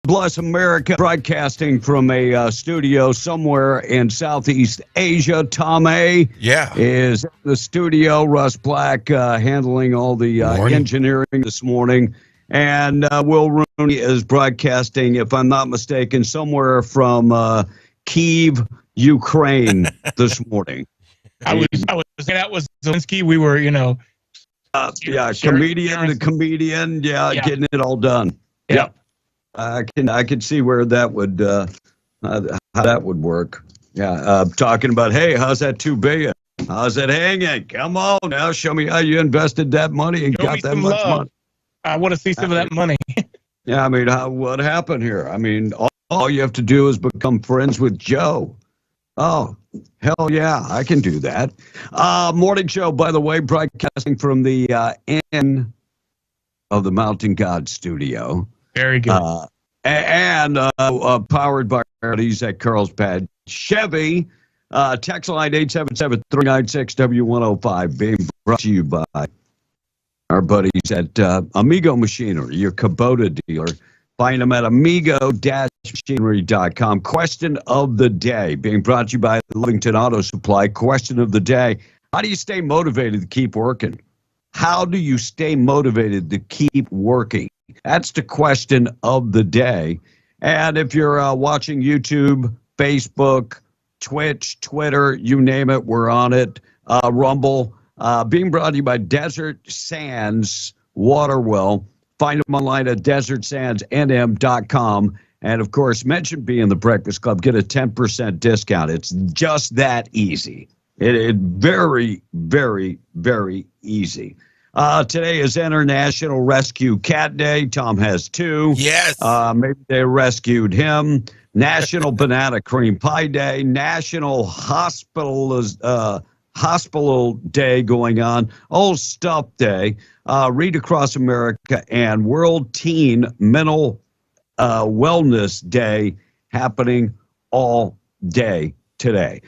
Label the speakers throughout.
Speaker 1: Bless America, broadcasting from a studio somewhere in Southeast Asia. Tom A. is in the studio. Russ Black handling all the engineering this morning. And Will Rooney is broadcasting, if I'm not mistaken, somewhere from Kyiv, Ukraine this morning.
Speaker 2: I was saying that was Zelensky. We were,
Speaker 1: comedian, getting it all done.
Speaker 2: Yeah.
Speaker 1: I can see where that would how that would work. Yeah, talking about, hey, how's that $2 billion? How's it hanging? Come on now, show me how you invested that money and got that much money.
Speaker 2: I want to see some of that money.
Speaker 1: Yeah, I mean, what happened here? I mean, all you have to do is become friends with Joe. Oh, hell yeah, I can do that. Morning show, by the way, broadcasting from the Inn of the Mountain God studio.
Speaker 2: Very good.
Speaker 1: And powered by our buddies at Carlsbad Chevy. Text line 877-396-W105 being brought to you by our buddies at Amigo Machinery, your Kubota dealer. Find them at amigo-machinery.com. Question of the day being brought to you by Lovington Auto Supply. Question of the day: how do you stay motivated to keep working? How do you stay motivated to keep working? That's the question of the day. And if you're watching YouTube, Facebook, Twitch, Twitter, you name it, we're on it. Rumble, being brought to you by Desert Sands Water Well. Find them online at desertsandsnm.com. And, of course, mention being the Breakfast Club. Get a 10% discount. It's just that easy. It very, very, very easy. Today is International Rescue Cat Day. Tom has two.
Speaker 3: Yes.
Speaker 1: Maybe they rescued him. National Banana Cream Pie Day. National Hospital Day going on. Old Stuff Day. Read Across America. And World Teen Mental Wellness Day happening all day today.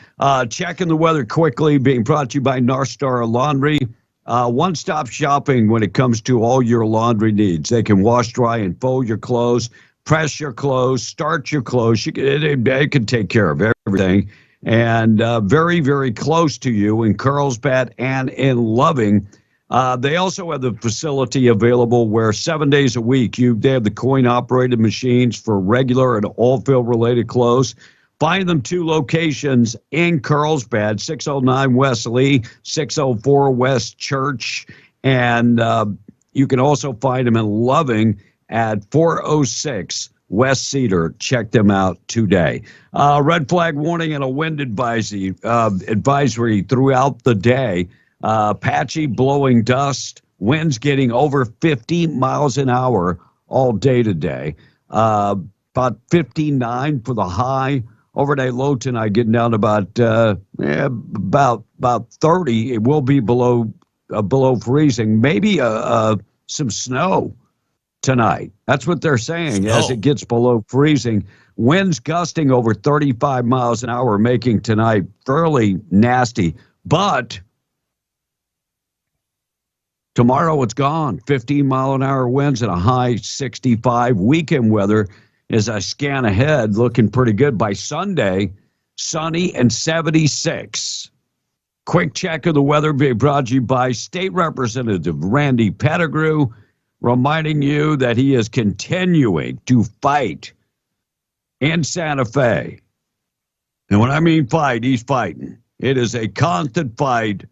Speaker 1: Checking the weather quickly, being brought to you by North Star Laundry. One-stop shopping when it comes to all your laundry needs. They can wash, dry, and fold your clothes, press your clothes, starch your clothes. They can take care of everything. And very, very close to you in Carlsbad and in Loving. They also have the facility available where 7 days a week they have the coin-operated machines for regular and all-fill-related clothes. Find them two locations in Carlsbad, 609 West Lee, 604 West Church. And you can also find them in Loving at 406 West Cedar. Check them out today. Red flag warning and a wind advisory throughout the day. Patchy, blowing dust, winds getting over 50 miles an hour all day today. About 59 for the high. Overnight low tonight getting down to about 30. It will be below freezing. Maybe some snow tonight. That's what they're saying as it gets below freezing. Winds gusting over 35 miles an hour, making tonight fairly nasty. But tomorrow it's gone. 15-mile-an-hour winds and a high 65. Weekend weather, as I scan ahead, looking pretty good. By Sunday, sunny and 76. Quick check of the weather being brought to you by State Representative Randy Pettigrew, reminding you that he is continuing to fight in Santa Fe. And when I mean fight, he's fighting. It is a constant fight,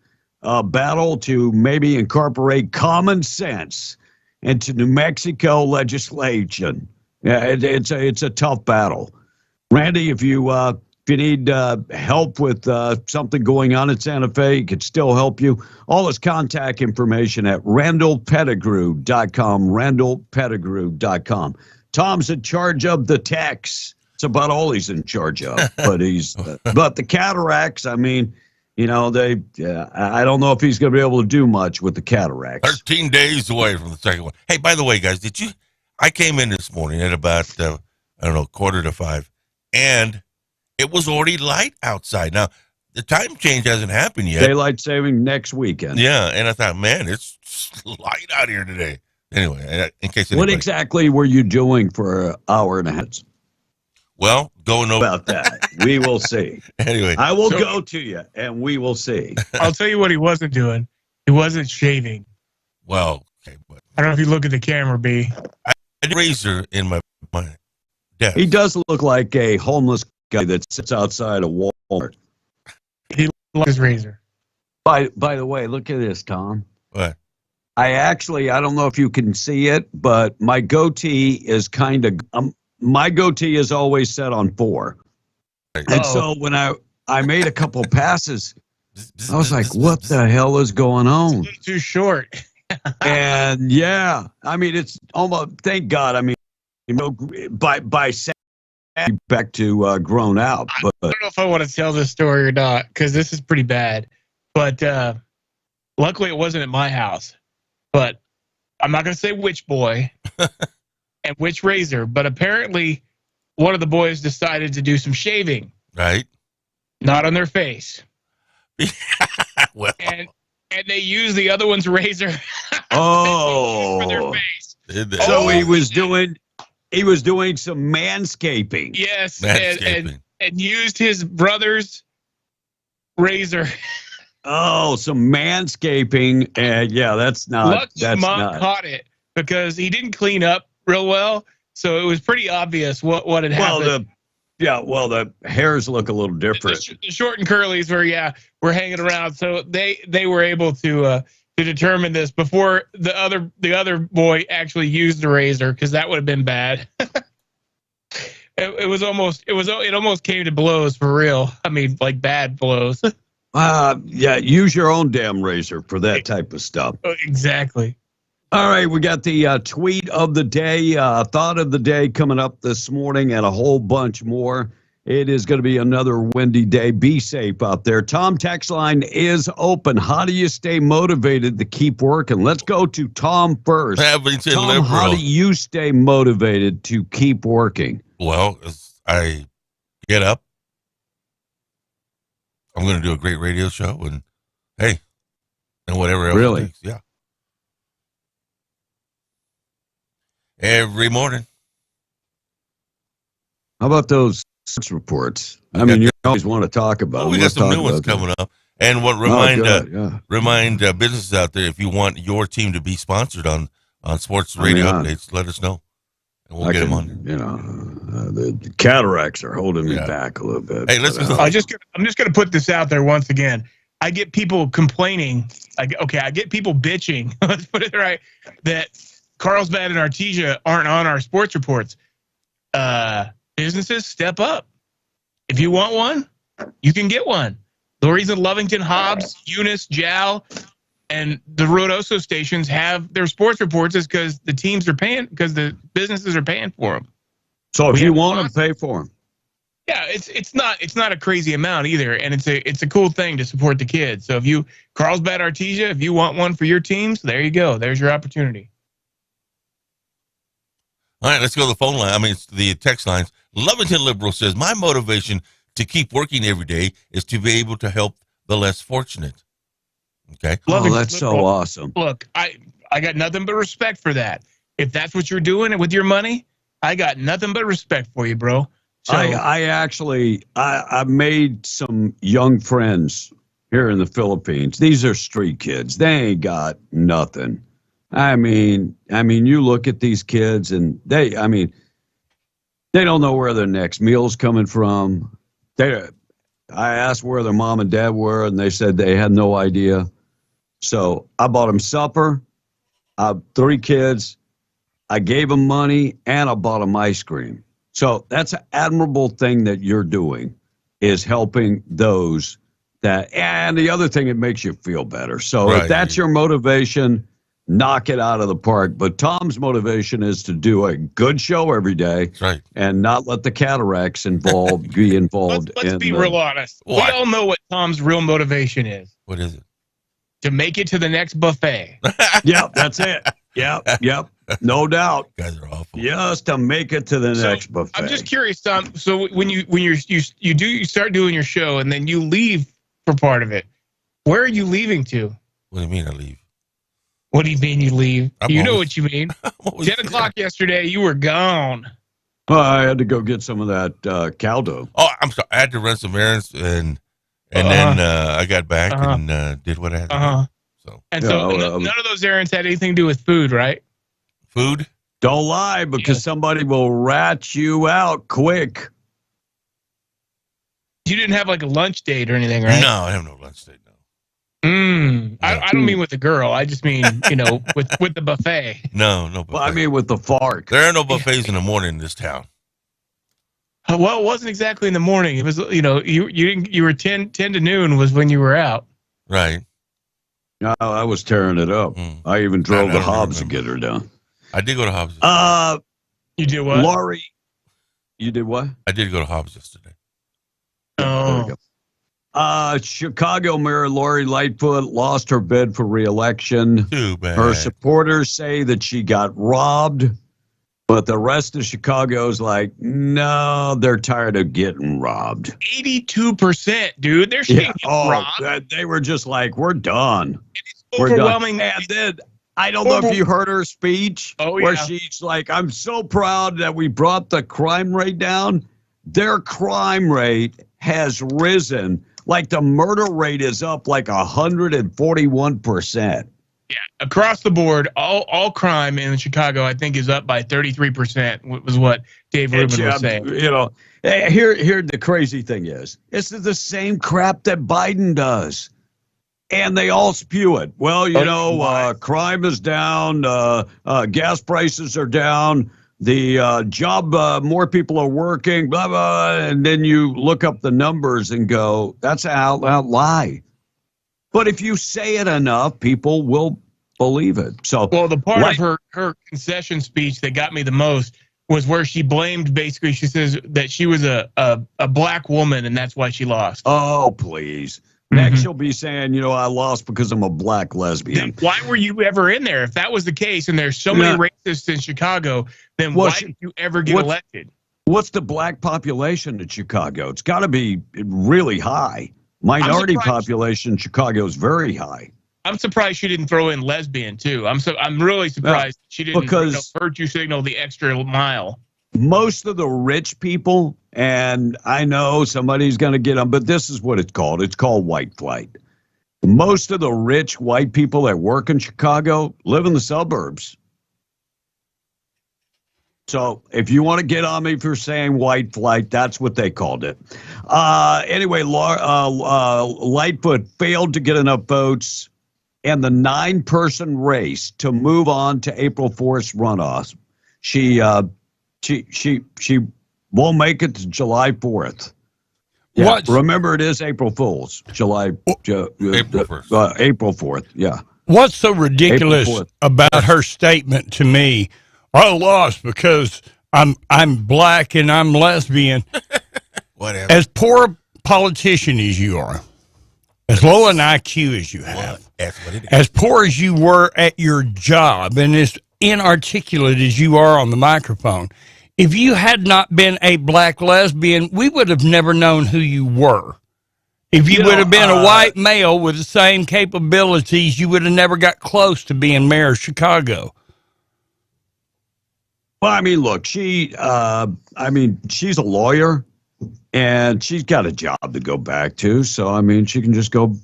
Speaker 1: a battle to maybe incorporate common sense into New Mexico legislation. Yeah, it's a tough battle. Randy, if you need help with something going on in Santa Fe, he could still help you. All his contact information at randallpettigrew.com, randallpettigrew.com. Tom's in charge of the techs. It's about all he's in charge of. But but the cataracts, I mean, I don't know if he's going to be able to do much with the cataracts.
Speaker 3: 13 days away from the second one. Hey, by the way, guys, I came in this morning at about, 4:45, and it was already light outside. Now, the time change hasn't happened yet.
Speaker 1: Daylight saving next weekend.
Speaker 3: Yeah, and I thought, man, it's light out here today. Anyway, in case
Speaker 1: What
Speaker 3: anybody,
Speaker 1: exactly were you doing for an hour and a half?
Speaker 3: well, going over
Speaker 1: About that, we will see.
Speaker 3: anyway.
Speaker 1: I will
Speaker 2: So-
Speaker 1: go to you, and we will see.
Speaker 2: I'll tell you what he wasn't doing. He wasn't shaving.
Speaker 3: Well, okay, but
Speaker 2: I don't know if you look at the camera, B.
Speaker 3: I had a razor in my desk.
Speaker 1: He does look like a homeless guy that sits outside a Walmart.
Speaker 2: He loves his razor.
Speaker 1: By the way, look at this, Tom.
Speaker 3: What?
Speaker 1: I don't know if you can see it, but my goatee is kind of my goatee is always set on 4. And so when I made a couple passes, I was like, what the hell is going
Speaker 2: It's a
Speaker 1: on?
Speaker 2: little too short.
Speaker 1: And yeah, I mean, it's almost, thank God. I mean, by Saturday, back to grown out,
Speaker 2: I
Speaker 1: but
Speaker 2: don't know if I want to tell this story or not because this is pretty bad. But luckily, it wasn't at my house. But I'm not going to say which boy and which razor. But apparently, one of the boys decided to do some shaving,
Speaker 3: Right?
Speaker 2: not on their face,
Speaker 3: Well,
Speaker 2: and they used the other one's razor
Speaker 1: oh,
Speaker 2: for their face.
Speaker 3: did they?
Speaker 1: so
Speaker 2: Oh,
Speaker 1: he was doing some manscaping.
Speaker 2: Yes,
Speaker 3: Manscaping.
Speaker 2: and used his brother's razor.
Speaker 1: Oh, some manscaping, and yeah, that's
Speaker 2: Lucky
Speaker 1: that's
Speaker 2: Mom
Speaker 1: not.
Speaker 2: caught it because he didn't clean up real well, so it was pretty obvious what had
Speaker 1: Well,
Speaker 2: happened.
Speaker 1: the hairs look a little
Speaker 2: The
Speaker 1: different.
Speaker 2: short and curlies were hanging around, so they were able to determine this before the other boy actually used the razor because that would have been bad. It almost came to blows for real. I mean, like bad blows.
Speaker 1: Yeah, use your own damn razor for that type of stuff.
Speaker 2: Exactly.
Speaker 1: All right, we got the tweet of the day, thought of the day coming up this morning, and a whole bunch more. It is going to be another windy day. Be safe out there. Tom, text line is open. How do you stay motivated to keep working? Let's go to Tom first.
Speaker 3: Abington
Speaker 1: Tom, how
Speaker 3: Liberal.
Speaker 1: do you stay motivated to keep working?
Speaker 3: Well, as I get up, I'm going to do a great radio show, and hey, and whatever else. it
Speaker 1: Really?
Speaker 3: takes. Yeah. Every morning.
Speaker 1: How about those sports reports? I
Speaker 3: got-
Speaker 1: mean, you always want to talk about
Speaker 3: Well,
Speaker 1: them.
Speaker 3: we got
Speaker 1: Let's
Speaker 3: some
Speaker 1: talk
Speaker 3: new ones
Speaker 1: about them.
Speaker 3: coming up. And what
Speaker 1: Oh,
Speaker 3: remind
Speaker 1: good, yeah.
Speaker 3: remind businesses out there, if you want your team to be sponsored on sports radio updates, let us know, and we'll
Speaker 1: I
Speaker 3: get them
Speaker 1: can,
Speaker 3: on.
Speaker 1: you know, the cataracts are holding me
Speaker 3: Yeah.
Speaker 1: back a little bit.
Speaker 3: Hey, let's
Speaker 1: but,
Speaker 3: go.
Speaker 2: I'm just gonna put this out there once again. I get people complaining. I get people bitching. Let's put it right that Carlsbad and Artesia aren't on our sports reports. Businesses, step up. If you want one, you can get one. The reason Lovington, Hobbs, Eunice, Jal, and the Rodoso stations have their sports reports is because the teams are paying, because the businesses are paying for them.
Speaker 1: so if
Speaker 2: we
Speaker 1: you
Speaker 2: have
Speaker 1: want them,
Speaker 2: lots-
Speaker 1: pay for them.
Speaker 2: Yeah, it's not a crazy amount either, and it's a cool thing to support the kids. So if you Carlsbad, Artesia, if you want one for your teams, there you go. There's your opportunity.
Speaker 3: All right, let's go to the phone line. I mean, it's the text lines. Lovington Liberal says, my motivation to keep working every day is to be able to help the less fortunate. Okay.
Speaker 1: Oh,
Speaker 2: Lovington
Speaker 1: that's so
Speaker 2: Liberal.
Speaker 1: awesome.
Speaker 2: Look, I got nothing but respect for that. If that's what you're doing with your money, I got nothing but respect for you, bro. So
Speaker 1: I made some young friends here in the Philippines. These are street kids. They ain't got nothing. I mean, you look at these kids and they don't know where their next meal's coming from. I asked where their mom and dad were, and they said they had no idea. So I bought them supper. 3 kids. I gave them money, and I bought them ice cream. So that's an admirable thing that you're doing, is helping those that. And the other thing, it makes you feel better. So
Speaker 3: Right.
Speaker 1: if that's your motivation, knock it out of the park. But Tom's motivation is to do a good show every day
Speaker 3: That's right.
Speaker 1: and not let the cataracts be involved.
Speaker 2: let's
Speaker 1: in
Speaker 2: be
Speaker 1: the-
Speaker 2: real honest.
Speaker 3: What?
Speaker 2: We all know what Tom's real motivation is:
Speaker 3: What is it?
Speaker 2: to make it to the next buffet.
Speaker 1: Yep, that's it. Yep. No doubt.
Speaker 3: Guys are awful.
Speaker 1: Just to make it to the
Speaker 2: So,
Speaker 1: next buffet.
Speaker 2: I'm just curious, Tom. So when you start doing your show and then you leave for part of it, where are you leaving to?
Speaker 3: What do you mean I leave?
Speaker 2: What do you mean you leave?
Speaker 3: I'm
Speaker 2: You know
Speaker 3: always-
Speaker 2: what you mean.
Speaker 3: I'm always
Speaker 2: 10 o'clock yesterday, you were gone.
Speaker 1: Well, I had to go get some of that cow dough.
Speaker 3: Oh, I'm sorry. I had to run some errands and then I got back and did what I had to
Speaker 2: Uh-huh.
Speaker 3: do. So
Speaker 2: And
Speaker 1: Yeah,
Speaker 2: so
Speaker 1: well,
Speaker 2: none of those errands had anything to do with food, right?
Speaker 3: food.
Speaker 1: Don't lie, because somebody will rat you out quick.
Speaker 2: You didn't have like a lunch date or anything, right?
Speaker 3: No, I have no lunch date. No.
Speaker 2: I don't mean with the girl. I just mean, with the buffet.
Speaker 3: No buffet.
Speaker 1: Well, I mean, with the fork.
Speaker 3: There are no buffets in the morning in this town.
Speaker 2: Well, it wasn't exactly in the morning. It was, you were 10 to noon was when you were out.
Speaker 3: Right.
Speaker 1: No, I was tearing it up.
Speaker 3: Mm.
Speaker 1: I even drove
Speaker 3: I
Speaker 1: to
Speaker 3: don't
Speaker 1: Hobbs to
Speaker 3: remember.
Speaker 1: get her done.
Speaker 3: I did go to Hobbs.
Speaker 2: You did what?
Speaker 1: Laurie, you did what?
Speaker 3: I did go to Hobbs yesterday.
Speaker 1: There
Speaker 2: Oh.
Speaker 1: you go. Chicago Mayor Lori Lightfoot lost her bid for re-election.
Speaker 3: Too bad.
Speaker 1: Her supporters say that she got robbed, but the rest of Chicago's like, no, they're tired of getting robbed.
Speaker 2: 82%, dude. They're getting robbed.
Speaker 1: They were just like, we're done. We're done.
Speaker 2: Overwhelming.
Speaker 1: And then I don't know if you heard her speech where
Speaker 2: yeah.
Speaker 1: she's like, I'm so proud that we brought the crime rate down. Their crime rate has risen. Like the murder rate is up like 141%.
Speaker 2: Yeah, across the board, all crime in Chicago, I think, is up by 33%. Was what Dave Rubin was saying.
Speaker 1: Here the crazy thing is, this is the same crap that Biden does, and they all spew it. Well, crime is down, gas prices are down, the job, more people are working, blah blah, and then you look up the numbers and go, that's an out lie. But if you say it enough, people will believe it. So,
Speaker 2: well, the part of her concession speech that got me the most was where she blamed, basically, she says that she was a black woman and that's why she lost.
Speaker 1: Oh, please. Next, she'll be saying, I lost because I'm a black lesbian.
Speaker 2: Then why were you ever in there? If that was the case and there's so many racists in Chicago, then why did you ever get elected?
Speaker 1: What's the black population in Chicago? It's got to be really high. Minority population in Chicago is very high.
Speaker 2: I'm surprised she didn't throw in lesbian too. I'm really surprised she didn't virtue signal the extra mile.
Speaker 1: Most of the rich people, and I know somebody's going to get them, but this is what it's called. It's called white flight. Most of the rich white people that work in Chicago live in the suburbs. So if you want to get on me for saying white flight, that's what they called it. Anyway, Lightfoot failed to get enough votes in the 9-person race to move on to April 4th runoff. She won't make it to July 4th. Yeah, remember, it is April Fool's.
Speaker 3: April 1st.
Speaker 1: April 4th, yeah.
Speaker 4: What's so ridiculous about her statement to me? I lost because I'm black and I'm lesbian.
Speaker 3: Whatever.
Speaker 4: As poor a politician as you are, as low an IQ as you have, as poor as you were at your job, and as inarticulate as you are on the microphone, if you had not been a black lesbian, we would have never known who you were. If you would have been a white male with the same capabilities, you would have never got close to being mayor of Chicago.
Speaker 1: Well, I mean, look, she's a lawyer, and she's got a job to go back to. So, I mean, she can just go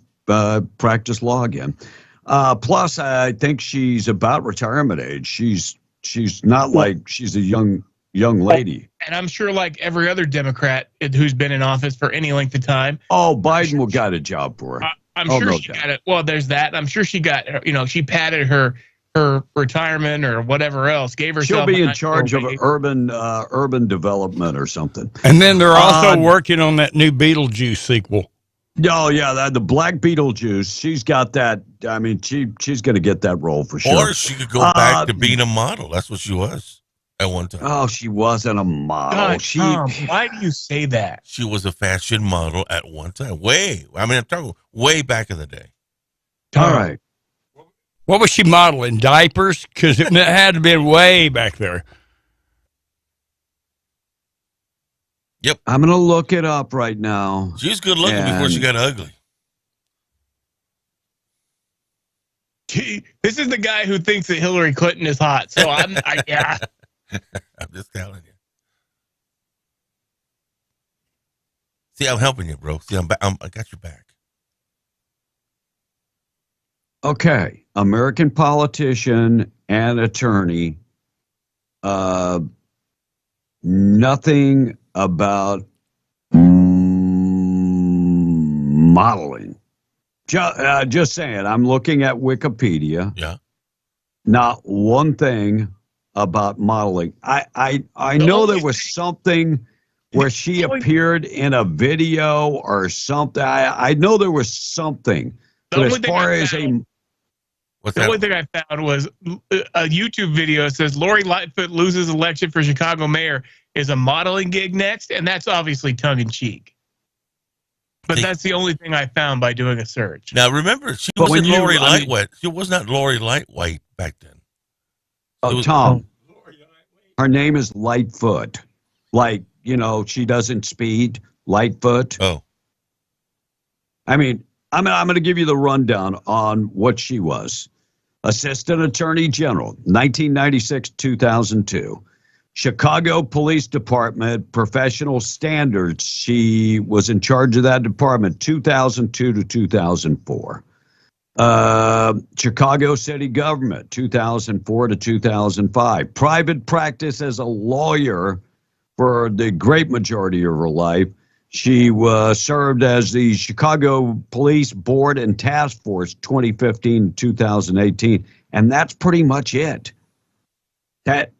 Speaker 1: practice law again. Plus, I think she's about retirement age. She's not like she's a young lady.
Speaker 2: And I'm sure, like every other Democrat who's been in office for any length of time.
Speaker 1: Oh, Biden will got a job for her.
Speaker 2: I'm sure she got it. Well, there's that. I'm sure she got, she padded her retirement or whatever else, gave herself.
Speaker 1: She'll be in charge of urban development or something.
Speaker 4: And then they're also working on that new Beetlejuice sequel.
Speaker 1: Oh yeah, the Black Beetlejuice. She's got that. I mean, she's going to get that role for sure.
Speaker 3: Or she could go back to being a model. That's what she was at one time.
Speaker 1: Oh, she wasn't a model.
Speaker 2: God, Tom, why do you say that?
Speaker 3: She was a fashion model at one time. I'm talking way back in the day.
Speaker 1: All right.
Speaker 4: What was she modeling? Diapers? Because it had to have been way back there.
Speaker 3: Yep.
Speaker 1: I'm going to look it up right now.
Speaker 3: She was good looking before she got ugly.
Speaker 2: This is the guy who thinks that Hillary Clinton is hot. So yeah.
Speaker 3: I'm just telling you. See, I'm helping you, bro. See, I got your back.
Speaker 1: Okay, American politician and attorney. Nothing about modeling. Just saying, I'm looking at Wikipedia.
Speaker 3: Yeah.
Speaker 1: Not one thing about modeling. I know there was something where she appeared in a video or something. I know there was something. But as far as
Speaker 2: the only thing I found was a YouTube video that says Lori Lightfoot loses election for Chicago mayor. Is a modeling gig next? And that's obviously tongue in cheek. But that's the only thing I found by doing a search.
Speaker 3: Now, remember, she wasn't Lori Lightweight. She was not Lori Lightweight back then.
Speaker 1: Tom, her name is Lightfoot. Like, she doesn't speed. Lightfoot.
Speaker 3: Oh.
Speaker 1: I mean, I'm going to give you the rundown on what she was. Assistant Attorney General, 1996-2002. Chicago Police Department Professional Standards. She was in charge of that department 2002 to 2004. Chicago City Government 2004 to 2005. Private practice as a lawyer for the great majority of her life. She served as the Chicago Police Board and Task Force 2015 to 2018. And that's pretty much it. That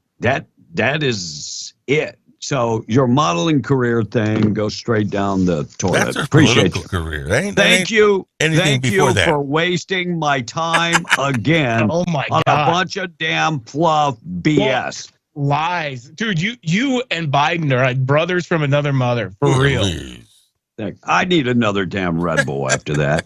Speaker 1: is it. So your modeling career thing goes straight down the toilet.
Speaker 3: That's her
Speaker 1: Appreciate
Speaker 3: political
Speaker 1: you.
Speaker 3: career.
Speaker 1: Thank you.
Speaker 3: Thank you
Speaker 1: for wasting my time again
Speaker 2: Oh my
Speaker 1: on
Speaker 2: God.
Speaker 1: a bunch of damn fluff BS.
Speaker 2: Lies. Dude, you and Biden are like brothers from another mother. For real.
Speaker 1: I need another damn Red Bull after that.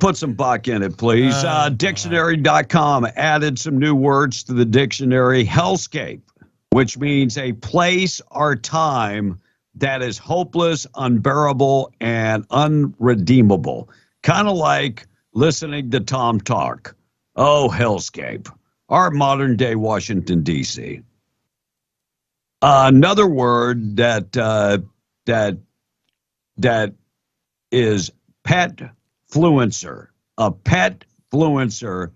Speaker 1: Put some buck in it, please. Dictionary.com added some new words to the dictionary. Hellscape, which means a place or time that is hopeless, unbearable, and unredeemable. Kind of like listening to Tom talk. Oh, hellscape. Our modern day Washington, D.C. Another word that is pet fluencer. A pet fluencer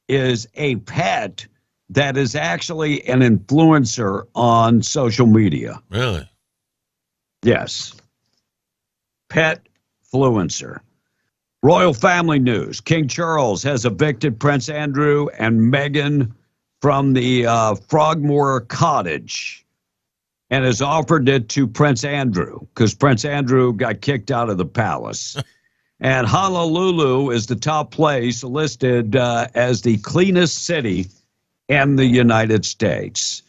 Speaker 1: is a pet that is actually an influencer on social media.
Speaker 3: Really?
Speaker 1: Yes. Pet fluencer. Royal family news. King Charles has evicted Prince Andrew and Meghan from the Frogmore Cottage and has offered it to Prince Andrew because Prince Andrew got kicked out of the palace. And Honolulu is the top place listed as the cleanest city in the United States.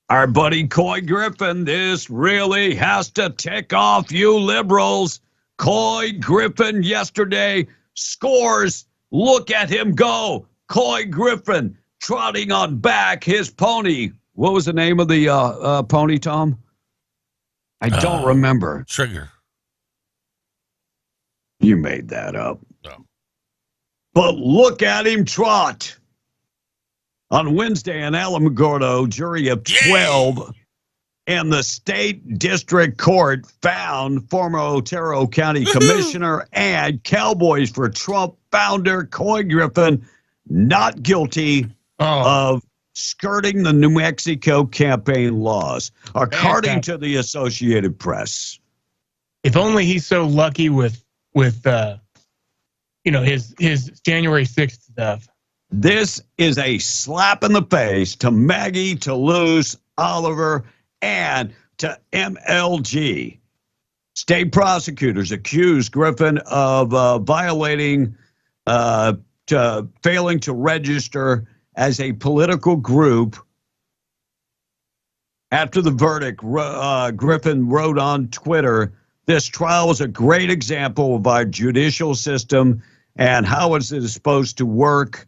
Speaker 1: Our buddy Coy Griffin, this really has to tick off you liberals. Coy Griffin yesterday scores. Look at him go. Coy Griffin trotting on back his pony. What was the name of the pony, Tom? I don't remember.
Speaker 3: Trigger.
Speaker 1: You made that up.
Speaker 3: No.
Speaker 1: But look at him trot. On Wednesday in Alamogordo, jury of 12 and the state district court found former Otero County commissioner and Cowboys for Trump founder Coy Griffin not guilty of skirting the New Mexico campaign laws, according to the Associated Press.
Speaker 2: If only he's so lucky with his January 6th stuff.
Speaker 1: This is a slap in the face to Maggie, Toulouse, Oliver, and to MLG. State prosecutors accused Griffin of failing to register as a political group. After the verdict, Griffin wrote on Twitter, "This trial was a great example of our judicial system and how it is supposed to work.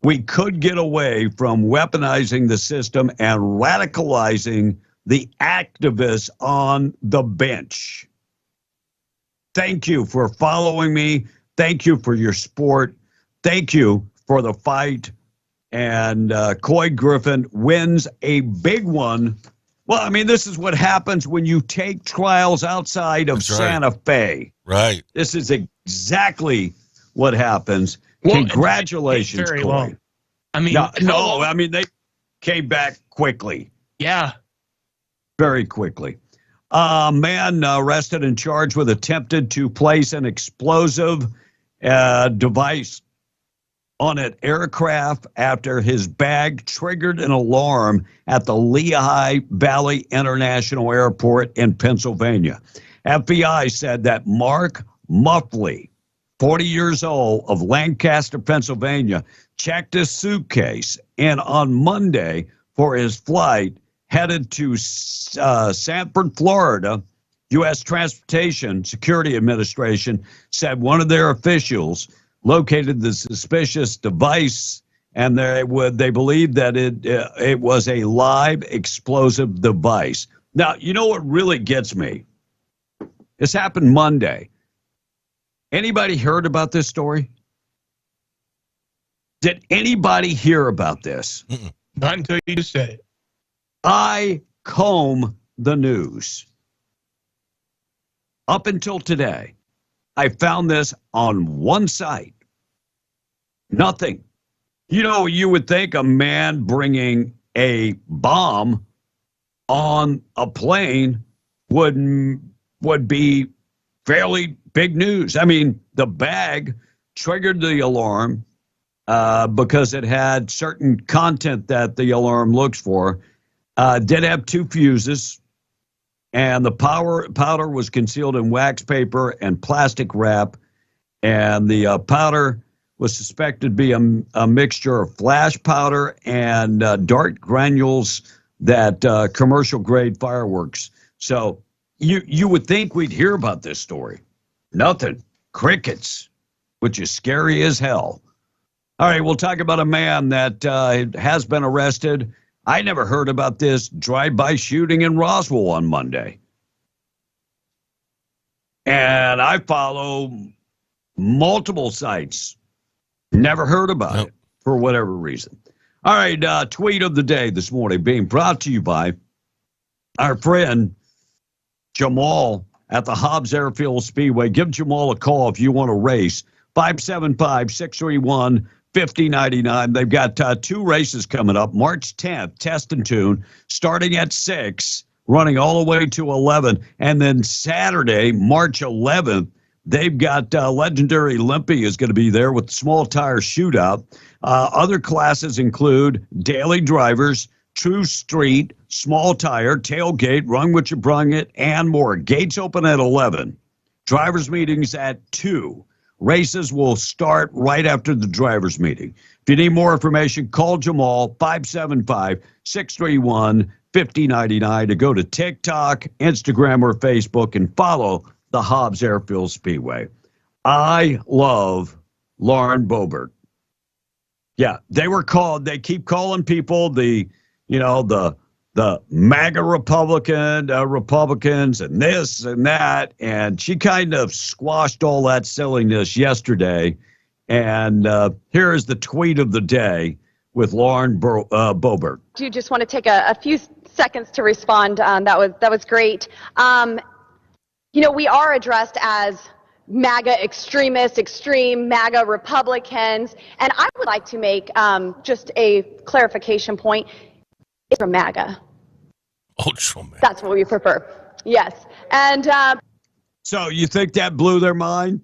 Speaker 1: We could get away from weaponizing the system and radicalizing the activists on the bench. Thank you for following me. Thank you for your support. thank you for the fight. And Coy Griffin wins a big one. Well, I mean, this is what happens when you take trials outside of Santa Fe.
Speaker 3: Right.
Speaker 1: This is exactly what happens. Well, Congratulations, Coy. Long.
Speaker 2: I mean,
Speaker 1: no, I mean, they came back quickly.
Speaker 2: Yeah.
Speaker 1: Very quickly. Man arrested and charged with attempted to place an explosive device on an aircraft after his bag triggered an alarm at the Lehigh Valley International Airport in Pennsylvania. FBI said that Mark Muffley, 40 years old, of Lancaster, Pennsylvania, checked his suitcase and on Monday for his flight headed to Sanford, Florida. U.S. Transportation Security Administration said one of their officials located the suspicious device, and they believe that it was a live explosive device. Now, you know what really gets me? This happened Monday. Anybody heard about this story? Did anybody hear about this?
Speaker 2: Not until you just said it.
Speaker 1: I comb the news. Up until today, I found this on one site. Nothing. You know, you would think a man bringing a bomb on a plane would be fairly big news. I mean, the bag triggered the alarm because it had certain content that the alarm looks for. Did have 2 fuses, and the powder was concealed in wax paper and plastic wrap, and the powder was suspected to be a mixture of flash powder and dart granules that commercial-grade fireworks. So you would think we'd hear about this story. Nothing. Crickets, which is scary as hell. All right, we'll talk about a man that has been arrested. I never heard about this drive-by shooting in Roswell on Monday. And I follow multiple sites. Never heard about it for whatever reason. All right, tweet of the day this morning being brought to you by our friend Jamal at the Hobbs Airfield Speedway. Give Jamal a call if you want to race. 575-631-5099. They've got 2 races coming up. March 10th, Test and Tune, starting at 6, running all the way to 11. And then Saturday, March 11th, they've got Legendary Limpy is going to be there with small tire shootout. Other classes include daily drivers, true street, small tire, tailgate, run what you brung it, and more. Gates open at 11. Drivers meetings at 2. Races will start right after the drivers meeting. If you need more information, call Jamal, 575-631-5099, to go to TikTok, Instagram, or Facebook and follow the Hobbs Airfield Speedway. I love Lauren Boebert. Yeah, they keep calling people the MAGA Republicans and this and that, and she kind of squashed all that silliness yesterday. And here is the tweet of the day with Lauren Boebert.
Speaker 5: Do you just want to take a few seconds to respond? That was great. We are addressed as MAGA extremists, extreme MAGA Republicans, and I would like to make just a clarification point. It's from MAGA.
Speaker 3: Ultra MAGA.
Speaker 5: That's what we prefer. Yes. And
Speaker 1: so you think that blew their mind?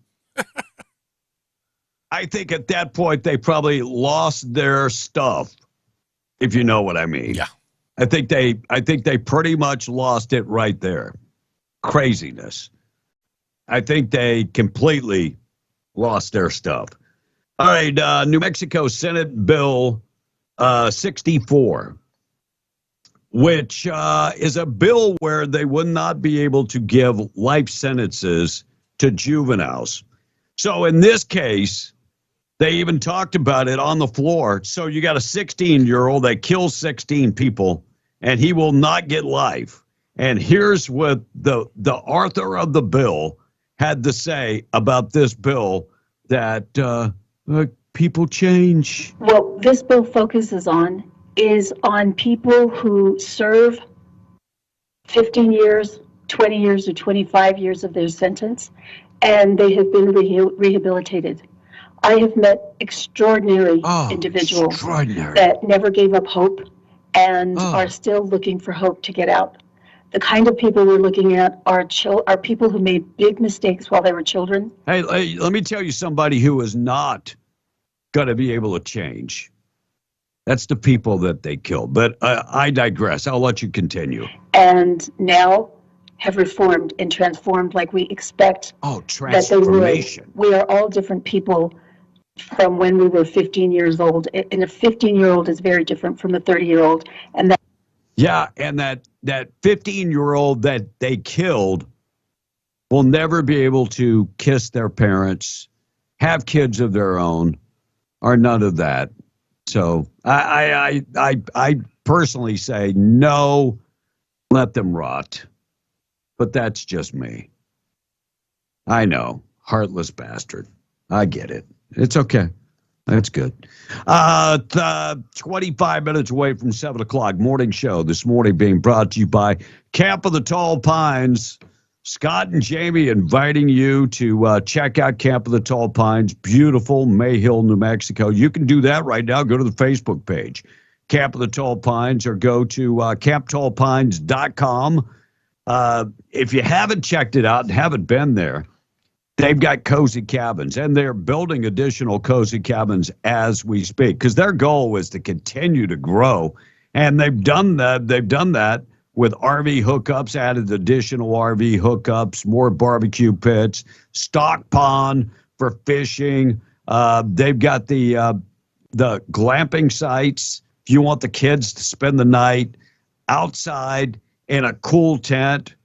Speaker 1: I think at that point they probably lost their stuff, if you know what I mean.
Speaker 3: Yeah.
Speaker 1: I think they pretty much lost it right there. Craziness. I think they completely lost their stuff. All right, New Mexico Senate Bill 64, which is a bill where they would not be able to give life sentences to juveniles. So in this case, they even talked about it on the floor. So you got a 16-year-old that kills 16 people, and he will not get life. And here's what the author of the bill had to say about this bill that people change?
Speaker 6: What this bill focuses on is on people who serve 15 years, 20 years, or 25 years of their sentence, and they have been rehabilitated. I have met extraordinary individuals that never gave up hope and are still looking for hope to get out. The kind of people we're looking at are people who made big mistakes while they were children.
Speaker 1: Hey, let me tell you somebody who is not going to be able to change. That's the people that they killed. But I digress. I'll let you continue.
Speaker 6: And now have reformed and transformed like we expect that they would. We are all different people from when we were 15 years old. And a 15-year-old is very different from a 30-year-old. And that.
Speaker 1: Yeah, and that 15-year-old that they killed will never be able to kiss their parents, have kids of their own, or none of that. So I personally say no, let them rot. But that's just me. I know, heartless bastard. I get it. It's okay. That's good. 25 minutes away from 7 o'clock. Morning show this morning being brought to you by Camp of the Tall Pines. Scott and Jamie inviting you to check out Camp of the Tall Pines. Beautiful Mayhill, New Mexico. You can do that right now. Go to the Facebook page, Camp of the Tall Pines, or go to camptallpines.com. If you haven't checked it out and haven't been there, they've got cozy cabins, and they're building additional cozy cabins as we speak because their goal is to continue to grow, and they've done that. They've done that with RV hookups, added additional RV hookups, more barbecue pits, stock pond for fishing. They've got the glamping sites. If you want the kids to spend the night outside in a cool tent,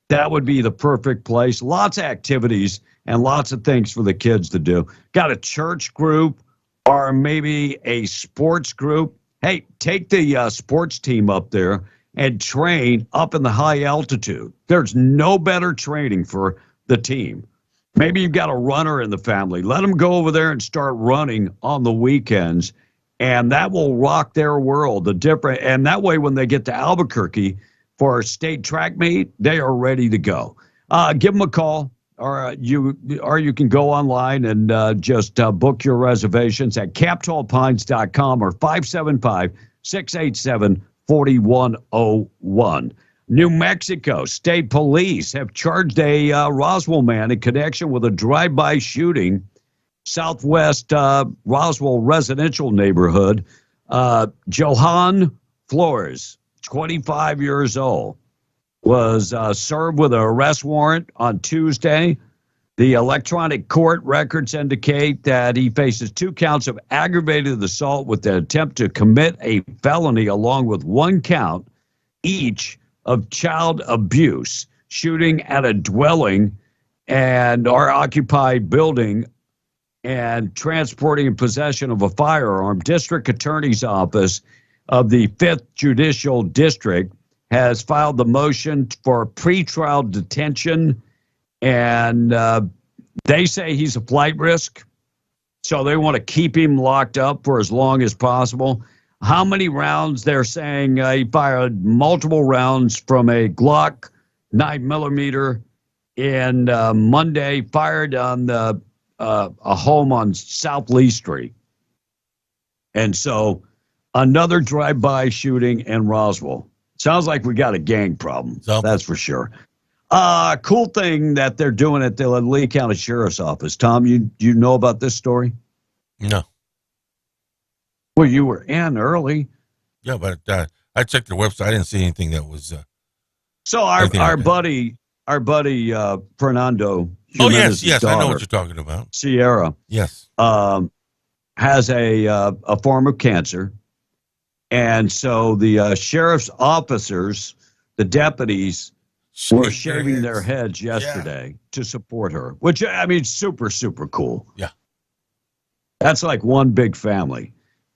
Speaker 1: that would be the perfect place. Lots of activities and lots of things for the kids to do. Got a church group or maybe a sports group. Hey, take the sports team up there and train up in the high altitude. There's no better training for the team. Maybe you've got a runner in the family. Let them go over there and start running on the weekends, and that will rock their world. And that way when they get to Albuquerque for a state track meet, they are ready to go. Give them a call, or you can go online and just book your reservations at camptallpines.com or 575-687-4101. New Mexico State Police have charged a Roswell man in connection with a drive-by shooting, southwest Roswell residential neighborhood. Johan Flores, 25 years old, was served with an arrest warrant on Tuesday. The electronic court records indicate that he faces 2 counts of aggravated assault with the attempt to commit a felony, along with 1 count each of child abuse, shooting at a dwelling and or occupied building, and transporting in possession of a firearm. District Attorney's Office of the 5th Judicial District has filed the motion for pretrial detention, and they say he's a flight risk, so they want to keep him locked up for as long as possible. How many rounds? They're saying he fired multiple rounds from a Glock 9mm in Monday, fired on a home on South Lee Street. And so another drive-by shooting in Roswell. Sounds like we got a gang problem. That's for sure. Cool thing that they're doing at the Lee County Sheriff's Office. Tom, you know about this story?
Speaker 3: No.
Speaker 1: Well, you were in early.
Speaker 3: Yeah, but I checked their website. I didn't see anything that was.
Speaker 1: So our buddy Fernando.
Speaker 3: Oh yes, daughter, I know what you're talking about.
Speaker 1: Sierra.
Speaker 3: Yes.
Speaker 1: Has a form of cancer, and so the sheriff's officers, the deputies, were shaving their heads yesterday to support her, which, I mean, super, super cool.
Speaker 3: Yeah.
Speaker 1: That's like one big family.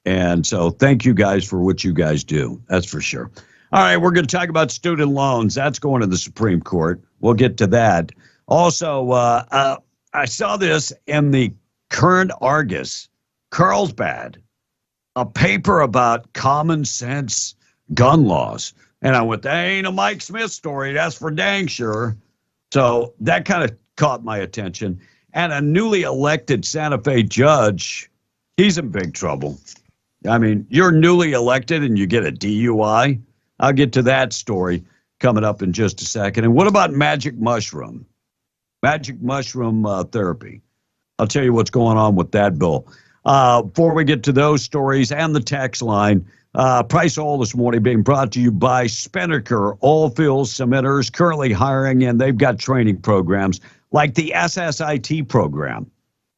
Speaker 1: And so thank you guys for what you guys do. That's for sure. All right, we're going to talk about student loans. That's going to the Supreme Court. We'll get to that. Also, I saw this in the Current Argus Carlsbad, a paper about common sense gun laws. And I went, that ain't a Mike Smith story. That's for dang sure. So that kind of caught my attention. And a newly elected Santa Fe judge, he's in big trouble. I mean, you're newly elected and you get a DUI. I'll get to that story coming up in just a second. And what about magic mushroom? Magic mushroom therapy. I'll tell you what's going on with that bill. Before we get to those stories and the text line, Price Oil this morning being brought to you by Spinnaker Oilfield Cementers, currently hiring, and they've got training programs like the SSIT program.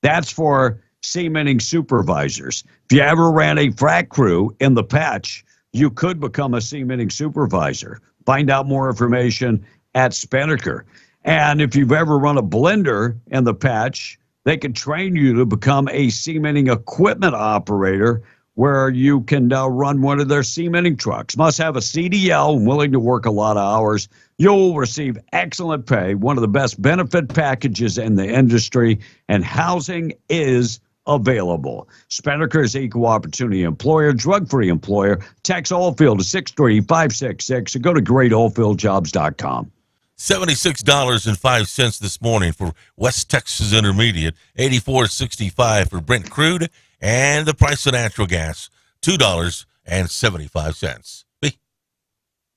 Speaker 1: That's for cementing supervisors. If you ever ran a frac crew in the patch, you could become a cementing supervisor. Find out more information at Spinnaker. And if you've ever run a blender in the patch, they can train you to become a cementing equipment operator where you can run one of their cementing trucks. Must have a CDL and willing to work a lot of hours. You'll receive excellent pay, one of the best benefit packages in the industry, and housing is available. Spinnaker is equal opportunity employer, drug-free employer. Text Oilfield to 63566 and go to greatoilfieldjobs.com.
Speaker 3: $76.05 this morning for West Texas Intermediate, $84.65 for Brent crude, and the price of natural gas, $2.75.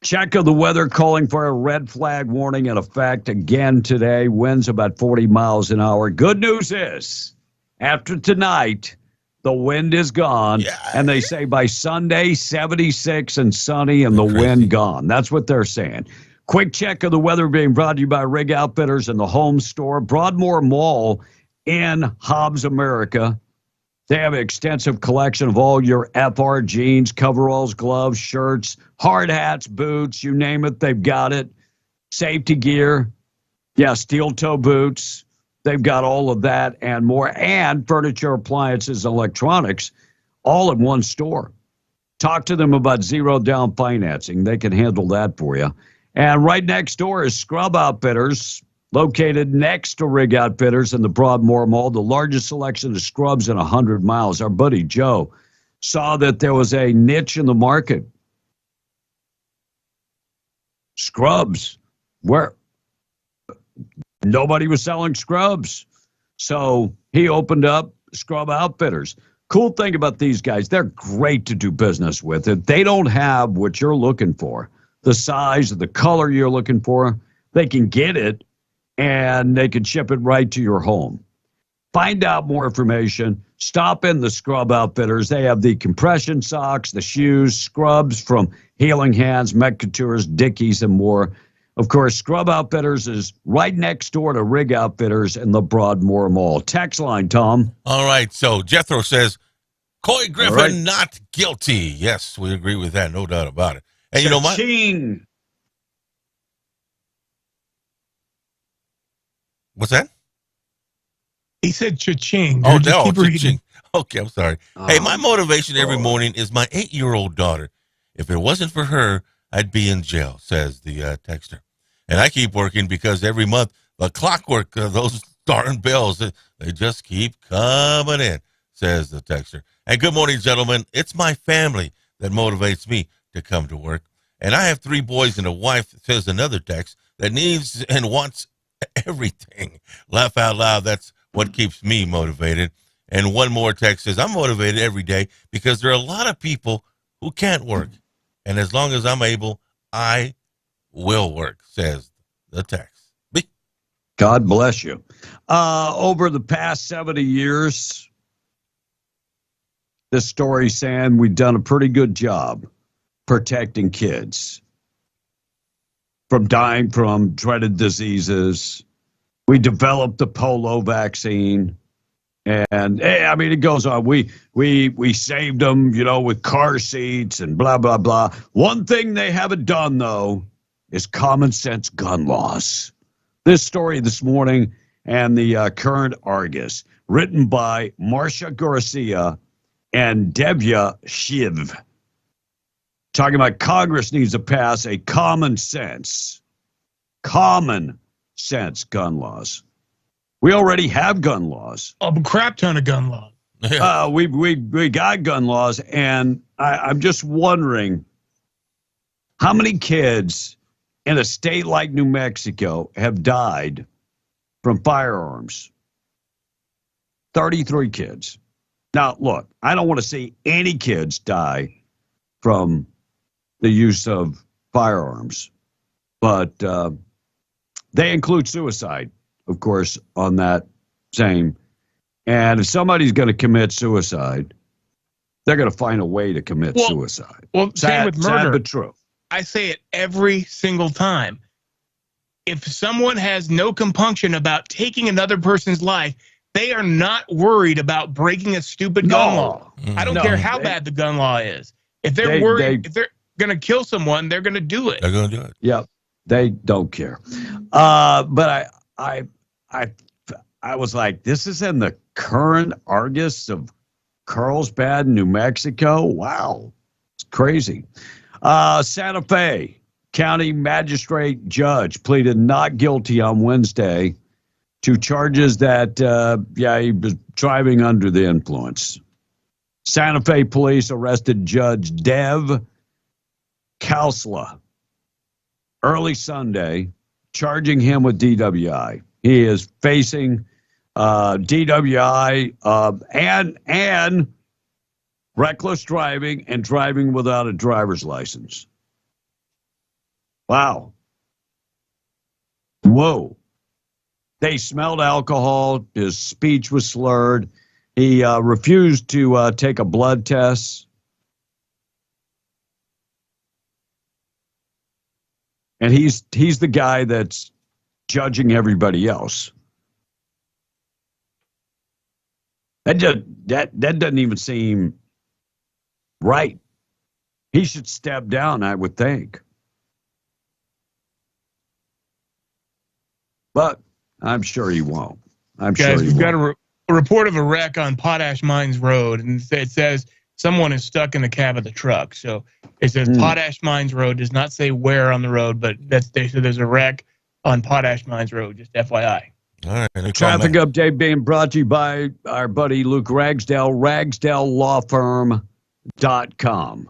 Speaker 1: Check of the weather calling for a red flag warning in effect again today. Winds about 40 miles an hour. Good news is, after tonight, the wind is gone, and they say by Sunday, 76 and sunny and the wind gone. That's what they're saying. Quick check of the weather being brought to you by Rig Outfitters and the Home Store, Broadmoor Mall in Hobbs, America. They have an extensive collection of all your FR jeans, coveralls, gloves, shirts, hard hats, boots, you name it, they've got it. Safety gear, steel toe boots. They've got all of that and more, and furniture, appliances, electronics, all in one store. Talk to them about zero down financing. They can handle that for you. And right next door is Scrub Outfitters, located next to Rig Outfitters in the Broadmoor Mall, the largest selection of scrubs in 100 miles. Our buddy Joe saw that there was a niche in the market. Scrubs, where nobody was selling scrubs. So he opened up Scrub Outfitters. Cool thing about these guys, they're great to do business with. If they don't have what you're looking for, the size, the color you're looking for, they can get it and they can ship it right to your home. Find out more information. Stop in the Scrub Outfitters. They have the compression socks, the shoes, scrubs from Healing Hands, Metcouture's, Dickies, and more. Of course, Scrub Outfitters is right next door to Rig Outfitters in the Broadmoor Mall. Text line, Tom.
Speaker 3: All right, so Jethro says, Coy Griffin not guilty. Yes, we agree with that, no doubt about it. And you know what? What's that?
Speaker 2: He said cha-ching.
Speaker 3: Oh, no, cha-ching. Okay, I'm sorry. Hey, my motivation every morning is my 8-year-old daughter. If it wasn't for her, I'd be in jail, says the texter. And I keep working because every month, the clockwork, those darn bills, they just keep coming in, says the texter. And good morning, gentlemen. It's my family that motivates me to come to work. And I have 3 boys and a wife, says another text, that needs and wants everything. Laugh out loud. That's what keeps me motivated. And one more text says, I'm motivated every day because there are a lot of people who can't work. And as long as I'm able, I will work, says the text.
Speaker 1: God bless you. Over the past 70 years, this story saying we've done a pretty good job protecting kids from dying from dreaded diseases. We developed the polio vaccine. And I mean, it goes on. We saved them, with car seats and blah, blah, blah. One thing they haven't done, though, is common sense gun laws. This story this morning and the current Argus, written by Marcia Garcia and Devya Shiv, talking about Congress needs to pass a common sense gun laws. We already have gun laws.
Speaker 2: A crap ton of gun laws.
Speaker 1: We got gun laws, and I'm just wondering how many kids in a state like New Mexico have died from firearms. 33 kids. Now, look, I don't want to see any kids die from the use of firearms, but they include suicide, of course, on that same. And if somebody's going to commit suicide, they're going to find a way to commit suicide.
Speaker 2: Well, same with murder.
Speaker 1: Sad but true.
Speaker 2: I say it every single time. If someone has no compunction about taking another person's life, they are not worried about breaking a stupid gun law. I don't care how bad the gun law is. If they're worried, if they're going to kill someone, they're going to do it.
Speaker 3: They're going to do it.
Speaker 1: Yep, they don't care. But I was like, this is in the current Argus of Carlsbad, New Mexico. Wow, it's crazy. Santa Fe County Magistrate Judge pleaded not guilty on Wednesday to charges that, he was driving under the influence. Santa Fe police arrested Judge Dev Kausla early Sunday, charging him with DWI. He is facing DWI and reckless driving and driving without a driver's license. Wow. Whoa. They smelled alcohol. His speech was slurred. He refused to take a blood test. And he's the guy that's judging everybody else. That doesn't even seem right. He should step down, I would think. But I'm sure he won't.
Speaker 2: Guys, we've got a report of a wreck on Potash Mines Road, and it says someone is stuck in the cab of the truck. So it says Potash Mines Road. Does not say where on the road, but they said there's a wreck on Potash Mines Road. Just FYI.
Speaker 3: All right.
Speaker 1: Traffic update being brought to you by our buddy Luke Ragsdale, RagsdaleLawFirm.com.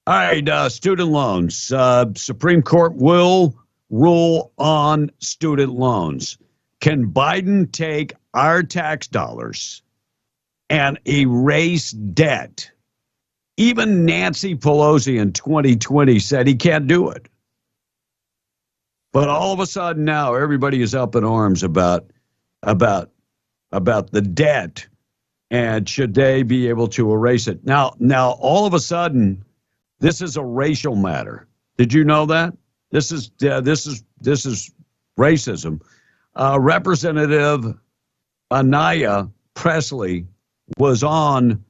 Speaker 1: All right, student loans. Supreme Court will rule on student loans. Can Biden take our tax dollars and erase debt? Even Nancy Pelosi in 2020 said he can't do it. But all of a sudden now everybody is up in arms about the debt, and should they be able to erase it? Now all of a sudden this is a racial matter. Did you know that? This is racism. Representative Anaya Presley was on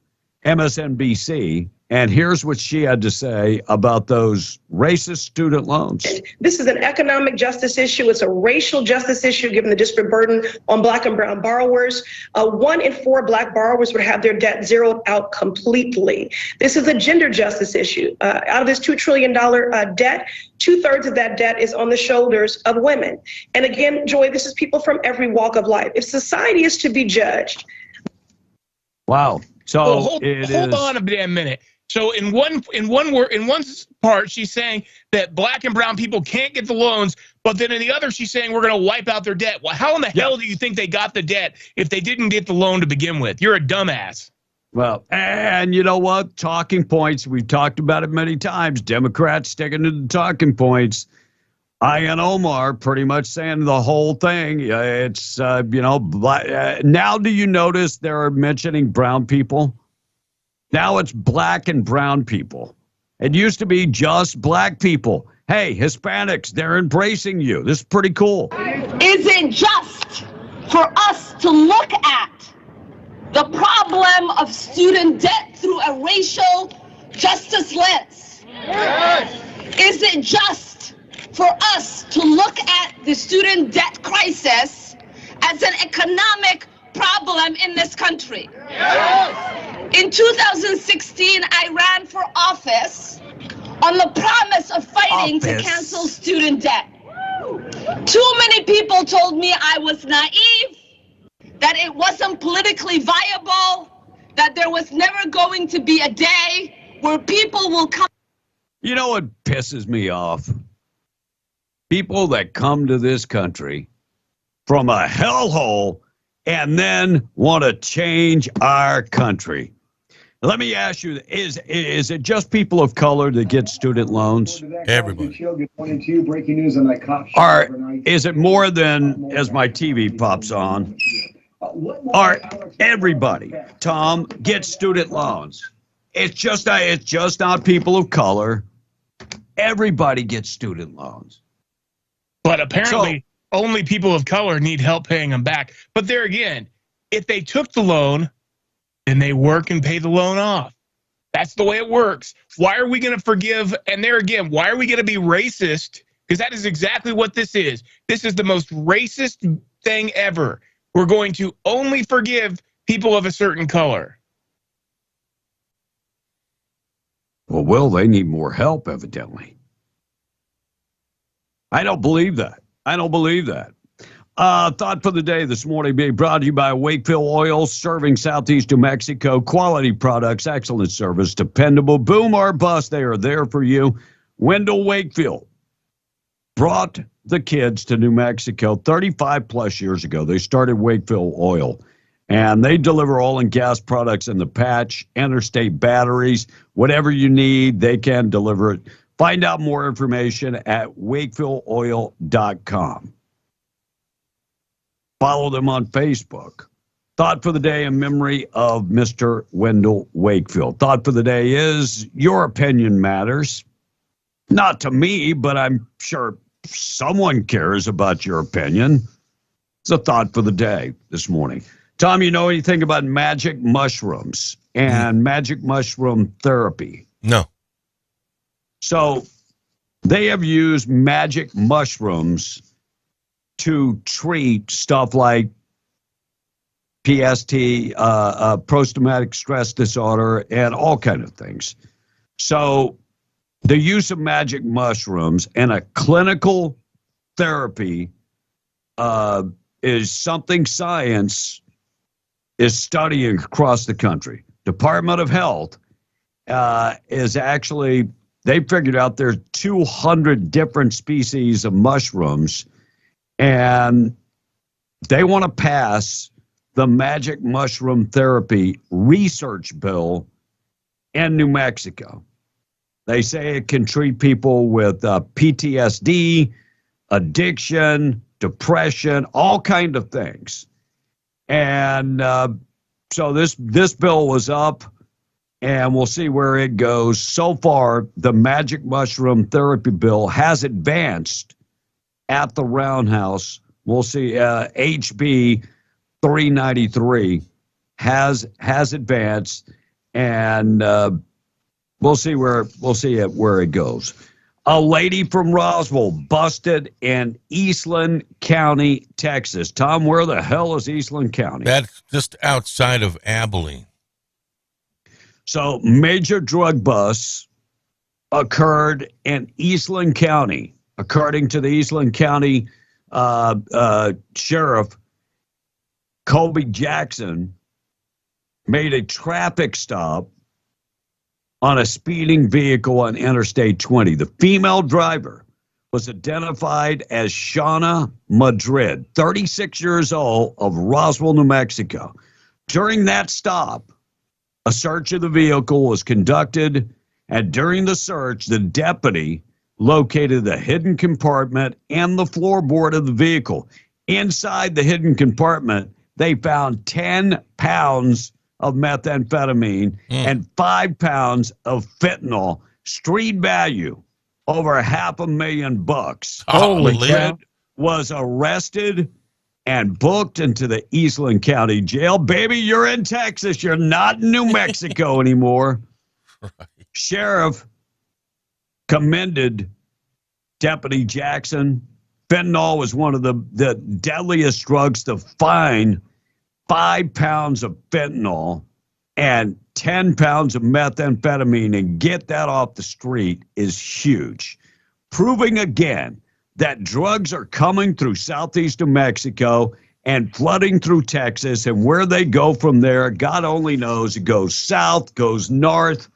Speaker 1: MSNBC, and here's what she had to say about those racist student loans.
Speaker 7: This is an economic justice issue. It's a racial justice issue, given the disparate burden on Black and brown borrowers. 1 in 4 Black borrowers would have their debt zeroed out completely. This is a gender justice issue. Out of this $2 trillion debt, 2/3 of that debt is on the shoulders of women. And again, Joy, this is people from every walk of life. If society is to be judged.
Speaker 1: Wow. So
Speaker 2: well, hold on a damn minute. So in one part, she's saying that Black and brown people can't get the loans, but then in the other, she's saying we're going to wipe out their debt. Well, how in the hell do you think they got the debt if they didn't get the loan to begin with? You're a dumbass.
Speaker 1: Well, and you know what? Talking points. We've talked about it many times. Democrats sticking to the talking points. Ilhan Omar pretty much saying the whole thing. It's, now do you notice they're mentioning brown people? Now it's Black and brown people. It used to be just Black people. Hey, Hispanics, they're embracing you. This is pretty cool.
Speaker 8: Is it just for us to look at the problem of student debt through a racial justice lens? Yes. Is it just for us to look at the student debt crisis as an economic problem in this country? Yes. In 2016, I ran for office on the promise of fighting to cancel student debt. Too many people told me I was naive, that it wasn't politically viable, that there was never going to be a day where people will come.
Speaker 1: You know what pisses me off? People that come to this country from a hellhole and then want to change our country. Let me ask you, is it just people of color that get student loans?
Speaker 3: Everybody.
Speaker 9: Breaking news on that cop shot
Speaker 1: Or
Speaker 9: overnight.
Speaker 1: is it more than, as my TV pops on, or everybody, Tom, gets student loans? It's just not people of color. Everybody gets student loans.
Speaker 2: But apparently, only people of color need help paying them back. But there again, if they took the loan, then they work and pay the loan off. That's the way it works. Why are we going to forgive? And there again, why are we going to be racist? Because that is exactly what this is. This is the most racist thing ever. We're going to only forgive people of a certain color.
Speaker 1: Well, Will, they need more help, evidently. I don't believe that. Thought for the day this morning being brought to you by Wakefield Oil, serving Southeast New Mexico. Quality products, excellent service, dependable. Boom or bust, they are there for you. Wendell Wakefield brought the kids to New Mexico 35 plus years ago. They started Wakefield Oil, and they deliver oil and gas products in the patch, interstate batteries, whatever you need, they can deliver it. Find out more information at wakefieldoil.com. Follow them on Facebook. Thought for the day in memory of Mr. Wendell Wakefield. Thought for the day is your opinion matters. Not to me, but I'm sure someone cares about your opinion. It's a thought for the day this morning. Tom, you know anything about magic mushrooms and magic mushroom therapy?
Speaker 3: No.
Speaker 1: So they have used magic mushrooms to treat stuff like PST, post-traumatic stress disorder, and all kind of things. So the use of magic mushrooms in a clinical therapy is something science is studying across the country. Department of Health is actually, they figured out there's 200 different species of mushrooms, and they want to pass the magic mushroom therapy research bill in New Mexico. They say it can treat people with PTSD, addiction, depression, all kind of things. And so this bill was up, and we'll see where it goes. So far, the magic mushroom therapy bill has advanced at the Roundhouse. We'll see. HB 393 has advanced, and we'll see where it goes. A lady from Roswell busted in Eastland County, Texas. Tom, where the hell is Eastland County?
Speaker 3: That's just outside of Abilene.
Speaker 1: So, major drug bust occurred in Eastland County. According to the Eastland County Sheriff, Colby Jackson made a traffic stop on a speeding vehicle on Interstate 20. The female driver was identified as Shauna Madrid, 36 years old, of Roswell, New Mexico. During that stop, a search of the vehicle was conducted, and during the search, the deputy located the hidden compartment and the floorboard of the vehicle. Inside the hidden compartment, they found 10 pounds of methamphetamine and 5 pounds of fentanyl. Street value over $500,000.
Speaker 3: Holy
Speaker 1: cow! Was arrested and booked into the Eastland County Jail. Baby, you're in Texas. You're not in New Mexico anymore. Right. Sheriff commended Deputy Jackson. Fentanyl was one of the deadliest drugs to find. 5 pounds of fentanyl and 10 pounds of methamphetamine and get that off the street is huge. Proving again that drugs are coming through Southeast New Mexico and flooding through Texas. And where they go from there, God only knows. It goes south, goes north.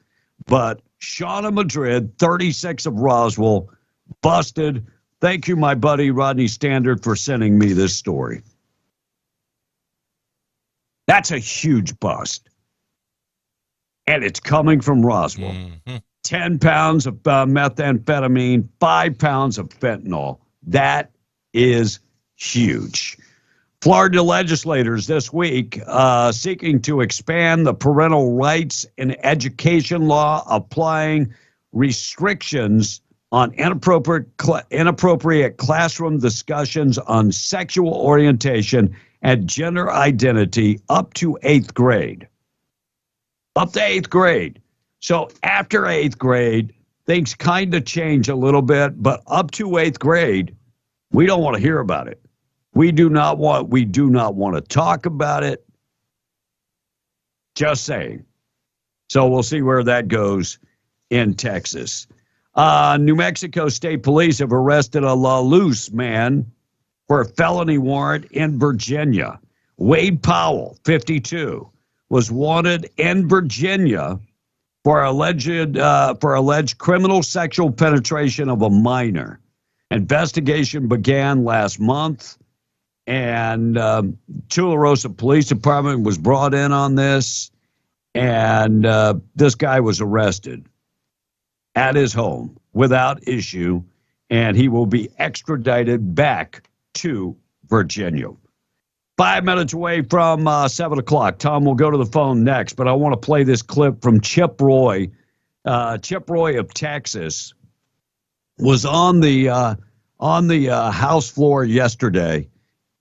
Speaker 1: But Shauna Madrid, 36 of Roswell, busted. Thank you, my buddy Rodney Standard, for sending me this story. That's a huge bust. And it's coming from Roswell. 10 pounds of methamphetamine, 5 pounds of fentanyl. That is huge. Florida legislators this week seeking to expand the parental rights in education law, applying restrictions on inappropriate classroom discussions on sexual orientation and gender identity up to 8th grade. Up to 8th grade. So after 8th grade, things kind of change a little bit, but up to 8th grade, we don't want to hear about it. We do not want to talk about it. Just saying. So we'll see where that goes in Texas. New Mexico State Police have arrested a La Luz man for a felony warrant in Virginia. Wade Powell, 52, was wanted in Virginia for alleged criminal sexual penetration of a minor. Investigation began last month, and Tularosa Police Department was brought in on this, and this guy was arrested at his home without issue, and he will be extradited back to Virginia. 5 minutes away from 7 o'clock. Tom will go to the phone next, but I want to play this clip from Chip Roy. Chip Roy of Texas was on the House floor yesterday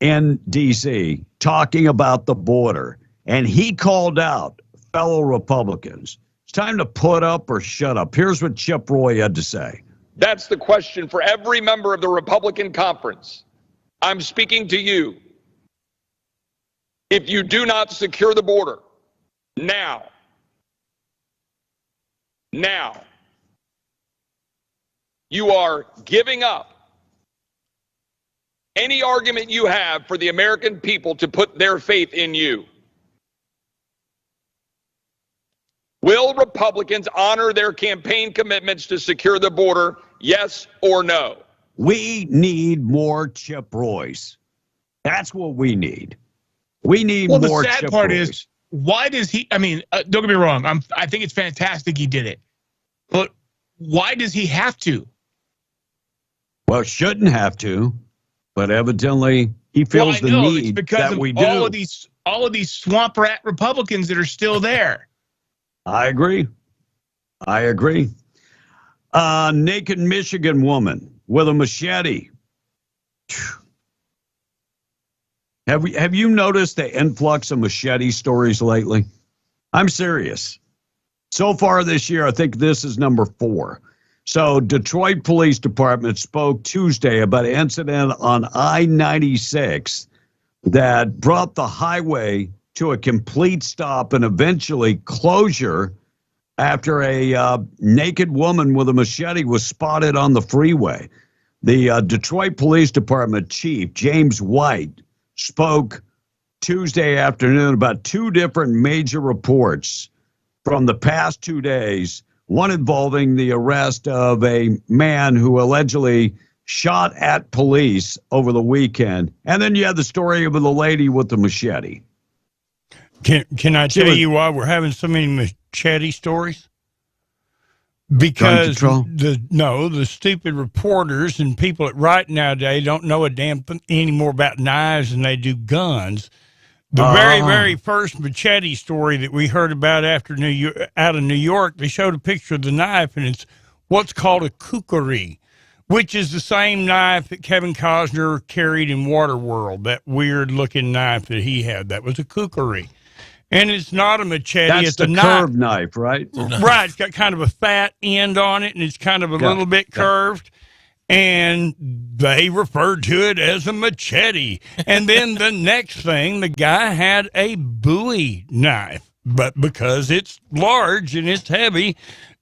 Speaker 1: in D.C. talking about the border, and he called out fellow Republicans. It's time to put up or shut up. Here's what Chip Roy had to say.
Speaker 10: That's the question for every member of the Republican conference. I'm speaking to you. If you do not secure the border now, you are giving up any argument you have for the American people to put their faith in you. Will Republicans honor their campaign commitments to secure the border, yes or no?
Speaker 1: We need more Chip Roys. That's what we need. We need more Chip Roys. Well, the sad part is,
Speaker 2: why does he, I mean, don't get me wrong, I think it's fantastic he did it. But why does he have to?
Speaker 1: Well, shouldn't have to, but evidently he feels the need
Speaker 2: because
Speaker 1: that we do.
Speaker 2: All of these swamp rat Republicans that are still there.
Speaker 1: I agree. Naked Michigan woman with a machete. Have you noticed the influx of machete stories lately? I'm serious. So far this year, I think this is number 4. So Detroit Police Department spoke Tuesday about an incident on I-96 that brought the highway to a complete stop and eventually closure after a naked woman with a machete was spotted on the freeway. The Detroit Police Department Chief, James White, spoke Tuesday afternoon about 2 different major reports from the past 2 days, one involving the arrest of a man who allegedly shot at police over the weekend. And then you had the story of the lady with the machete.
Speaker 4: Can I tell you why we're having so many machete stories? Because the stupid reporters and people that write nowadays don't know a damn thing anymore about knives than they do guns. The very, very first machete story that we heard about out of New York, they showed a picture of the knife, and it's what's called a kukri, which is the same knife that Kevin Costner carried in Waterworld, that weird-looking knife that he had. That was a kukri. And it's not a machete.
Speaker 1: That's
Speaker 4: it's
Speaker 1: the curved knife, right?
Speaker 4: Right. It's got kind of a fat end on it, and it's kind of a little bit curved. And they referred to it as a machete. And then the next thing, the guy had a Bowie knife. But because it's large and it's heavy,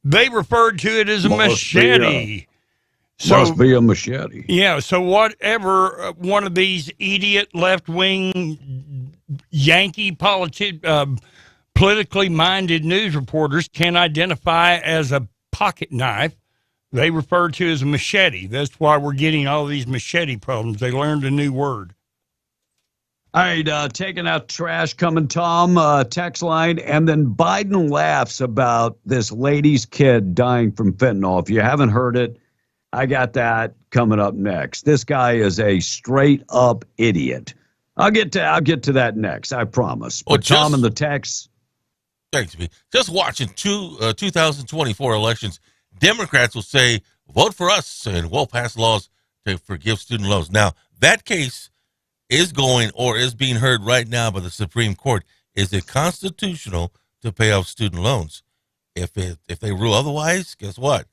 Speaker 4: they referred to it as a machete. So,
Speaker 1: must be a machete.
Speaker 4: Yeah, so whatever one of these idiot left-wing Yankee politically minded news reporters can identify as a pocket knife, they refer to as a machete. That's why we're getting all these machete problems. They learned a new word.
Speaker 1: All right, taking out trash coming, Tom, text line. And then Biden laughs about this lady's kid dying from fentanyl. If you haven't heard it, I got that coming up next. This guy is a straight up idiot. I'll get to that next, I promise. But Tom and the text.
Speaker 3: Thanks, B. Just watching 2024 elections, Democrats will say, vote for us and we'll pass laws to forgive student loans. Now, that case is going or is being heard right now by the Supreme Court. Is it constitutional to pay off student loans? If they rule otherwise, guess what?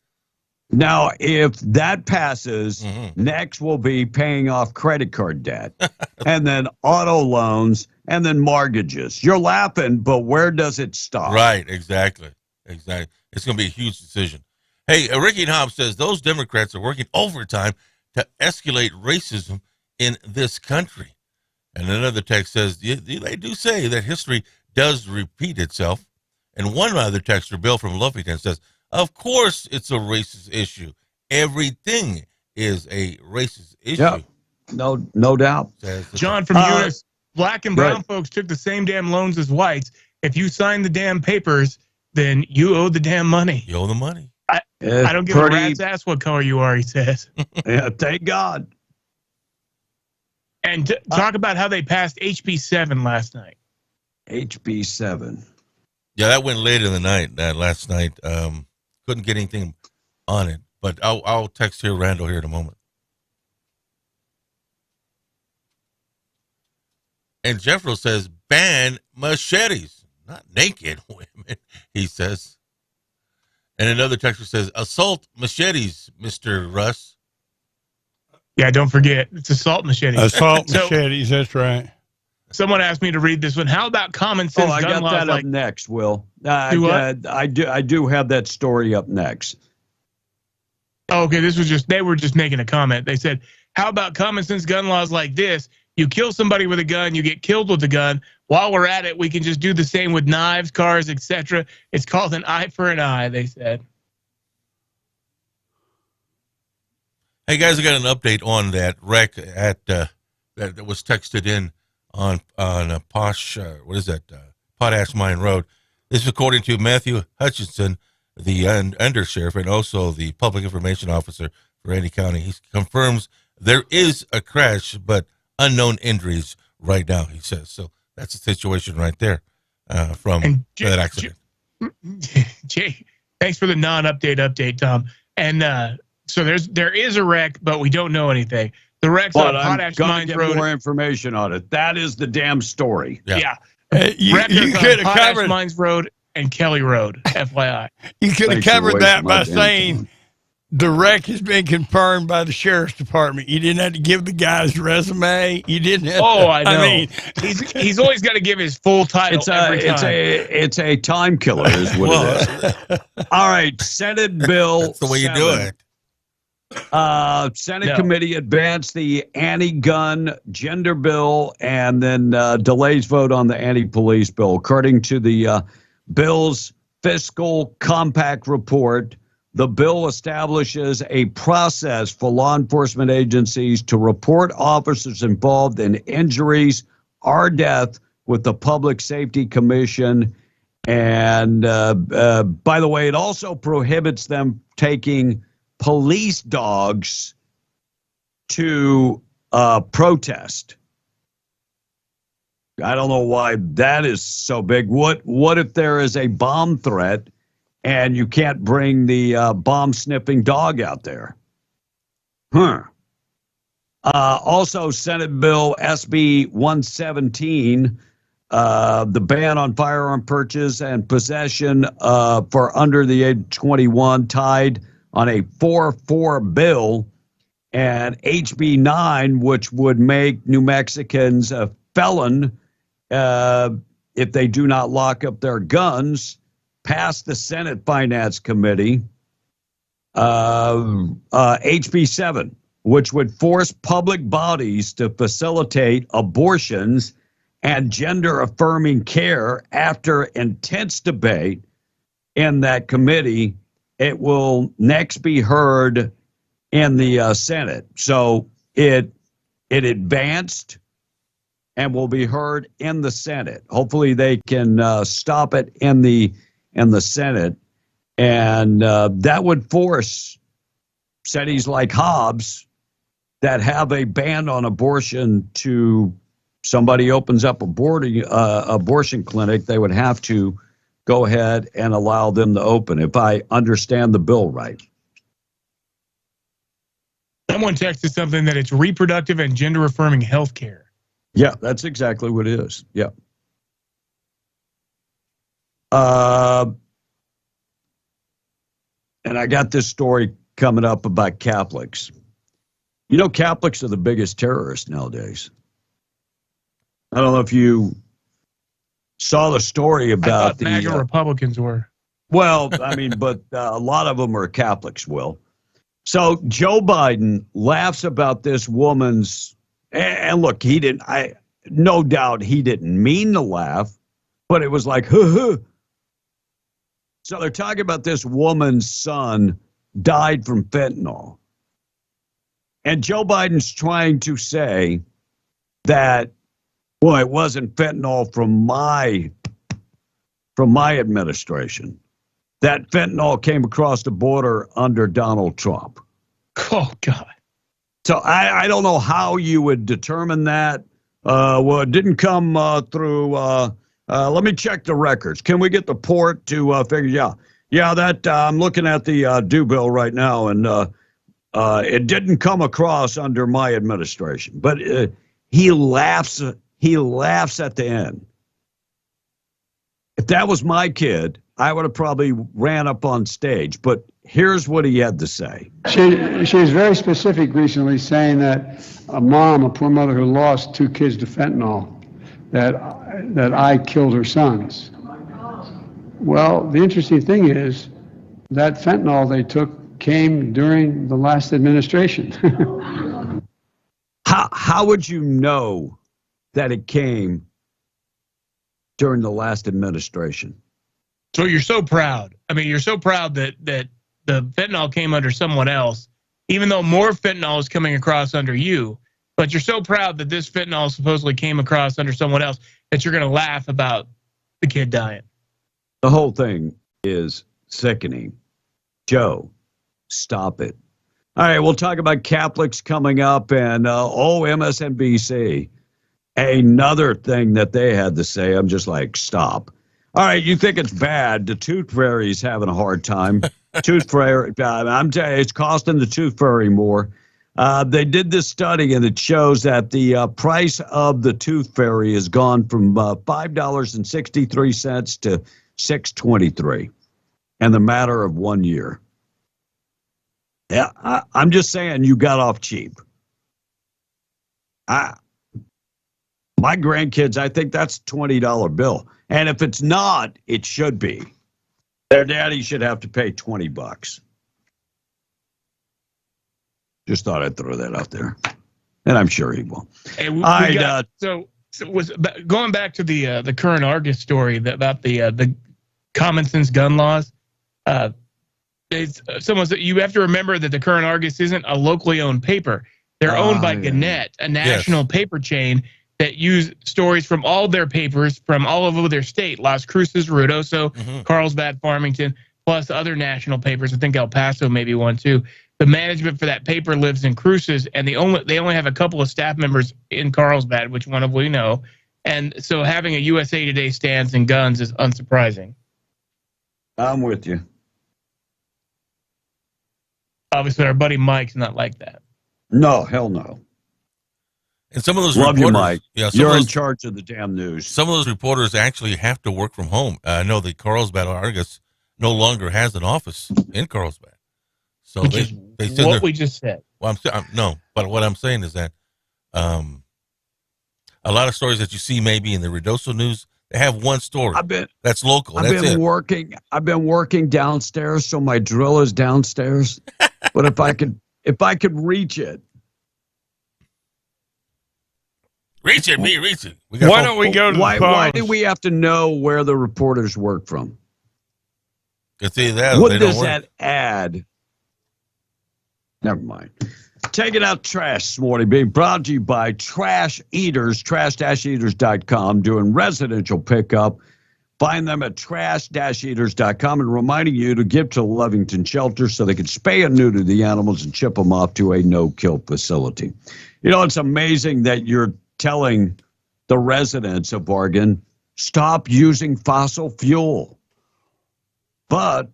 Speaker 1: Now, if that passes, next will be paying off credit card debt and then auto loans and then mortgages. You're laughing, but where does it stop?
Speaker 3: Right, exactly. It's going to be a huge decision. Hey, Ricky Hobbs says those Democrats are working overtime to escalate racism in this country. And another text says they do say that history does repeat itself. And one other texter, Bill from Luffington, says, of course it's a racist issue. Everything is a racist issue.
Speaker 1: Yeah, no doubt.
Speaker 2: John from Eunice, black and brown folks took the same damn loans as whites. If you sign the damn papers, then you owe the damn money.
Speaker 3: You owe the money.
Speaker 2: I don't give a rat's ass what color you are, he says.
Speaker 1: Yeah, thank God.
Speaker 2: And talk about how they passed HB 7 last night.
Speaker 1: HB 7.
Speaker 3: Yeah, that went late in the night. Last night, couldn't get anything on it. But I'll text here Randall here in a moment. And Jeffro says ban machetes, not naked women. He says. And another texter says assault machetes, Mr. Russ.
Speaker 2: Yeah, don't forget, it's assault machetes.
Speaker 4: Assault machetes, that's right.
Speaker 2: Someone asked me to read this one. How about common sense
Speaker 1: I
Speaker 2: gun
Speaker 1: got
Speaker 2: laws?
Speaker 1: that up next, Will. I do have that story up next.
Speaker 2: Oh, okay, they were just making a comment. They said, how about common sense gun laws like this? You kill somebody with a gun, you get killed with a gun. While we're at it, we can just do the same with knives, cars, etc. It's called an eye for an eye, they said.
Speaker 3: Hey guys, I got an update on that wreck at that was texted in on Potash Mine Road. This is according to Matthew Hutchinson, the undersheriff and also the public information officer for Randy County. He confirms there is a crash, but unknown injuries right now, he says. So that's the situation right there from that accident.
Speaker 2: Jay, thanks for the non-update update, Tom. And so there is a wreck, but we don't know anything. The wreck's on Potash Mines Road.
Speaker 1: More information on it. That is the damn story.
Speaker 2: Yeah.
Speaker 4: You could have covered
Speaker 2: Mines Road and Kelly Road, FYI.
Speaker 4: You could have covered that by saying the wreck has been confirmed by the sheriff's department. You didn't have to give the guy's resume. You didn't have
Speaker 2: I know. I mean, he's always got to give his full title every time.
Speaker 1: It's a time killer is what it is. All right, Senate Bill
Speaker 3: That's the way you do it.
Speaker 1: Senate committee advanced the anti-gun gender bill and then delays vote on the anti-police bill. According to the bill's fiscal compact report, the bill establishes a process for law enforcement agencies to report officers involved in injuries or death with the Public Safety Commission. And by the way, it also prohibits them taking police dogs to protest. I don't know why that is so big. What if there is a bomb threat and you can't bring the bomb-sniffing dog out there? Also, Senate Bill SB 117, the ban on firearm purchase and possession for under the age of 21, tied on a 4-4 bill, and HB 9, which would make New Mexicans a felon if they do not lock up their guns, passed the Senate Finance Committee. HB7, which would force public bodies to facilitate abortions and gender-affirming care. After intense debate in that committee, it will next be heard in the Senate. So it advanced and will be heard in the Senate. Hopefully they can stop it in the Senate. And that would force cities like Hobbs that have a ban on abortion to somebody opens up a abortion clinic, they would have to go ahead and allow them to open, if I understand the bill right.
Speaker 2: Someone texted something that it's reproductive and gender affirming health care.
Speaker 1: Yeah, that's exactly what it is. Yeah. And I got this story coming up about Catholics. You know, Catholics are the biggest terrorists nowadays. I don't know if you saw the story about the
Speaker 2: MAGA Republicans were.
Speaker 1: Well, I mean, but a lot of them are Catholics, Will. So Joe Biden laughs about this woman's, and look, no doubt he didn't mean to laugh, but it was like, huh. So they're talking about this woman's son died from fentanyl. And Joe Biden's trying to say that, well, it wasn't fentanyl from my administration. That fentanyl came across the border under Donald Trump.
Speaker 2: Oh, God.
Speaker 1: So I don't know how you would determine that. Well, it didn't come through. Let me check the records. Can we get the port to figure? Yeah, that I'm looking at the due bill right now, and it didn't come across under my administration. But he laughs. He laughs at the end. If that was my kid, I would have probably ran up on stage. But here's what he had to say.
Speaker 11: She was very specific recently, saying that a poor mother who lost 2 kids to fentanyl, that I killed her sons. Well, the interesting thing is that fentanyl they took came during the last administration.
Speaker 1: How would you know that it came during the last administration?
Speaker 2: So you're so proud. I mean, you're so proud that the fentanyl came under someone else, even though more fentanyl is coming across under you. But you're so proud that this fentanyl supposedly came across under someone else that you're going to laugh about the kid dying.
Speaker 1: The whole thing is sickening. Joe, stop it. All right, we'll talk about Catholics coming up, and MSNBC. Another thing that they had to say, I'm just like, stop. All right, you think it's bad. The Tooth Fairy's having a hard time. Tooth Fairy, I'm telling you, it's costing the Tooth Fairy more. They did this study, and it shows that the price of the Tooth Fairy has gone from $5.63 to $6.23 in the matter of 1 year. Yeah, I'm just saying you got off cheap. My grandkids, I think that's a $20 bill. And if it's not, it should be. Their daddy should have to pay $20. Just thought I'd throw that out there. And I'm sure he will.
Speaker 2: Hey, so was going back to the current Argus story about the common sense gun laws. Someone said you have to remember that the current Argus isn't a locally owned paper. They're owned by Gannett, a national paper chain that use stories from all their papers from all over their state. Las Cruces, Ruidoso, Carlsbad, Farmington, plus other national papers. I think El Paso maybe one too. The management for that paper lives in Cruces, and they only have a couple of staff members in Carlsbad, which one of we know. And so having a USA Today stance in guns is unsurprising.
Speaker 1: I'm with you.
Speaker 2: Obviously, our buddy Mike's not like that.
Speaker 1: No, hell no.
Speaker 3: And some of those
Speaker 1: Love
Speaker 3: reporters,
Speaker 1: you, Mike.
Speaker 3: Yeah,
Speaker 1: you're in charge of the damn news.
Speaker 3: Some of those reporters actually have to work from home. I know the Carlsbad Argus no longer has an office in Carlsbad. So they said
Speaker 2: what we just said.
Speaker 3: Well, but what I'm saying is that a lot of stories that you see maybe in the Ruidoso News, They have one story. That's local.
Speaker 1: I've
Speaker 3: That's
Speaker 1: been
Speaker 3: it.
Speaker 1: I've been working downstairs, so my drill is downstairs. But if I could reach it.
Speaker 3: Reach it.
Speaker 4: Why don't we go to the phones?
Speaker 1: Why do we have to know where the reporters work from?
Speaker 3: It's either that.
Speaker 1: What does that add? Never mind. Taking out trash this morning, being brought to you by Trash Eaters, trash-eaters.com, doing residential pickup. Find them at trash-eaters.com and reminding you to give to Lovington Shelter so they can spay and neuter the animals and ship them off to a no-kill facility. You know, it's amazing that you're telling the residents of Oregon, stop using fossil fuel. But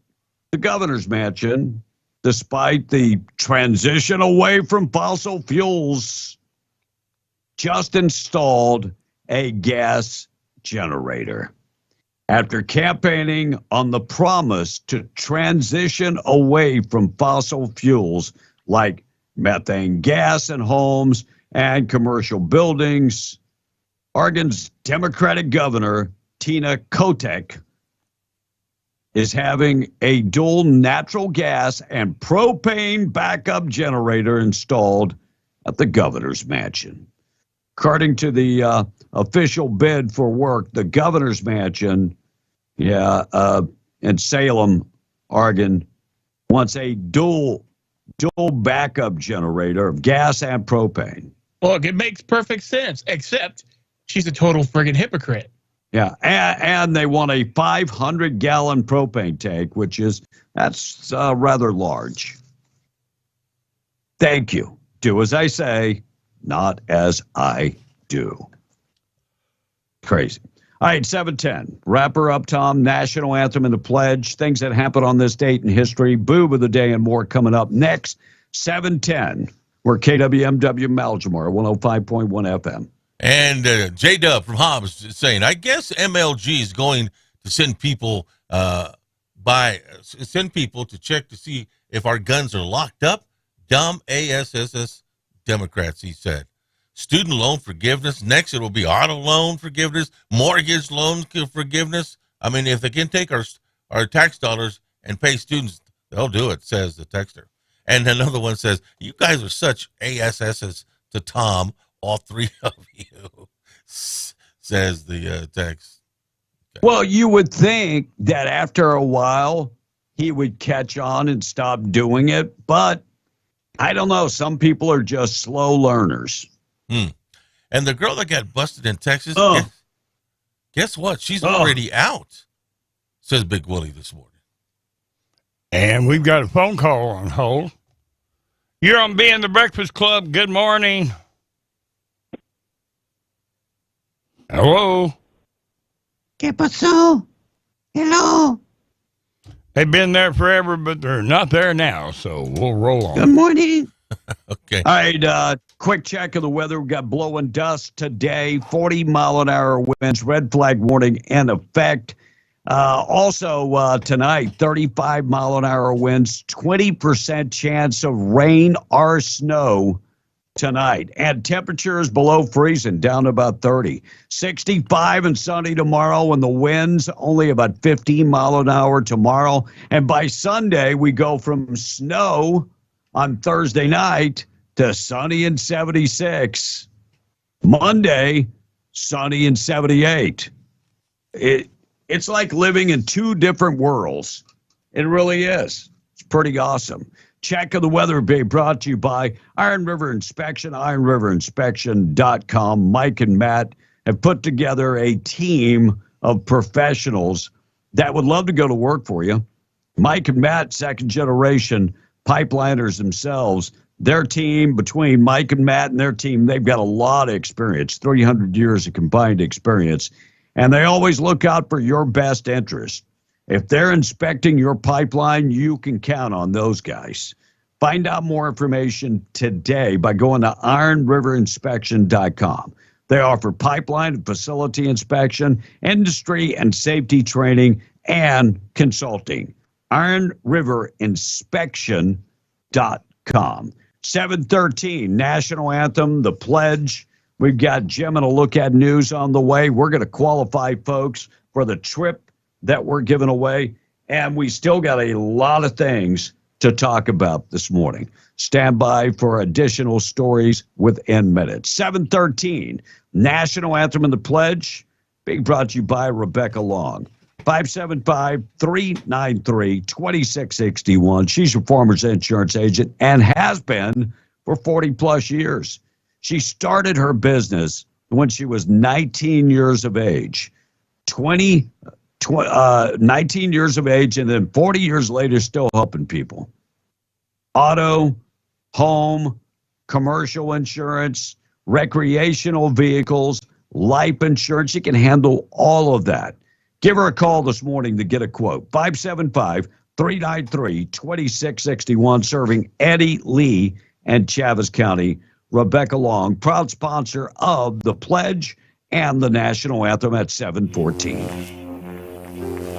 Speaker 1: the governor's mansion, despite the transition away from fossil fuels, just installed a gas generator. After campaigning on the promise to transition away from fossil fuels like methane gas in homes and commercial buildings, Oregon's Democratic governor, Tina Kotek, is having a dual natural gas and propane backup generator installed at the governor's mansion. According to the official bid for work, the governor's mansion, in Salem, Oregon, wants a dual backup generator of gas and propane.
Speaker 2: Look, it makes perfect sense, except she's a total friggin' hypocrite.
Speaker 1: Yeah, and they want a 500-gallon propane tank, that's rather large. Thank you. Do as I say, not as I do. Crazy. All right, 7:10. Wrap her up, Tom. National anthem and the pledge. Things that happened on this date in history. Boob of the day and more coming up next. 7:10. We're KWMW Maljamar, 105.1 FM.
Speaker 3: And J-Dub from Hobbs is saying, I guess MLG is going to send people to check to see if our guns are locked up. Dumb ASSS Democrats, he said. Student loan forgiveness. Next, it will be auto loan forgiveness, mortgage loan forgiveness. I mean, if they can take our tax dollars and pay students, they'll do it, says the texter. And another one says, you guys are such ASSs to Tom, all three of you, says the text. Okay.
Speaker 1: Well, you would think that after a while he would catch on and stop doing it, but I don't know. Some people are just slow learners.
Speaker 3: And the girl that got busted in Texas, guess what? She's already out, says Big Willie this morning.
Speaker 4: And we've got a phone call on hold. You're on Being the Breakfast Club. Good morning. Hello.
Speaker 12: ¿Qué pasó? Hello.
Speaker 4: They've been there forever, but they're not there now, so we'll roll on.
Speaker 12: Good morning.
Speaker 3: Okay.
Speaker 1: All right, quick check of the weather. We've got blowing dust today, 40-mile-an-hour winds, red flag warning in effect. Also, tonight, 35-mile-an-hour winds, 20% chance of rain or snow tonight. And temperatures below freezing, down to about 30. 65 and sunny tomorrow, and the winds only about 15 mile an hour tomorrow. And by Sunday, we go from snow on Thursday night to sunny and 76. Monday, sunny and 78. It's like living in two different worlds. It really is. It's pretty awesome. Check of the weather being brought to you by Iron River Inspection, ironriverinspection.com. Mike and Matt have put together a team of professionals that would love to go to work for you. Mike and Matt, second generation pipeliners themselves. Their team, between Mike and Matt and their team, they've got a lot of experience, 300 years of combined experience, and they always look out for your best interest. If they're inspecting your pipeline, you can count on those guys. Find out more information today by going to ironriverinspection.com. They offer pipeline and facility inspection, industry and safety training, and consulting. ironriverinspection.com. 7:13, National Anthem, the Pledge. We've got Jim and a look at news on the way. We're going to qualify folks for the trip that we're giving away. And we still got a lot of things to talk about this morning. Stand by for additional stories within minutes. 7:13, National Anthem and the Pledge, being brought to you by Rebecca Long. 575-393-2661. She's a Farmers Insurance agent and has been for 40-plus years. She started her business when she was 19 years of age. 19 years of age, and then 40 years later, still helping people. Auto, home, commercial insurance, recreational vehicles, life insurance. She can handle all of that. Give her a call this morning to get a quote. 575-393-2661, serving Eddie, Lee, and Chaves County. Rebecca Long, proud sponsor of the Pledge and the National Anthem at 7:14.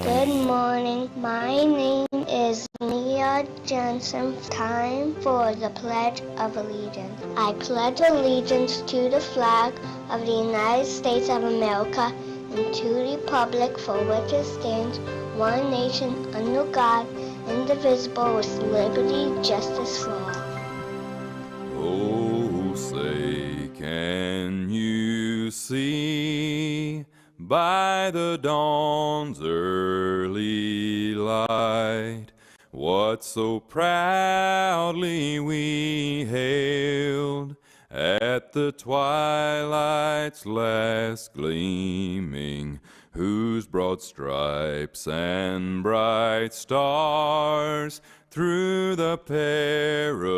Speaker 13: Good morning. My name is Mia Jensen. Time for the Pledge of Allegiance. I pledge allegiance to the flag of the United States of America and to the republic for which it stands, one nation, under God, indivisible, with liberty, justice for all.
Speaker 14: Oh, say, can you see by the dawn's early light what so proudly we hailed at the twilight's last gleaming, whose broad stripes and bright stars through the perilous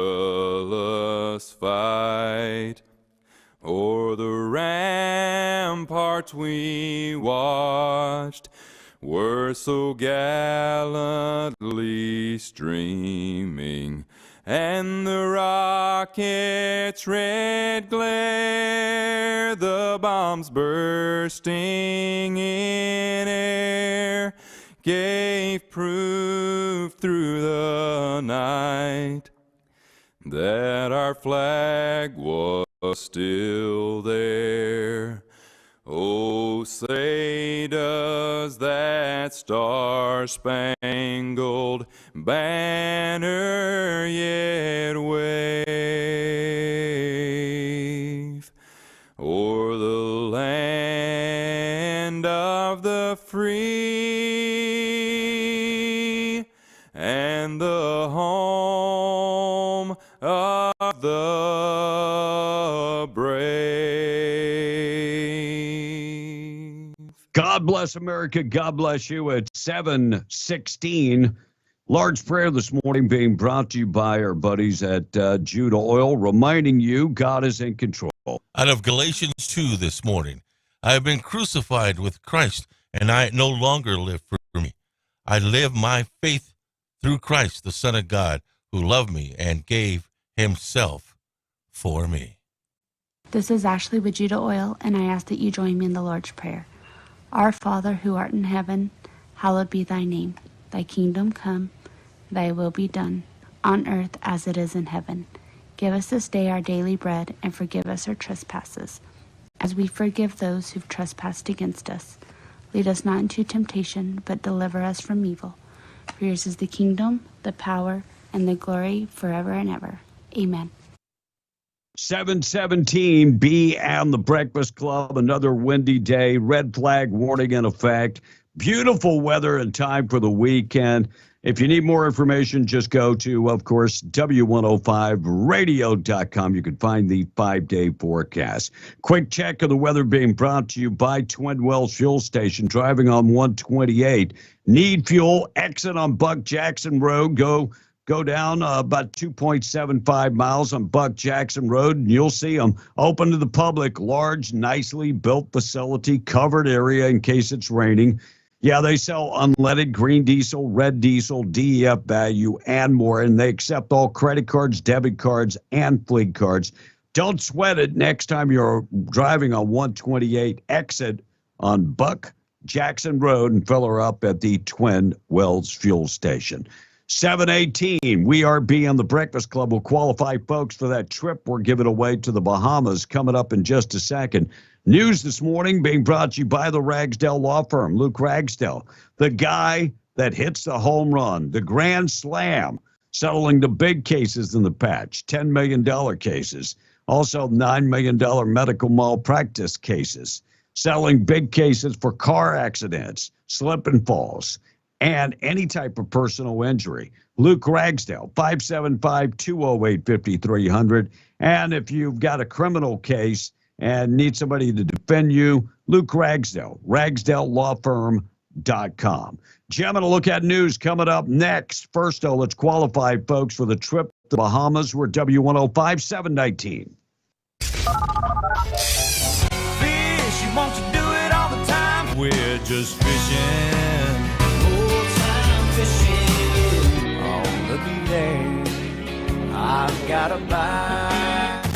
Speaker 14: fight o'er the ramparts we watched were so gallantly streaming, and the rocket's red glare, the bombs bursting in air, gave proof through the night that our flag was still there. Oh, say does that star-spangled banner yet wave o'er the land of the free and the home of the brave.
Speaker 1: God bless America. God bless you. At 7:16, large prayer this morning being brought to you by our buddies at Judah Oil, reminding you God is in control.
Speaker 3: Out of Galatians 2 this morning, I have been crucified with Christ, and I no longer live for me. I live my faith through Christ, the Son of God, who loved me and gave himself for me.
Speaker 15: This is Ashley with Judah Oil, and I ask that you join me in the Lord's Prayer. Our Father, who art in heaven, hallowed be thy name. Thy kingdom come, thy will be done, on earth as it is in heaven. Give us this day our daily bread, and forgive us our trespasses, as we forgive those who've trespassed against us. Lead us not into temptation, but deliver us from evil. For yours is the kingdom, the power, and the glory forever and ever. Amen.
Speaker 1: 7:17, B and the Breakfast Club, another windy day, red flag warning in effect. Beautiful weather and time for the weekend. If you need more information, just go to, of course, W105radio.com. You can find the 5-day forecast. Quick check of the weather being brought to you by Twin Wells Fuel Station, driving on 128. Need fuel, exit on Buck Jackson Road. Go down about 2.75 miles on Buck Jackson Road, and you'll see them open to the public, large, nicely built facility, covered area in case it's raining. Yeah, they sell unleaded green diesel, red diesel, DEF value, and more, and they accept all credit cards, debit cards, and fleet cards. Don't sweat it next time you're driving on 128. Exit on Buck Jackson Road and fill her up at the Twin Wells Fuel Station. 7:18, We Are Being the Breakfast Club will qualify folks for that trip we're giving away to the Bahamas coming up in just a second. News this morning being brought to you by the Ragsdale Law Firm. Luke Ragsdale, the guy that hits the home run, the grand slam, settling the big cases in the patch, $10 million cases, also $9 million medical malpractice cases, settling big cases for car accidents, slip and falls, and any type of personal injury. Luke Ragsdale, 575-208-5300. And if you've got a criminal case and need somebody to defend you, Luke Ragsdale, RagsdaleLawFirm.com. Jim, I'm going to look at news coming up next. First, though, let's qualify folks for the trip to the Bahamas. We're W105 719.
Speaker 14: Fish, you want to do it all the time. We're just fishing. Old time fishing. Oh, looky there. I've got a bite.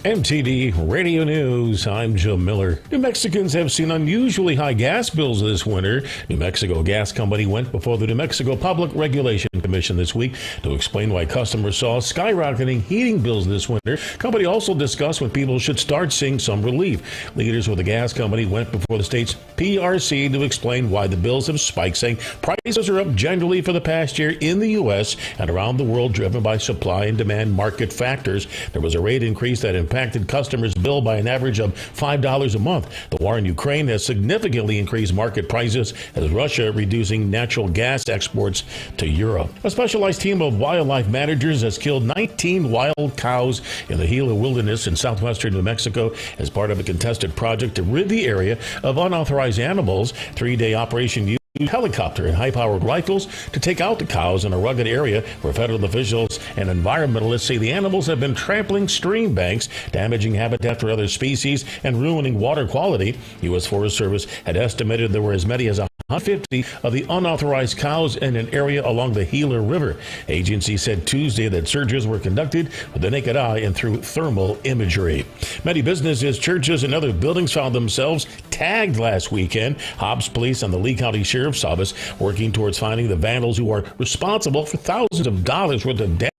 Speaker 16: MTD Radio News, I'm Joe Miller. New Mexicans have seen unusually high gas bills this winter. New Mexico Gas Company went before the New Mexico Public Regulation Commission this week to explain why customers saw skyrocketing heating bills this winter. Company also discussed when people should start seeing some relief. Leaders with the gas company went before the state's PRC to explain why the bills have spiked, saying prices are up generally for the past year in the U.S. and around the world, driven by supply and demand market factors. There was a rate increase that impacted customers' bill by an average of $5 a month. The war in Ukraine has significantly increased market prices as Russia reducing natural gas exports to Europe. A specialized team of wildlife managers has killed 19 wild cows in the Gila Wilderness in southwestern New Mexico as part of a contested project to rid the area of unauthorized animals. 3-day operation used helicopter and high-powered rifles to take out the cows in a rugged area where federal officials and environmentalists say the animals have been trampling stream banks, damaging habitat for other species, and ruining water quality. U.S. Forest Service had estimated there were as many as 150 of the unauthorized cows in an area along the Gila River. Agency said Tuesday that searches were conducted with the naked eye and through thermal imagery. Many businesses, churches, and other buildings found themselves tagged last weekend. Hobbs Police and the Lee County Sheriff's Office working towards finding the vandals who are responsible for thousands of dollars worth of damage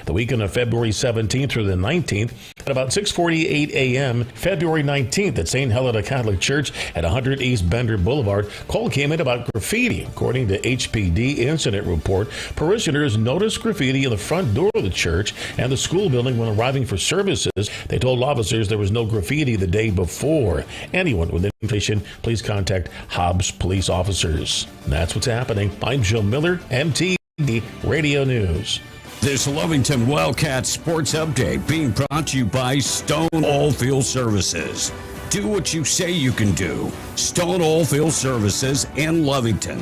Speaker 16: the weekend of February 17th through the 19th. At about 6:48 a.m., February 19th at St. Helena Catholic Church at 100 East Bender Boulevard, call came in about graffiti. According to HPD incident report, parishioners noticed graffiti in the front door of the church and the school building when arriving for services. They told officers there was no graffiti the day before. Anyone with information, please contact Hobbs Police officers. And that's what's happening. I'm Joe Miller, MTD Radio News.
Speaker 1: This Lovington Wildcat Sports Update being brought to you by Stone Oilfield Services. Do what you say you can do. Stone Oilfield Services in Lovington.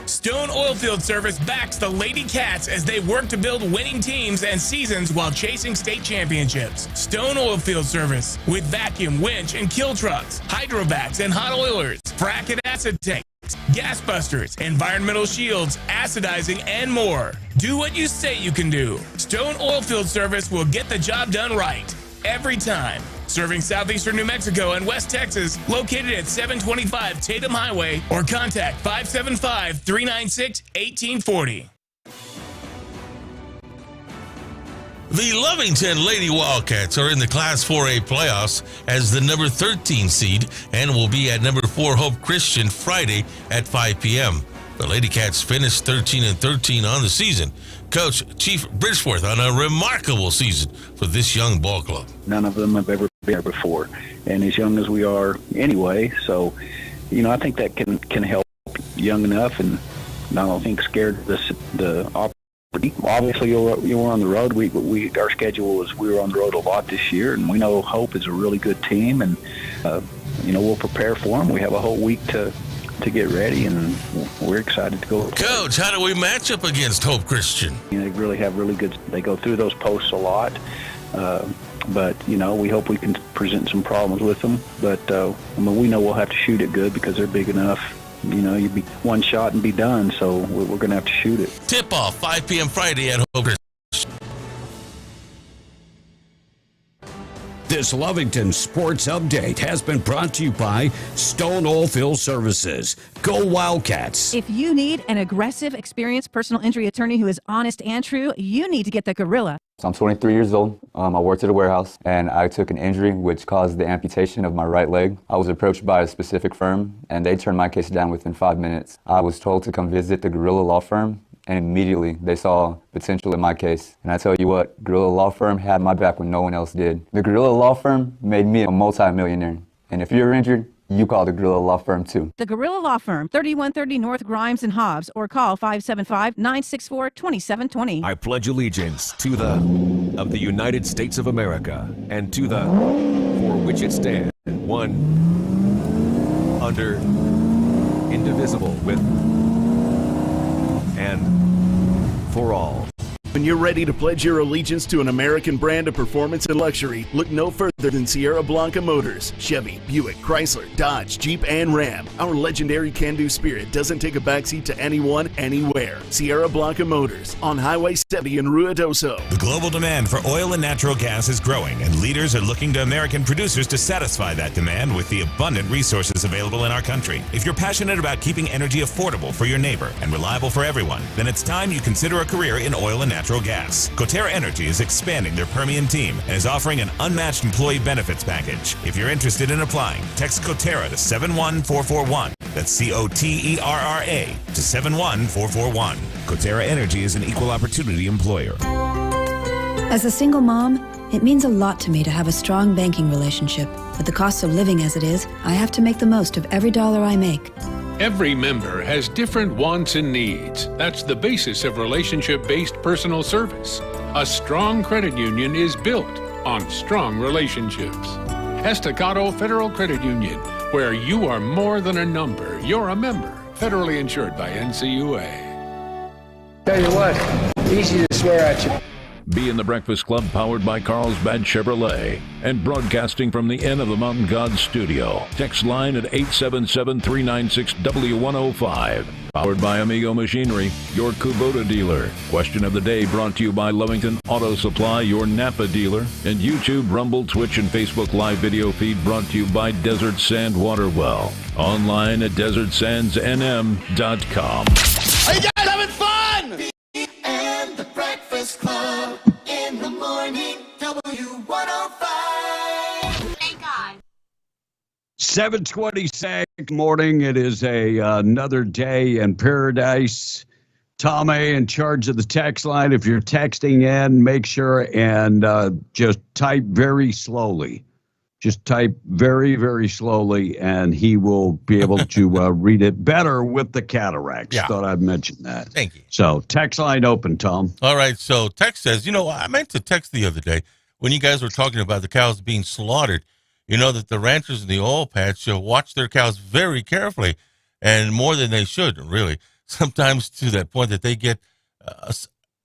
Speaker 17: Stone Oilfield Service backs the Lady Cats as they work to build winning teams and seasons while chasing state championships. Stone Oilfield Service with vacuum, winch, and kill trucks, hydrovacs and hot oilers, frac and acid tanks, gas busters, environmental shields, acidizing, and more. Do what you say you can do. Stone Oilfield Service will get the job done right every time. Serving southeastern New Mexico and West Texas, located at 725 Tatum Highway, or contact 575-396-1840.
Speaker 3: The Lovington Lady Wildcats are in the Class 4A playoffs as the number 13 seed and will be at number 4 Hope Christian Friday at 5 p.m. The Lady Cats finished 13-13 on the season. Coach Chief Bridgeforth on a remarkable season for this young ball club.
Speaker 18: None of them have ever been there before, and as young as we are anyway, so, I think that can help young enough and not think scared the opportunity. Obviously, you're on the road. Our schedule was we were on the road a lot this year, and we know Hope is a really good team, and we'll prepare for them. We have a whole week to get ready, and we're excited to go.
Speaker 3: Coach, how do we match up against Hope Christian?
Speaker 18: They really have really good. They go through those posts a lot, but we hope we can present some problems with them. But we know we'll have to shoot it good because they're big enough. You'd be one shot and be done, so we're going to have to shoot it.
Speaker 3: Tip-off, 5 p.m. Friday at Hope Christian.
Speaker 1: This Lovington Sports Update has been brought to you by Stone Oilfield Services. Go Wildcats!
Speaker 19: If you need an aggressive, experienced personal injury attorney who is honest and true, you need to get the Gorilla.
Speaker 20: So I'm 23 years old. I worked at a warehouse and I took an injury which caused the amputation of my right leg. I was approached by a specific firm and they turned my case down within 5 minutes. I was told to come visit the Gorilla Law Firm, and immediately they saw potential in my case. And I tell you what, Gorilla Law Firm had my back when no one else did. The Gorilla Law Firm made me a multi-millionaire. And if you're injured, you call the Gorilla Law Firm too.
Speaker 19: The Gorilla Law Firm, 3130 North Grimes and Hobbs, or call 575-964-2720.
Speaker 21: I pledge allegiance to the United States of America and to the for which it stands, one under indivisible with and for all.
Speaker 22: When you're ready to pledge your allegiance to an American brand of performance and luxury, look no further than Sierra Blanca Motors. Chevy, Buick, Chrysler, Dodge, Jeep, and Ram. Our legendary can-do spirit doesn't take a backseat to anyone, anywhere. Sierra Blanca Motors on Highway 70 in Ruidoso.
Speaker 23: The global demand for oil and natural gas is growing, and leaders are looking to American producers to satisfy that demand with the abundant resources available in our country. If you're passionate about keeping energy affordable for your neighbor and reliable for everyone, then it's time you consider a career in oil and natural gas. Coterra Energy is expanding their Permian team and is offering an unmatched employee benefits package. If you're interested in applying, text Coterra to 71441. That's COTERRA to 71441. Coterra Energy is an equal opportunity employer.
Speaker 24: As a single mom, it means a lot to me to have a strong banking relationship. With the cost of living as it is, I have to make the most of every dollar I make.
Speaker 25: Every member has different wants and needs. That's the basis of relationship-based personal service. A strong credit union is built on strong relationships. Estacado Federal Credit Union, where you are more than a number. You're a member. Federally insured by NCUA.
Speaker 9: Tell you what, easy to swear at you.
Speaker 26: Be in the Breakfast Club, powered by Carlsbad Chevrolet, and broadcasting from the Inn of the Mountain God studio. Text line at 877-396-W105. Powered by Amigo Machinery, your Kubota dealer. Question of the day brought to you by Lovington Auto Supply, your Napa dealer. And YouTube, Rumble, Twitch, and Facebook live video feed brought to you by Desert Sand Water Well. Online at desertsandsnm.com.
Speaker 14: Are you guys having fun? And the Breakfast Club in the morning, W105. Thank God.
Speaker 1: 7:26 morning. It is another day in paradise. Tom A. in charge of the text line. If you're texting in, make sure and just type very slowly. Just type very, very slowly, and he will be able to read it better with the cataracts.
Speaker 3: Yeah.
Speaker 1: Thought I'd mention that.
Speaker 3: Thank you.
Speaker 1: So, text line open, Tom.
Speaker 3: All right. So, text says, I meant to text the other day when you guys were talking about the cows being slaughtered. You know that the ranchers in the oil patch watch their cows very carefully, and more than they should, really. Sometimes to that point that they get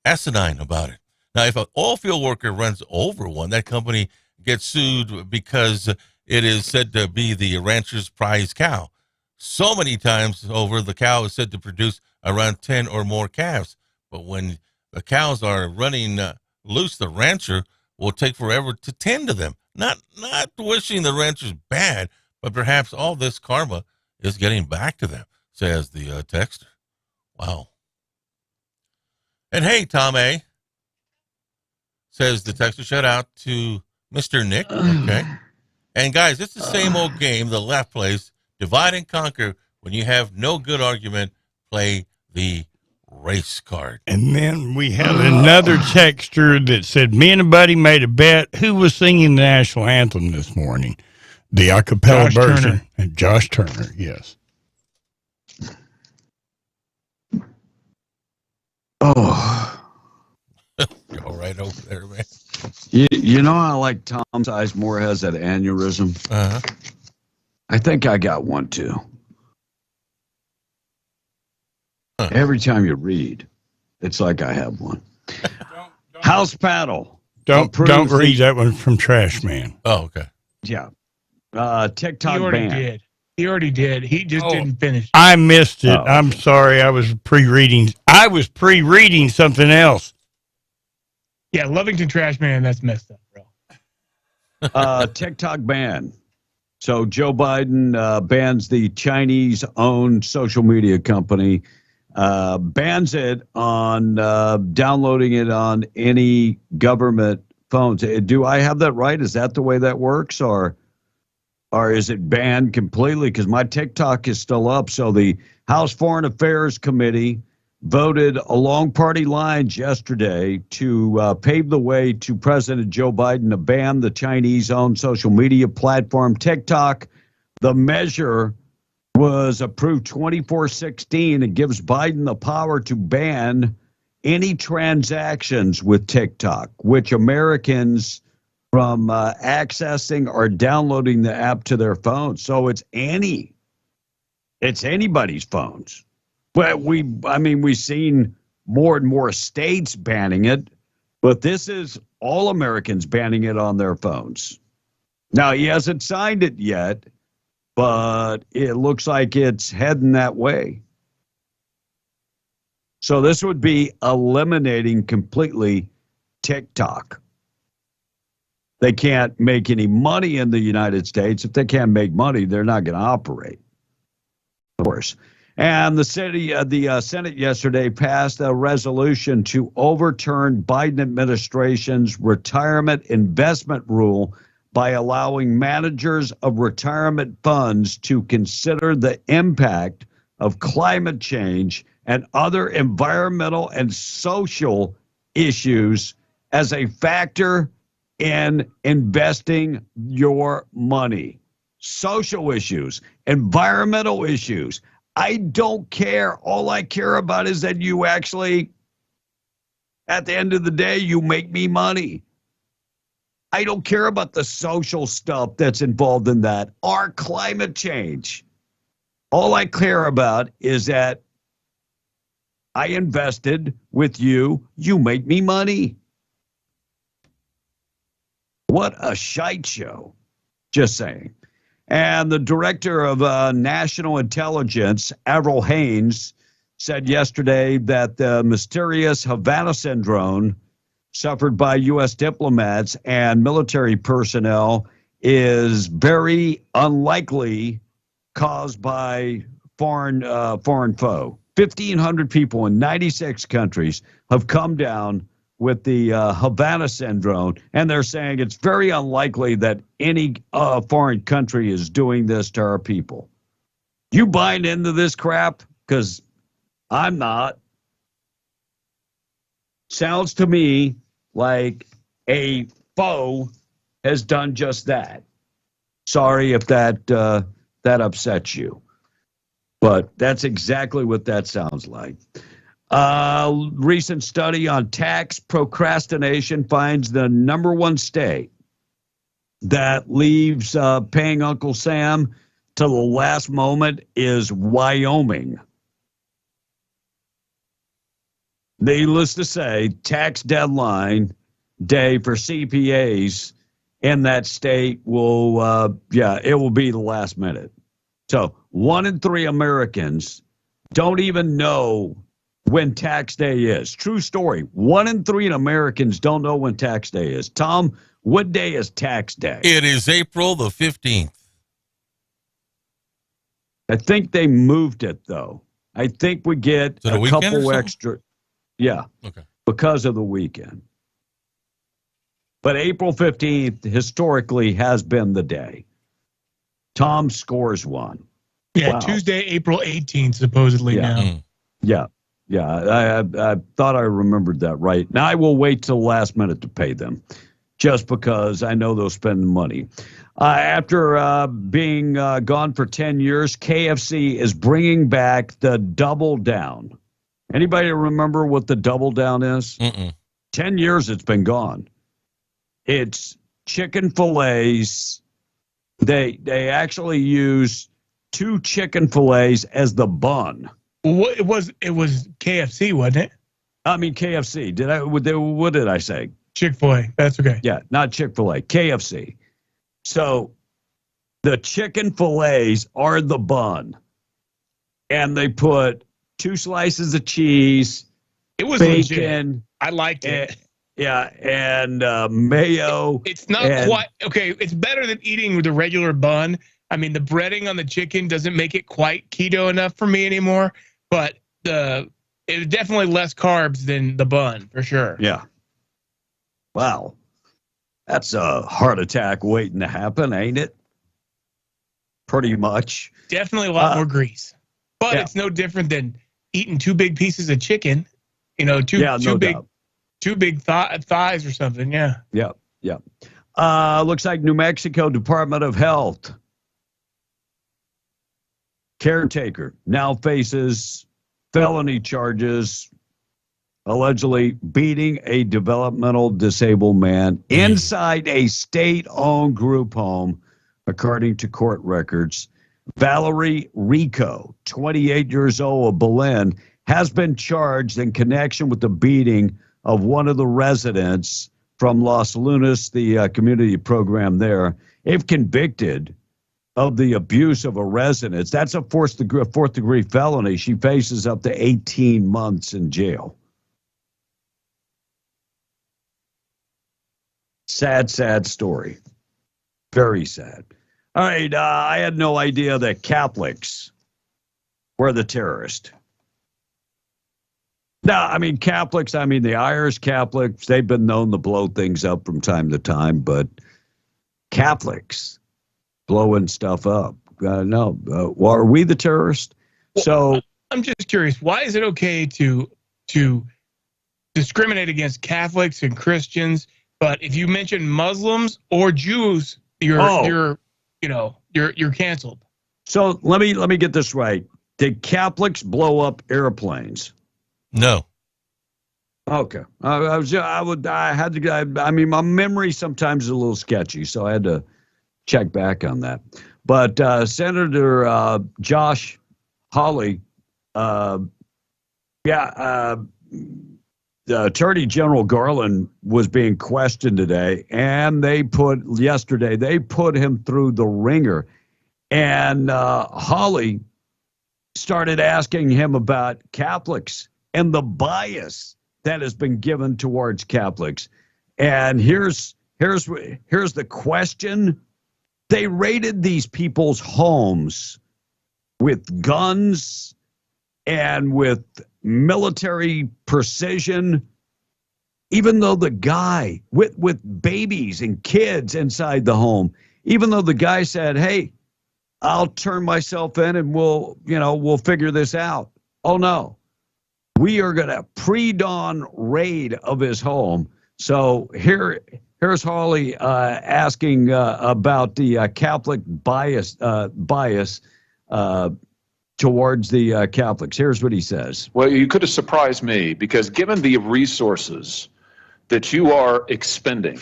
Speaker 3: asinine about it. Now, if an oil field worker runs over one, that company gets sued because it is said to be the rancher's prize cow. So many times over, the cow is said to produce around 10 or more calves. But when the cows are running loose, the rancher will take forever to tend to them. Not wishing the ranchers bad, but perhaps all this karma is getting back to them, says the texter. Wow. And hey, Tom A. says the texter, shout out to Mr. Nick, okay? And guys, it's the same old game the left plays. Divide and conquer. When you have no good argument, play the race card.
Speaker 4: And then we had another texter that said, me and a buddy made a bet who was singing the national anthem this morning. The a cappella version. And Josh Turner, yes.
Speaker 1: Oh.
Speaker 3: You're all right over there, man.
Speaker 1: You know, I like Tom Sizemore has that aneurysm.
Speaker 3: Uh-huh.
Speaker 1: I think I got one too. Every time you read, it's like I have one. House paddle.
Speaker 4: Don't read that one from Trash Man.
Speaker 3: Oh, okay.
Speaker 1: Yeah. TikTok
Speaker 2: He already
Speaker 1: ban.
Speaker 2: did. He already did. He just didn't finish.
Speaker 4: I missed it. I'm sorry. I was pre-reading something else.
Speaker 2: Yeah, Lovington Trash Man, that's messed up, bro.
Speaker 1: TikTok ban. So Joe Biden bans the Chinese-owned social media company, bans it on downloading it on any government phones. Do I have that right? Is that the way that works, or is it banned completely? Because my TikTok is still up. So the House Foreign Affairs Committee voted along party lines yesterday to pave the way to President Joe Biden to ban the Chinese-owned social media platform TikTok. The measure was approved 24-16. It gives Biden the power to ban any transactions with TikTok, which Americans from accessing or downloading the app to their phones. So it's anybody's phones. But we've seen more and more states banning it, but this is all Americans banning it on their phones. Now, he hasn't signed it yet, but it looks like it's heading that way. So this would be eliminating completely TikTok. They can't make any money in the United States. If they can't make money, they're not going to operate, of course. And the Senate yesterday passed a resolution to overturn Biden administration's retirement investment rule by allowing managers of retirement funds to consider the impact of climate change and other environmental and social issues as a factor in investing your money. Social issues, environmental issues. I don't care. All I care about is that you actually, at the end of the day, you make me money. I don't care about the social stuff that's involved in that or climate change. All I care about is that I invested with you. You make me money. What a shite show. Just saying. And the director of national intelligence, Avril Haines, said yesterday that the mysterious Havana syndrome suffered by U.S. diplomats and military personnel is very unlikely caused by foreign foe. 1,500 people in 96 countries have come down with the Havana syndrome, and they're saying it's very unlikely that any foreign country is doing this to our people. You buying into this crap? Because I'm not. Sounds to me like a foe has done just that. Sorry if that upsets you, but that's exactly what that sounds like. Recent study on tax procrastination finds the number one state that leaves paying Uncle Sam to the last moment is Wyoming. Needless to say, tax deadline day for CPAs in that state will, it will be the last minute. So 1 in 3 Americans don't even know when tax day is. True story. 1 in 3 Americans don't know when tax day is. Tom, what day is tax day?
Speaker 3: It is April the 15th.
Speaker 1: I think they moved it, though. I think we get a couple extra. Yeah.
Speaker 3: Okay.
Speaker 1: Because of the weekend. But April 15th historically has been the day. Tom scores one.
Speaker 2: Yeah,
Speaker 1: Wow.
Speaker 2: Tuesday, April 18th, supposedly now.
Speaker 1: Yeah. Yeah, I thought I remembered that right. Now I will wait till the last minute to pay them, just because I know they'll spend the money. After being gone for 10 years, KFC is bringing back the Double Down. Anybody remember what the Double Down is? 10 years it's been gone. It's chicken fillets. They actually use 2 chicken fillets as the bun.
Speaker 2: It was KFC, wasn't it?
Speaker 1: I mean KFC. What did I say?
Speaker 2: Chick-fil-A. That's okay.
Speaker 1: Yeah, not Chick-fil-A. KFC. So the chicken fillets are the bun, and they put 2 slices of cheese.
Speaker 2: It was
Speaker 1: bacon.
Speaker 2: legit. I liked it.
Speaker 1: Yeah, and mayo.
Speaker 2: It's not quite okay. It's better than eating with a regular bun. I mean, the breading on the chicken doesn't make it quite keto enough for me anymore. But it's definitely less carbs than the bun for sure.
Speaker 1: Yeah. Wow, that's a heart attack waiting to happen, ain't it? Pretty much.
Speaker 2: Definitely a lot more grease, but it's no different than eating 2 big pieces of chicken. You know, two big thighs or something. Yeah.
Speaker 1: Yeah. Looks like New Mexico Department of Health caretaker now faces felony charges, allegedly beating a developmental disabled man inside a state-owned group home, according to court records. Valerie Rico, 28 years old of Belen, has been charged in connection with the beating of one of the residents from Los Lunas, the community program there. If convicted of the abuse of a resident, that's a fourth degree felony. She faces up to 18 months in jail. Sad story. Very sad. All right, I had no idea that Catholics were the terrorist. No, I mean, Catholics, the Irish Catholics, they've been known to blow things up from time to time, but Catholics blowing stuff up. No. Well, are we the terrorist?
Speaker 2: Well,
Speaker 1: So
Speaker 2: I'm just curious, why is it okay to discriminate against Catholics and Christians, but if you mention Muslims or Jews, you're canceled?
Speaker 1: So let me get this right. Did Catholics blow up airplanes?
Speaker 3: No.
Speaker 1: Okay. My memory sometimes is a little sketchy, so I had to check back on that. But Senator Josh Hawley, the Attorney General Garland was being questioned today, and they put him through the ringer. And Hawley started asking him about Catholics and the bias that has been given towards Catholics. And here's the question. They raided these people's homes with guns and with military precision, even though the guy with babies and kids inside the home, even though the guy said, "Hey, I'll turn myself in and we'll figure this out." Oh no. We are going to pre-dawn raid of his home. So here's Hawley asking about the Catholic bias towards the Catholics. Here's what he says.
Speaker 5: Well, you could have surprised me, because given the resources that you are expending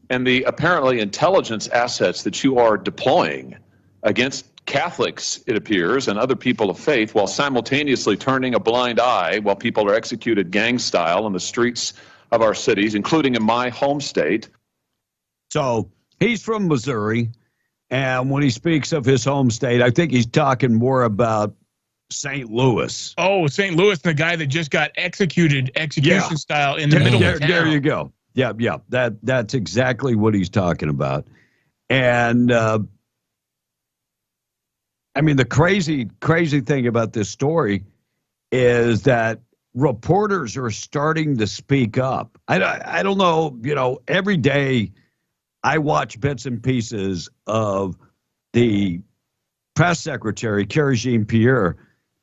Speaker 5: and the apparently intelligence assets that you are deploying against Catholics, it appears, and other people of faith, while simultaneously turning a blind eye while people are executed gang style in the streets of our cities, including in my home state.
Speaker 1: So he's from Missouri, and when he speaks of his home state, I think he's talking more about St. Louis.
Speaker 2: Oh, St. Louis, the guy that just got execution style in the middle of town.
Speaker 1: There you go. Yeah. That's exactly what he's talking about. And the crazy thing about this story is that reporters are starting to speak up. I don't know, every day I watch bits and pieces of the press secretary, Karine Jean-Pierre,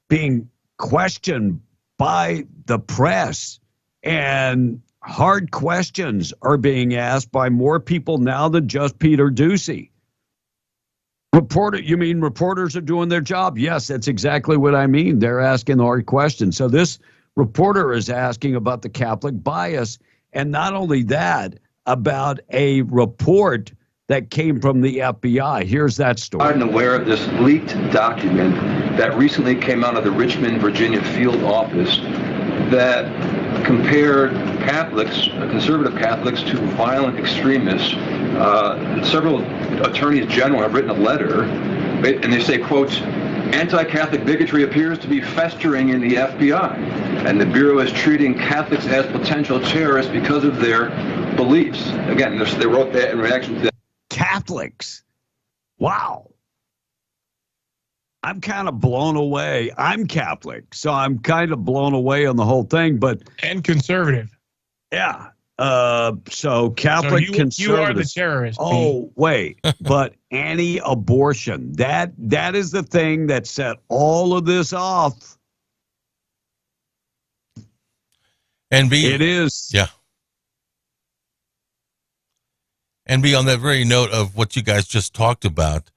Speaker 1: being questioned by the press, and hard questions are being asked by more people now than just Peter Doocy. You mean reporters are doing their job? Yes, that's exactly what I mean. They're asking hard questions. So this reporter is asking about the Catholic bias, and not only that, about a report that came from the FBI. Here's that story.
Speaker 6: I'm aware of this leaked document that recently came out of the Richmond, Virginia field office that compared Catholics, conservative Catholics, to violent extremists. Several attorneys general have written a letter, and they say, quote, Anti-Catholic bigotry appears to be festering in the FBI, and the Bureau is treating Catholics as potential terrorists because of their beliefs. Again, they wrote that in reaction to that.
Speaker 1: Catholics. Wow. I'm kind of blown away. I'm Catholic, so I'm kind of blown away on the whole thing.
Speaker 2: And conservative.
Speaker 1: Yeah. So Catholic conservative.
Speaker 2: You are the terrorist.
Speaker 1: Oh, wait. But anti-abortion. That is the thing that set all of this off.
Speaker 3: And
Speaker 1: it is.
Speaker 3: Yeah. And be on that very note of what you guys just talked about,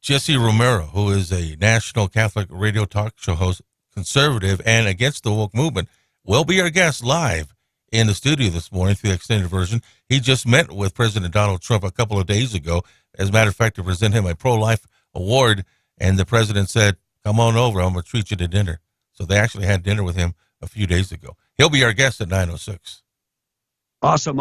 Speaker 3: Jesse Romero, who is a national Catholic radio talk show host, conservative and against the woke movement, will be our guest live in the studio this morning through the extended version. He just met with President Donald Trump a couple of days ago, as a matter of fact, to present him a pro-life award, and the president said, come on over, I'm going to treat you to dinner. So they actually had dinner with him a few days ago. He'll be our guest at 9:06.
Speaker 1: Awesome.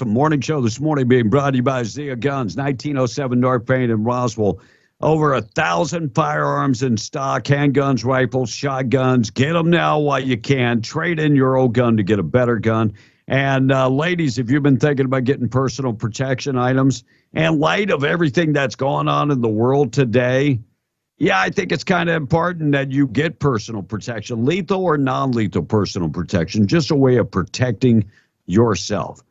Speaker 1: Morning show this morning being brought to you by Zia Guns, 1907 North Payne in Roswell. Over 1,000 firearms in stock, handguns, rifles, shotguns. Get them now while you can. Trade in your old gun to get a better gun. And ladies, if you've been thinking about getting personal protection items, in light of everything that's going on in the world today, yeah, I think it's kind of important that you get personal protection, lethal or non-lethal personal protection, just a way of protecting yourself.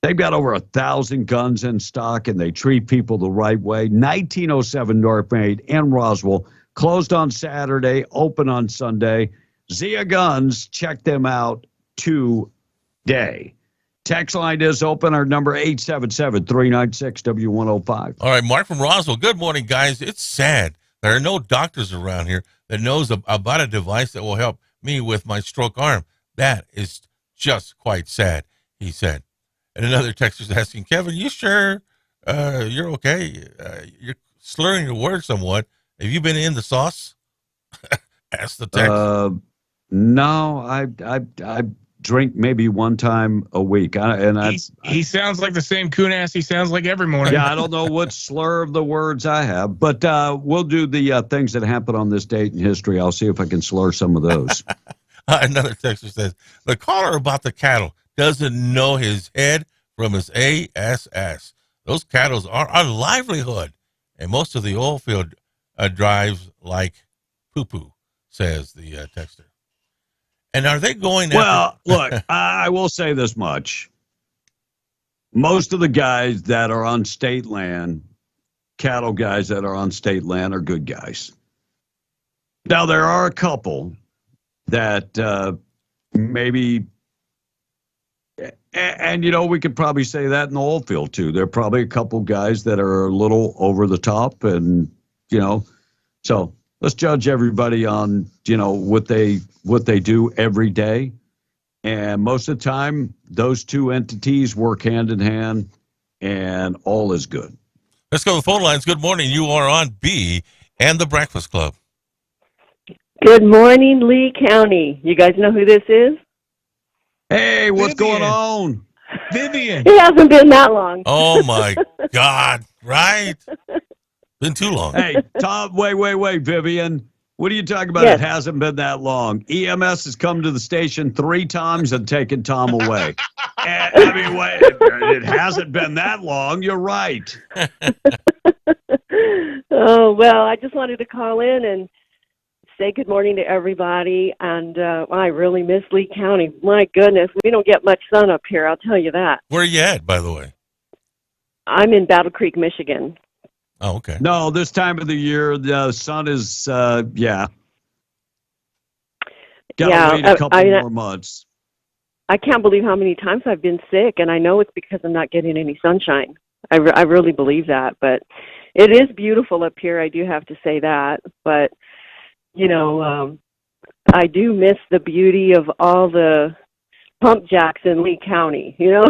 Speaker 1: They've got over 1,000 guns in stock, and they treat people the right way. 1907 North Main in Roswell. Closed on Saturday, open on Sunday. Zia Guns, check them out today. Text line is open. Our number 877-396-W105.
Speaker 3: All right, Mark from Roswell. Good morning, guys. It's sad. There are no doctors around here that knows about a device that will help me with my stroke arm. That is just quite sad, he said. And another texter is asking, Kevin, you sure you're okay? You're slurring your words somewhat. Have you been in the sauce? Ask the text.
Speaker 1: No, I drink maybe one time a week.
Speaker 2: He sounds like the same coon-ass he sounds like every morning.
Speaker 1: Yeah, I don't know what slur of the words I have, but we'll do the things that happened on this date in history. I'll see if I can slur some of those.
Speaker 3: Another texter says, the caller about the cattle doesn't know his head from his ass. Those cattle are our livelihood, and most of the oil field drives like poo-poo, says the texter. And are they going
Speaker 1: Well, look, I will say this much. Most of the guys that are on state land, cattle guys that are on state land, are good guys. Now, there are a couple that maybe... And, you know, we could probably say that in the oil field, too. There are probably a couple guys that are a little over the top and, you know, so let's judge everybody on, you know, what they do every day. And most of the time, those two entities work hand in hand and all is good.
Speaker 3: Let's go to the phone lines. Good morning. You are on B and the Breakfast Club.
Speaker 7: Good morning, Lee County. You guys know who this is?
Speaker 1: Hey, what's going on?
Speaker 2: Vivian.
Speaker 7: It hasn't been that long.
Speaker 3: Oh, my God. Right? Been too long.
Speaker 1: Hey, Tom, wait, Vivian. What are you talking about?
Speaker 7: Yes.
Speaker 1: It hasn't been that long. EMS has come to the station 3 times and taken Tom away. I mean, wait, it hasn't been that long. You're right.
Speaker 7: Oh, well, I just wanted to call in and say good morning to everybody. And I really miss Lee County. My goodness, we don't get much sun up here, I'll tell you that.
Speaker 3: Where are you at, by the way?
Speaker 7: I'm in Battle Creek, Michigan.
Speaker 3: Oh, okay.
Speaker 1: No, this time of the year, the sun is, Got to wait a couple more months.
Speaker 7: I can't believe how many times I've been sick, and I know it's because I'm not getting any sunshine. I really believe that, but it is beautiful up here. I do have to say that, but you know, I do miss the beauty of all the pump jacks in Lee County. You know,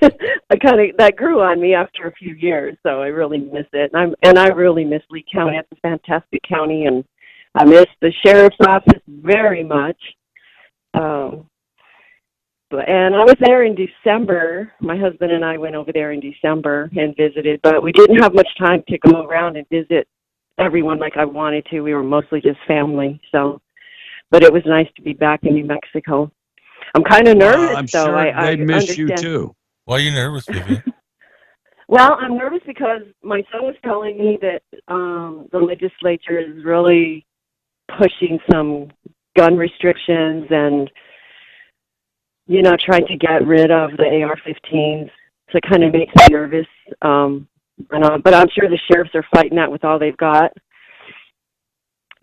Speaker 7: that grew on me after a few years, so I really miss it. And I really miss Lee County. It's a fantastic county, and I miss the sheriff's office very much. And I was there in December. My husband and I went over there in December and visited, but we didn't have much time to go around and visit everyone like I wanted to. We were mostly just family. So, but it was nice to be back in New Mexico. I'm kind of nervous,
Speaker 1: I'm
Speaker 7: though.
Speaker 1: sure
Speaker 7: I
Speaker 1: they miss you
Speaker 7: understand.
Speaker 1: too.
Speaker 3: Why are you nervous, Vivian?
Speaker 7: Well, I'm nervous because my son was telling me that the legislature is really pushing some gun restrictions and, you know, trying to get rid of the AR-15s. So it kind of makes me nervous. But I'm sure the sheriffs are fighting that with all they've got.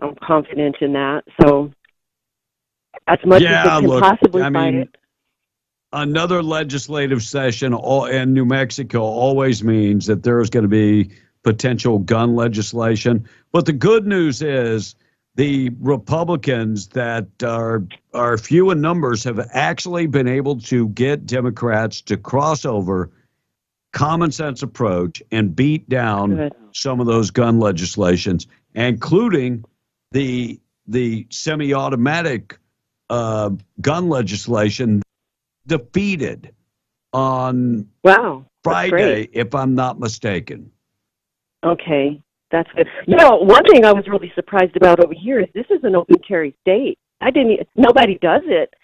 Speaker 7: I'm confident in that. So as much as they can possibly fight it.
Speaker 1: Another legislative session in New Mexico always means that there is going to be potential gun legislation. But the good news is the Republicans that are few in numbers have actually been able to get Democrats to cross over common sense approach and beat down some of those gun legislations, including the semi-automatic gun legislation defeated on Friday, if I'm not mistaken.
Speaker 7: Okay, that's good. You know, one thing I was really surprised about over here is this is an open carry state. Nobody does it,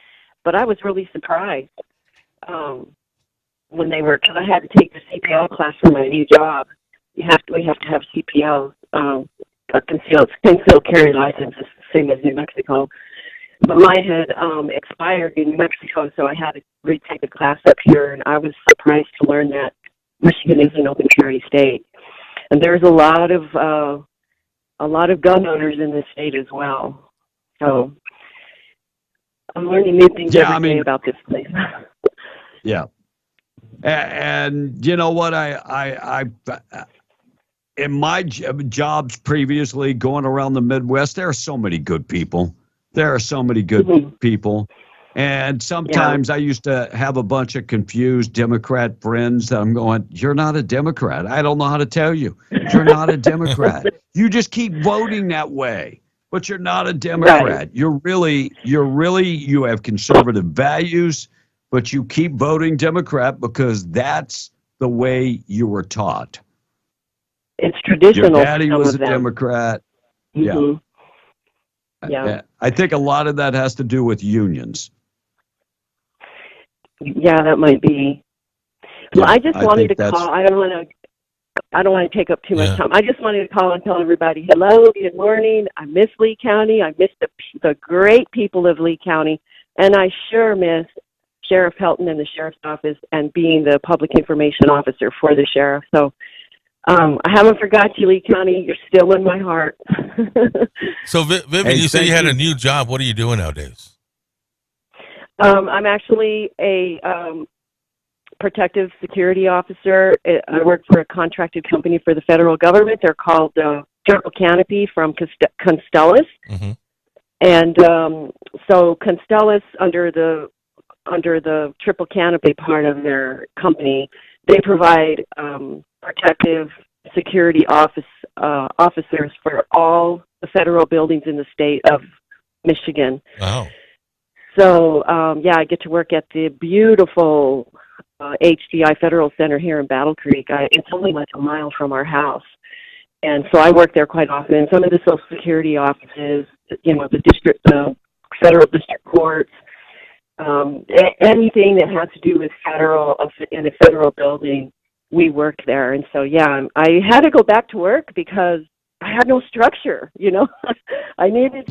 Speaker 7: but I was really surprised when they were, because I had to take the CPL class for my new job. We have to have CPL, a concealed carry license, is the same as New Mexico. But mine had expired in New Mexico, so I had to retake the class up here, and I was surprised to learn that Michigan is an open carry state. And there's a lot of gun owners in this state as well. So I'm learning new things every day about this place.
Speaker 1: Yeah. And you know what? I in my jobs previously going around the Midwest, there are so many good people. There are so many good people. And sometimes I used to have a bunch of confused Democrat friends that I'm going, you're not a Democrat. I don't know how to tell you. You're not a Democrat. You just keep voting that way, but you're not a Democrat. Right. You have conservative values, but you keep voting Democrat because that's the way you were taught.
Speaker 7: It's traditional.
Speaker 1: Your daddy was a Democrat.
Speaker 7: Mm-hmm.
Speaker 1: Yeah. I think a lot of that has to do with unions.
Speaker 7: Yeah, that might be. Well, I just wanted to call. I don't want to take up too much time. I just wanted to call and tell everybody, hello, good morning. I miss Lee County. I miss the great people of Lee County. And I sure miss Sheriff Helton and the Sheriff's Office and being the public information officer for the Sheriff. So I haven't forgot you, Lee County. You're still in my heart.
Speaker 3: So, Vivian, you said you had a new job. What are you doing nowadays?
Speaker 7: I'm actually a protective security officer. I work for a contracted company for the federal government. They're called Triple Canopy from Constellus. Mm-hmm. And so Constellus, under the Triple Canopy part of their company, they provide protective security officers for all the federal buildings in the state of Michigan.
Speaker 3: Wow.
Speaker 7: So, I get to work at the beautiful HDI Federal Center here in Battle Creek. It's only like a mile from our house. And so I work there quite often. And some of the Social Security offices, the federal district courts, anything that has to do with in a federal building, we work there. And so, I had to go back to work because I had no structure, I needed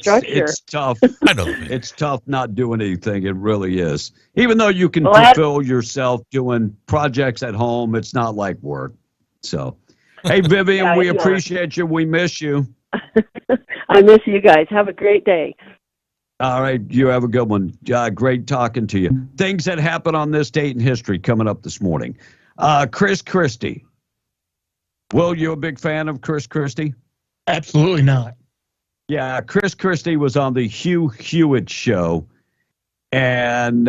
Speaker 7: structure.
Speaker 1: It's tough. I know. It's tough not doing anything. It really is. Even though you can fulfill yourself doing projects at home, it's not like work. So, hey, Vivian, we appreciate you. We miss you.
Speaker 7: I miss you guys. Have a great day.
Speaker 1: All right. You have a good one. Great talking to you. Things that happen on this date in history coming up this morning. Chris Christie. Will, you a big fan of Chris Christie?
Speaker 2: Absolutely not.
Speaker 1: Yeah, Chris Christie was on the Hugh Hewitt show and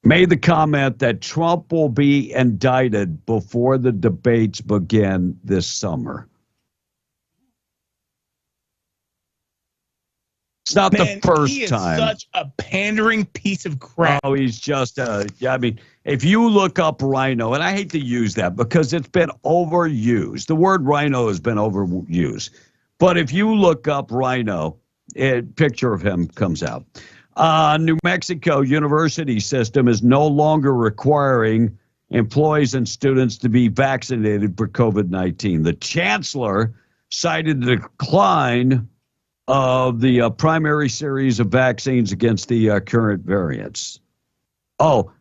Speaker 1: made the comment that Trump will be indicted before the debates begin this summer. It's not
Speaker 2: Man,
Speaker 1: the first
Speaker 2: he is
Speaker 1: time.
Speaker 2: such a pandering piece of crap.
Speaker 1: Oh, he's just, I mean, if you look up rhino, and I hate to use that because it's been overused. The word rhino has been overused. But if you look up rhino, a picture of him comes out. New Mexico university system is no longer requiring employees and students to be vaccinated for COVID-19. The chancellor cited the decline of the primary series of vaccines against the current variants. Oh,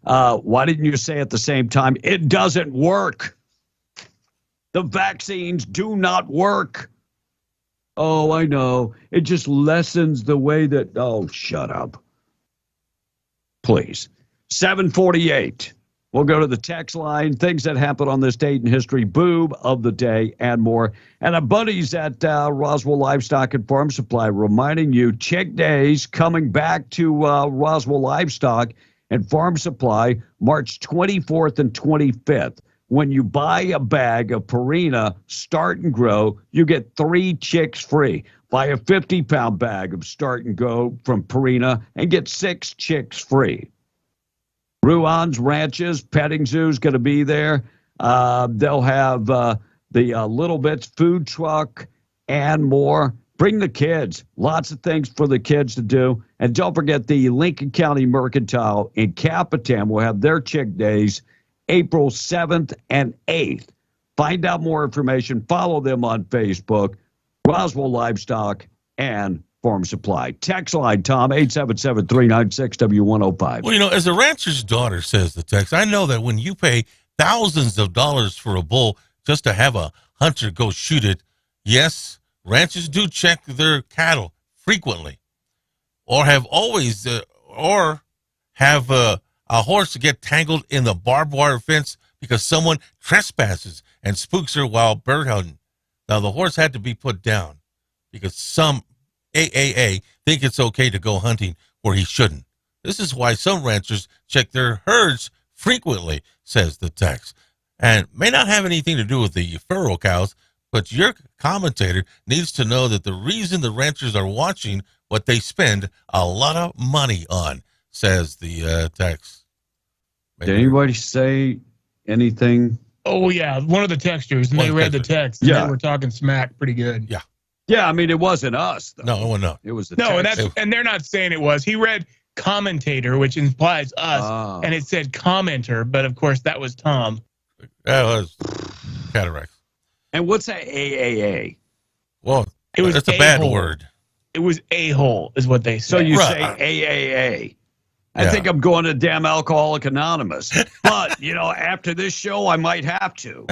Speaker 1: why didn't you say at the same time, it doesn't work? The vaccines do not work. Oh, I know. It just lessens the way that, oh, shut up. Please. 748. We'll go to the text line, things that happen on this date in history, boob of the day, and more. And our buddies at Roswell Livestock and Farm Supply reminding you, Chick Days coming back to Roswell Livestock and Farm Supply March 24th and 25th. When you buy a bag of Purina Start and Grow, you get 3 chicks free. Buy a 50-pound bag of Start and Grow from Purina and get 6 chicks free. Ruan's Ranches Petting Zoo is going to be there. They'll have the Little Bits food truck and more. Bring the kids. Lots of things for the kids to do. And don't forget the Lincoln County Mercantile in Capitan will have their Chick Days April 7th and 8th. Find out more information. Follow them on Facebook, Roswell Livestock and Farm Supply. Text line, Tom, 877-396-W105.
Speaker 3: Well, you know, as a rancher's daughter, says the text, I know that when you pay thousands of dollars for a bull just to have a hunter go shoot it, yes, ranchers do check their cattle frequently, or have always, or have a horse get tangled in the barbed wire fence because someone trespasses and spooks her while bird hunting. Now, the horse had to be put down because some AAA think it's okay to go hunting where he shouldn't. This is why some ranchers check their herds frequently, says the text. And may not have anything to do with the furrow cows, but your commentator needs to know that the reason the ranchers are watching what they spend a lot of money on, says the text.
Speaker 1: Did anybody say anything?
Speaker 2: Oh, yeah, one of the texters, and they read the text, and they were talking smack pretty good.
Speaker 3: Yeah.
Speaker 1: Yeah, I mean, it wasn't us, though.
Speaker 3: No, no.
Speaker 1: It was the
Speaker 2: No,
Speaker 1: text.
Speaker 2: and they're not saying it was. He read commentator, which implies us, and it said commenter, but of course that was Tom.
Speaker 3: That was cataracts.
Speaker 1: And what's that AAA?
Speaker 3: Well,
Speaker 2: it was
Speaker 3: that's a bad word.
Speaker 2: It was a-hole, is what they said.
Speaker 1: So you say AAA. I think I'm going to damn Alcoholic Anonymous. But, you know, after this show, I might have to.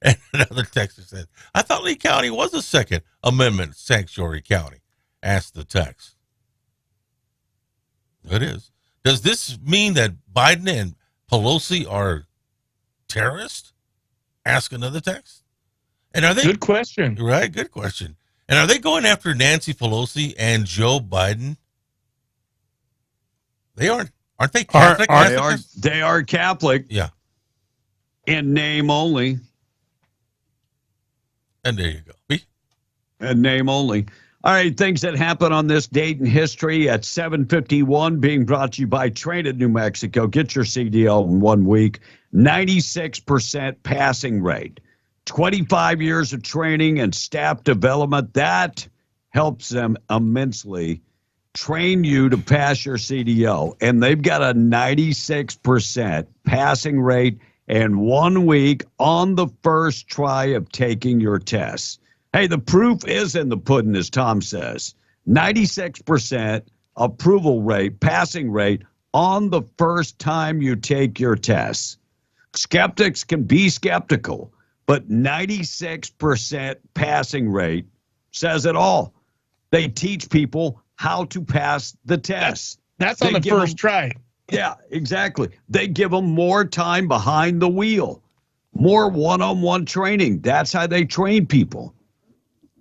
Speaker 3: And another texter said, I thought Lee County was a Second Amendment sanctuary county. Asked the text. It is. Does this mean that Biden and Pelosi are terrorists? Ask another text. And are they?
Speaker 2: Good question.
Speaker 3: Right, good question. And are they going after Nancy Pelosi and Joe Biden? They aren't they Catholic?
Speaker 1: They are Catholic.
Speaker 3: Yeah.
Speaker 1: In name only.
Speaker 3: And there you go.
Speaker 1: And name only. All right, things that happen on this date in history at 7:51, being brought to you by Train at New Mexico. Get your CDL in 1 week. 96% passing rate. 25 years of training and staff development. That helps them immensely train you to pass your CDL. And they've got a 96% passing rate in 1 week on the first try of taking your test. Hey, the proof is in the pudding, as Tom says. 96% approval rate, passing rate on the first time you take your test. Skeptics can be skeptical, but 96% passing rate says it all. They teach people how to pass the test.
Speaker 2: That's on the first try.
Speaker 1: Yeah, exactly. They give them more time behind the wheel, more one-on-one training. That's how they train people.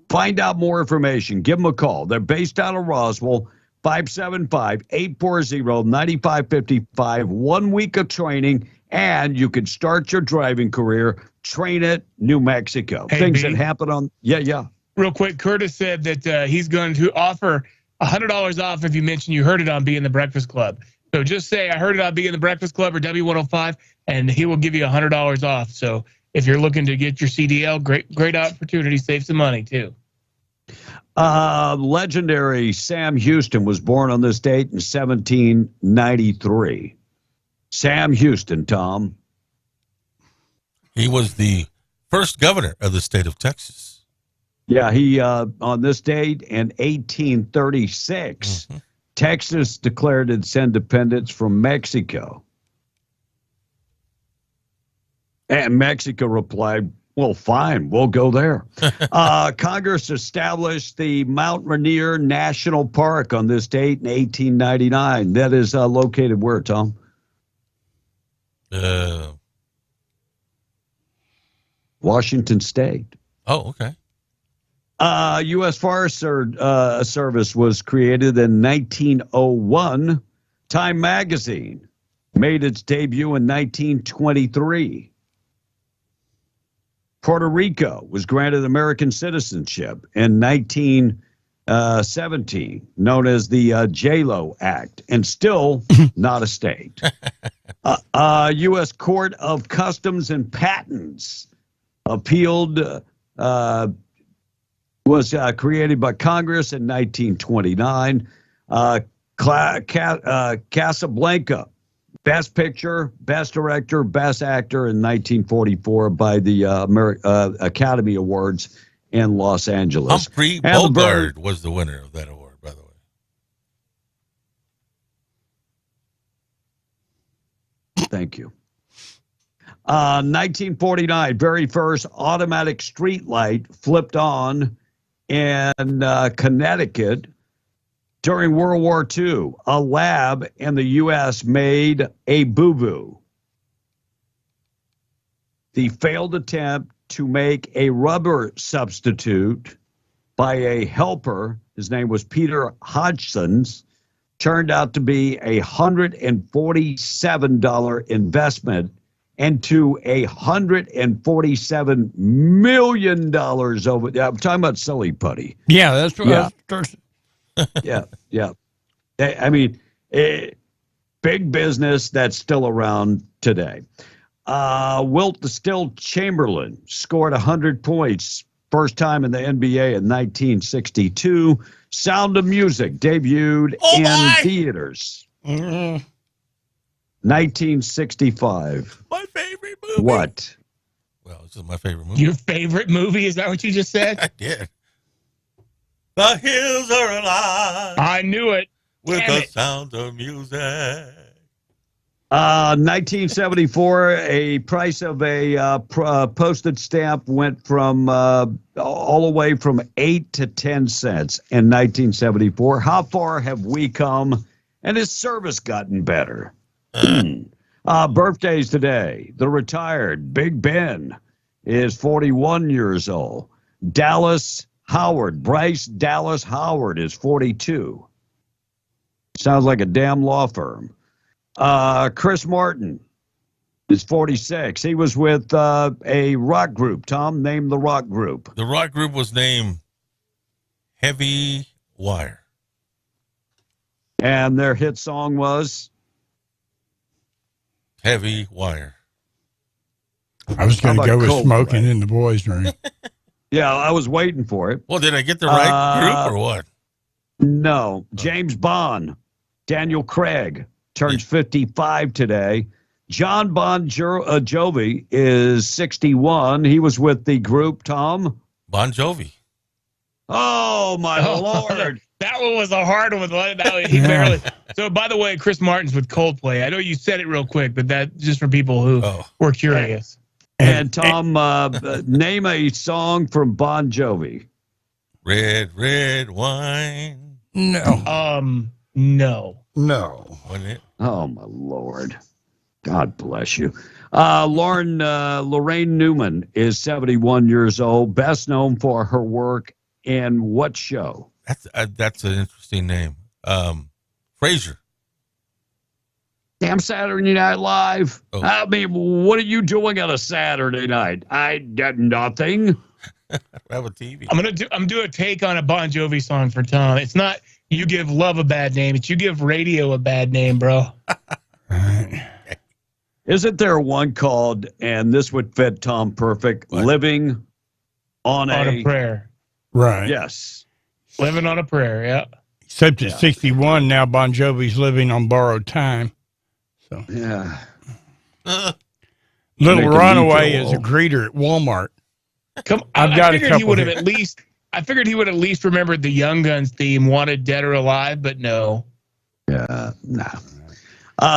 Speaker 1: Find out more information. Give them a call. They're based out of Roswell, 575-840-9555. 1 week of training, and you can start your driving career. Train at New Mexico.
Speaker 2: Hey,
Speaker 1: Things
Speaker 2: B,
Speaker 1: that happen on, yeah.
Speaker 2: Real quick, Curtis said that he's going to offer $100 off if you mention you heard it on Being the Breakfast Club. So just say, I heard it on Being the Breakfast Club or W105, and he will give you $100 off. So if you're looking to get your CDL, great opportunity, save some money too.
Speaker 1: Legendary Sam Houston was born on this date in 1793. Sam Houston, Tom.
Speaker 3: He was the first governor of the state of Texas.
Speaker 1: Yeah, he on this date in 1836, Texas declared its independence from Mexico. And Mexico replied, well, fine, we'll go there. Congress established the Mount Rainier National Park on this date in 1899. That is located where, Tom? Washington State.
Speaker 3: Oh, okay.
Speaker 1: U.S. Forest Service was created in 1901. Time Magazine made its debut in 1923. Puerto Rico was granted American citizenship in 1917, known as the JLO Act, and still not a state. U.S. Court of Customs and Patents appealed was created by Congress in 1929. Casablanca, Best Picture, Best Director, Best Actor in 1944 by the Academy Awards in Los Angeles.
Speaker 3: Humphrey Bogart was the winner of that award, by the way.
Speaker 1: Thank you. 1949, very first automatic street light flipped on in Connecticut. During World War II, a lab in the U.S. made a boo-boo. The failed attempt to make a rubber substitute by a helper, his name was Peter Hodgson's, turned out to be a $147 investment into $147 million over. I'm talking about silly putty.
Speaker 4: Yeah, that's what
Speaker 1: Yeah.
Speaker 4: I was
Speaker 1: Yeah. I mean, big business that's still around today. Wilt the Still Chamberlain scored 100 points, first time in the NBA in 1962. Sound of Music debuted in theaters. 1965.
Speaker 3: My favorite movie.
Speaker 1: What?
Speaker 3: Well, this is my favorite movie.
Speaker 2: Your favorite movie? Is that what you just said?
Speaker 3: I did. The hills are alive.
Speaker 2: I knew it.
Speaker 3: With
Speaker 2: Damn
Speaker 3: the
Speaker 2: it.
Speaker 3: sound of music.
Speaker 1: 1974, a price of a postage stamp went from all the way from 8 to 10 cents in 1974. How far have we come? And has service gotten better? Birthdays today. The retired Big Ben is 41 years old. Bryce Dallas Howard is 42. Sounds like a damn law firm. Chris Martin is 46. He was with a rock group. Tom, name the rock group.
Speaker 3: The rock group was named Heavy Wire.
Speaker 1: And their hit song was?
Speaker 3: Heavy Wire.
Speaker 4: I was going to go with
Speaker 1: Coldplay?
Speaker 4: Smoking in the Boys' Room.
Speaker 1: Yeah, I was waiting for it.
Speaker 3: Well, did I get the right group or what?
Speaker 1: No. James Bond, Daniel Craig, turns 55 today. John Bon Jovi is 61. He was with the group, Tom?
Speaker 3: Bon Jovi.
Speaker 1: Oh, my Lord.
Speaker 2: That one was a hard one. He barely. So, by the way, Chris Martin's with Coldplay. I know you said it real quick, but that just for people who were curious.
Speaker 1: And Tom, name a song from Bon Jovi.
Speaker 3: Red, red wine.
Speaker 4: No.
Speaker 2: No.
Speaker 3: Wasn't it?
Speaker 1: Oh, my Lord. God bless you. Lorraine Newman is 71 years old, best known for her work in what show?
Speaker 3: That's an interesting name. Frasier.
Speaker 1: Damn Saturday Night Live.
Speaker 3: Oh.
Speaker 1: I mean, what are you doing on a Saturday night? I did nothing.
Speaker 3: I have a TV.
Speaker 2: I'm doing a take on a Bon Jovi song for Tom. It's not You give love a bad name. You give radio a bad name, bro.
Speaker 1: Isn't there one called, and this would fit Tom perfect, Living on
Speaker 2: a prayer?
Speaker 4: Right.
Speaker 1: Yes.
Speaker 2: Living on a prayer, yeah.
Speaker 4: Except at 61 now, Bon Jovi's living on borrowed time. So
Speaker 1: yeah.
Speaker 4: Little Runaway is a greeter at Walmart.
Speaker 2: I figured he would have at least remembered the Young Guns theme, Wanted Dead or Alive, but no.
Speaker 1: Yeah, no.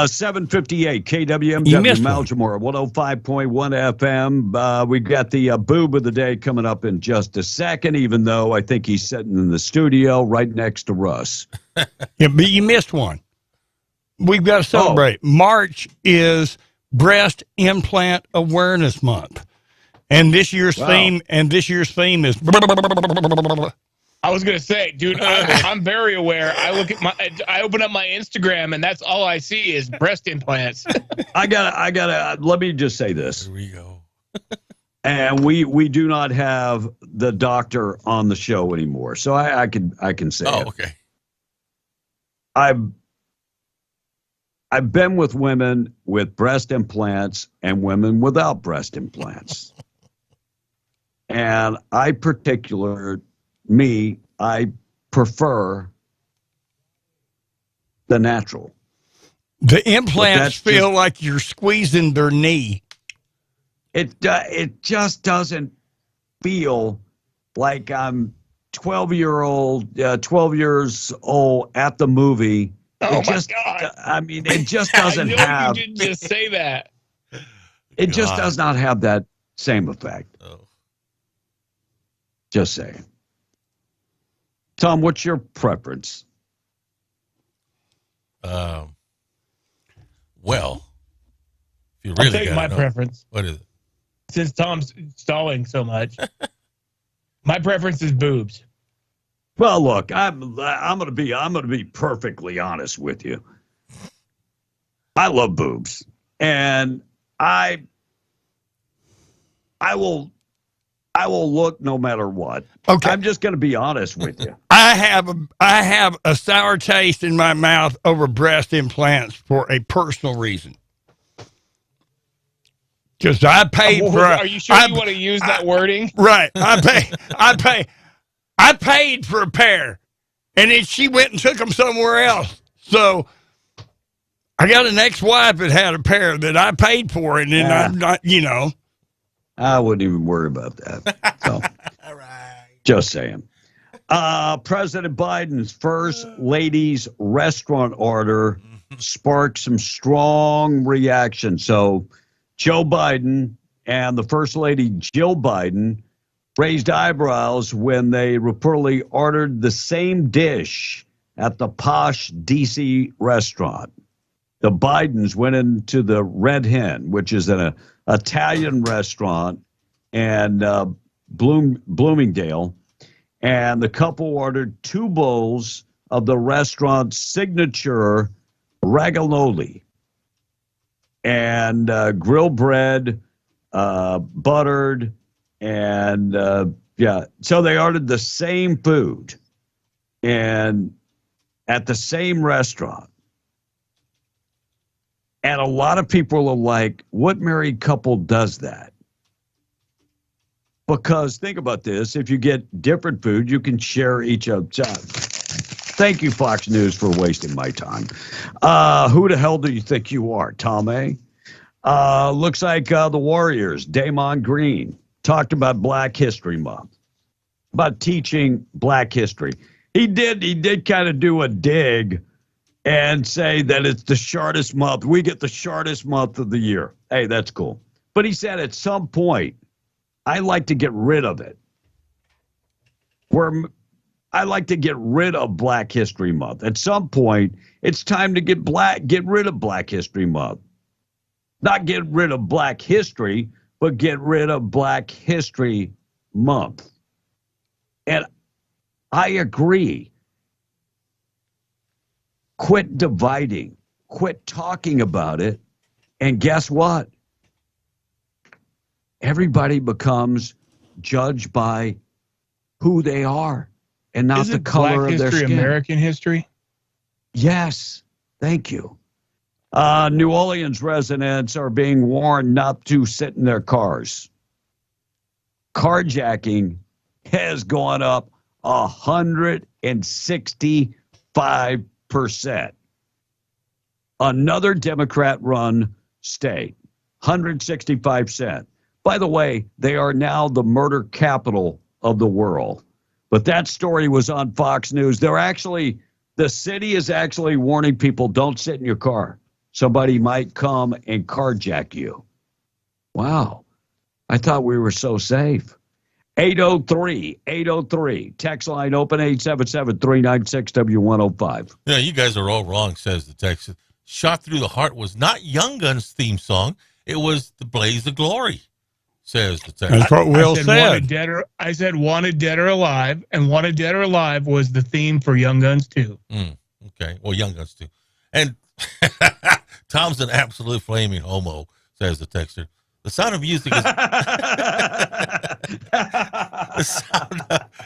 Speaker 1: 758 KWMW Maljamore, 105.1 FM. We got the boob of the day coming up in just a second, even though I think he's sitting in the studio right next to Russ.
Speaker 4: Yeah, but you missed one. We've got to celebrate. March is Breast Implant Awareness Month. And this year's theme is
Speaker 2: I was gonna say, dude, I'm very aware. I open up my Instagram and that's all I see is breast implants.
Speaker 1: I gotta. Let me just say this.
Speaker 3: Here we go.
Speaker 1: And we do not have the doctor on the show anymore, so I can say.
Speaker 3: Oh, okay.
Speaker 1: I've been with women with breast implants and women without breast implants, and I prefer the natural.
Speaker 4: The implants feel like you're squeezing their knee.
Speaker 1: It just doesn't feel like I'm 12 years old at the movie.
Speaker 2: Oh my God.
Speaker 1: I mean, it just doesn't have.
Speaker 2: You didn't just say that.
Speaker 1: It just does not have that same effect.
Speaker 3: Oh.
Speaker 1: Just saying. Tom, what's your preference?
Speaker 3: Well, if you
Speaker 2: I'll
Speaker 3: really
Speaker 2: take my preference.
Speaker 3: What is it?
Speaker 2: Since Tom's stalling so much, my preference is boobs.
Speaker 1: Well, look, I'm gonna be perfectly honest with you. I love boobs, and I will look no matter what.
Speaker 4: Okay.
Speaker 1: I'm just going to be honest with you.
Speaker 4: I have a sour taste in my mouth over breast implants for a personal reason. Because I paid for.
Speaker 2: Are you sure you want to use that wording?
Speaker 4: Right. I paid for a pair, and then she went and took them somewhere else. So I got an ex-wife that had a pair that I paid for, and then I'm not,
Speaker 1: I wouldn't even worry about that. So,
Speaker 3: all right.
Speaker 1: Just saying. President Biden's first lady's restaurant order sparked some strong reaction. So Joe Biden and the First Lady Jill Biden raised eyebrows when they reportedly ordered the same dish at the posh D.C. restaurant. The Bidens went into the Red Hen, which is an Italian restaurant, and Bloomingdale, and the couple ordered 2 bowls of the restaurant's signature ravioli and grilled bread, buttered, and so they ordered the same food and at the same restaurant. And a lot of people are like, what married couple does that? Because think about this. If you get different food, you can share each other's. Thank you, Fox News, for wasting my time. Who the hell do you think you are, Tom A? Looks like the Warriors, Damon Green, talked about Black History Month, about teaching Black history. He did kind of do a dig and say that it's the shortest month. We get the shortest month of the year. Hey, that's cool. But he said at some point, I like to get rid of it. I like to get rid of Black History Month. At some point, it's time to get rid of Black History Month. Not get rid of Black history, but get rid of Black History Month. And I agree. Quit dividing. Quit talking about it. And guess what? Everybody becomes judged by who they are. and not the color of their skin.
Speaker 2: American history?
Speaker 1: Yes. Thank you. New Orleans residents are being warned not to sit in their cars. Carjacking has gone up 165%. Another Democrat-run state, 165%. By the way, they are now the murder capital of the world. But that story was on Fox News. The city is actually warning people, don't sit in your car. Somebody might come and carjack you. Wow. I thought we were so safe. 803. Text line open, 877-396-W105.
Speaker 3: Yeah, you guys are all wrong, says the text. Shot Through the Heart was not Young Guns' theme song. It was The Blaze of Glory, says the text.
Speaker 4: That's what Will said.
Speaker 2: I said Wanted Dead or Alive, and Wanted Dead or Alive was the theme for Young Guns 2.
Speaker 3: Okay, well, Young Guns 2. And Tom's an absolute flaming homo, says the texter. The Sound of Music is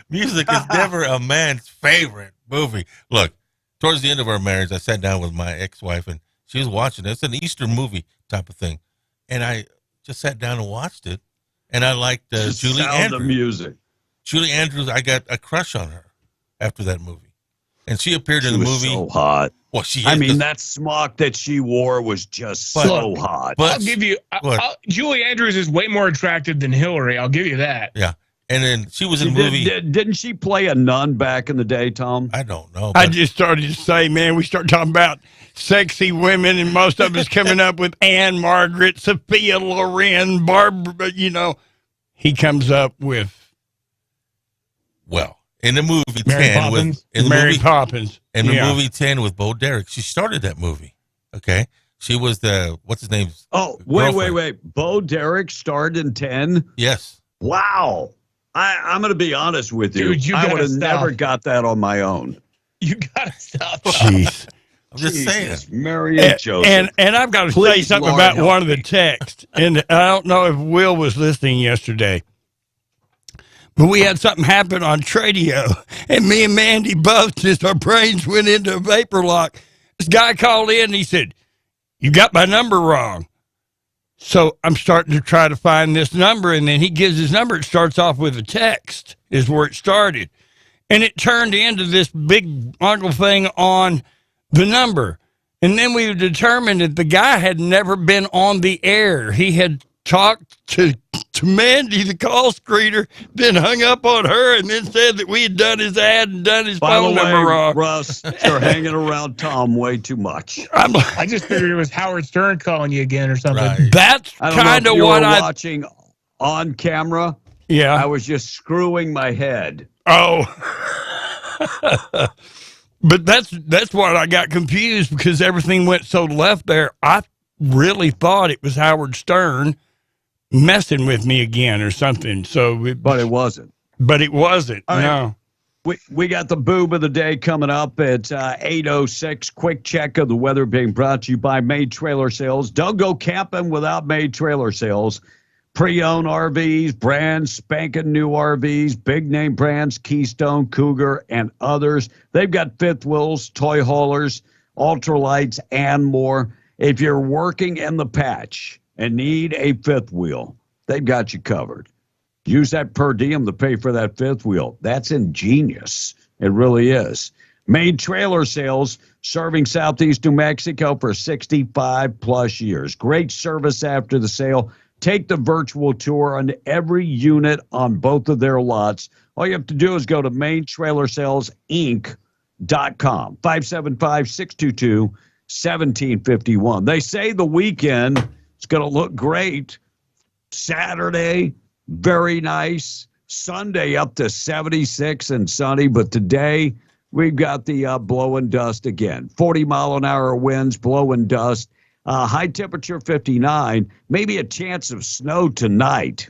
Speaker 3: music is never a man's favorite movie. Look, towards the end of our marriage, I sat down with my ex-wife, and she was watching it. It's an Easter movie type of thing, and I just sat down and watched it. And I liked Julie Andrews.
Speaker 1: Music.
Speaker 3: Julie Andrews, I got a crush on her after that movie. And she appeared in the movie.
Speaker 1: So hot.
Speaker 3: Well, she is.
Speaker 1: I mean, that smock that she wore was just so hot.
Speaker 2: But I'll give you, Julie Andrews is way more attractive than Hillary. I'll give you that.
Speaker 3: Yeah. And then she was in the movie.
Speaker 1: Didn't she play a nun back in the day, Tom?
Speaker 3: I don't know.
Speaker 4: I just started to say, man, we start talking about sexy women, and most of us coming up with Anne Margaret, Sophia Loren, Barbara, he comes up with.
Speaker 3: Well, in the movie
Speaker 4: Mary
Speaker 3: 10
Speaker 4: Poppins?
Speaker 3: with
Speaker 4: Mary Poppins.
Speaker 3: In the movie 10 with Bo Derek, she started that movie. Okay, she was the what's his name?
Speaker 1: Oh, wait! Bo Derek starred in 10.
Speaker 3: Yes.
Speaker 1: Wow. I'm going to be honest with you.
Speaker 2: Dude,
Speaker 1: I would have never got that on my own.
Speaker 2: You gotta stop.
Speaker 4: Jeez.
Speaker 3: I'm just saying.
Speaker 1: Mary and Joseph.
Speaker 4: And I've got to say something about one of the texts. And I don't know if Will was listening yesterday. But we had something happen on Tradio, and me and Mandy both, just our brains went into a vapor lock. This guy called in, and he said, "You got my number wrong." So I'm starting to try to find this number, and then he gives his number. It starts off with a text, is where it started. And it turned into this big uncle thing on the number. And then we determined that the guy had never been on the air. He had talked to Mandy, the call screener, then hung up on her, and then said that we had done his ad and done his phone number wrong.
Speaker 1: Russ, you're hanging around Tom way too much.
Speaker 2: I just figured it was Howard Stern calling you again or something.
Speaker 3: Right.
Speaker 4: That's kind of what I
Speaker 1: watching on camera.
Speaker 4: Yeah,
Speaker 1: I was just screwing my head.
Speaker 4: Oh, but that's what I got confused because everything went so left there. I really thought it was Howard Stern messing with me again or something.
Speaker 1: But it wasn't.
Speaker 4: But it wasn't.
Speaker 1: All
Speaker 4: no.
Speaker 1: Right. We got the boob of the day coming up at 8:06. Quick check of the weather being brought to you by May Trailer Sales. Don't go camping without May Trailer Sales. Pre-owned RVs, brand spanking new RVs, big name brands, Keystone, Cougar, and others. They've got fifth wheels, toy haulers, ultralights, and more. If you're working in the patch and need a fifth wheel, they've got you covered. Use that per diem to pay for that fifth wheel. That's ingenious. It really is. Main Trailer Sales, serving Southeast New Mexico for 65 plus years. Great service after the sale. Take the virtual tour on every unit on both of their lots. All you have to do is go to maintrailersalesinc.com, 575-622-1751. They say the weekend is going to look great. Saturday, very nice. Sunday up to 76 and sunny, but today we've got the blowing dust again. 40-mile-an-hour winds, blowing dust. High temperature 59, maybe a chance of snow tonight.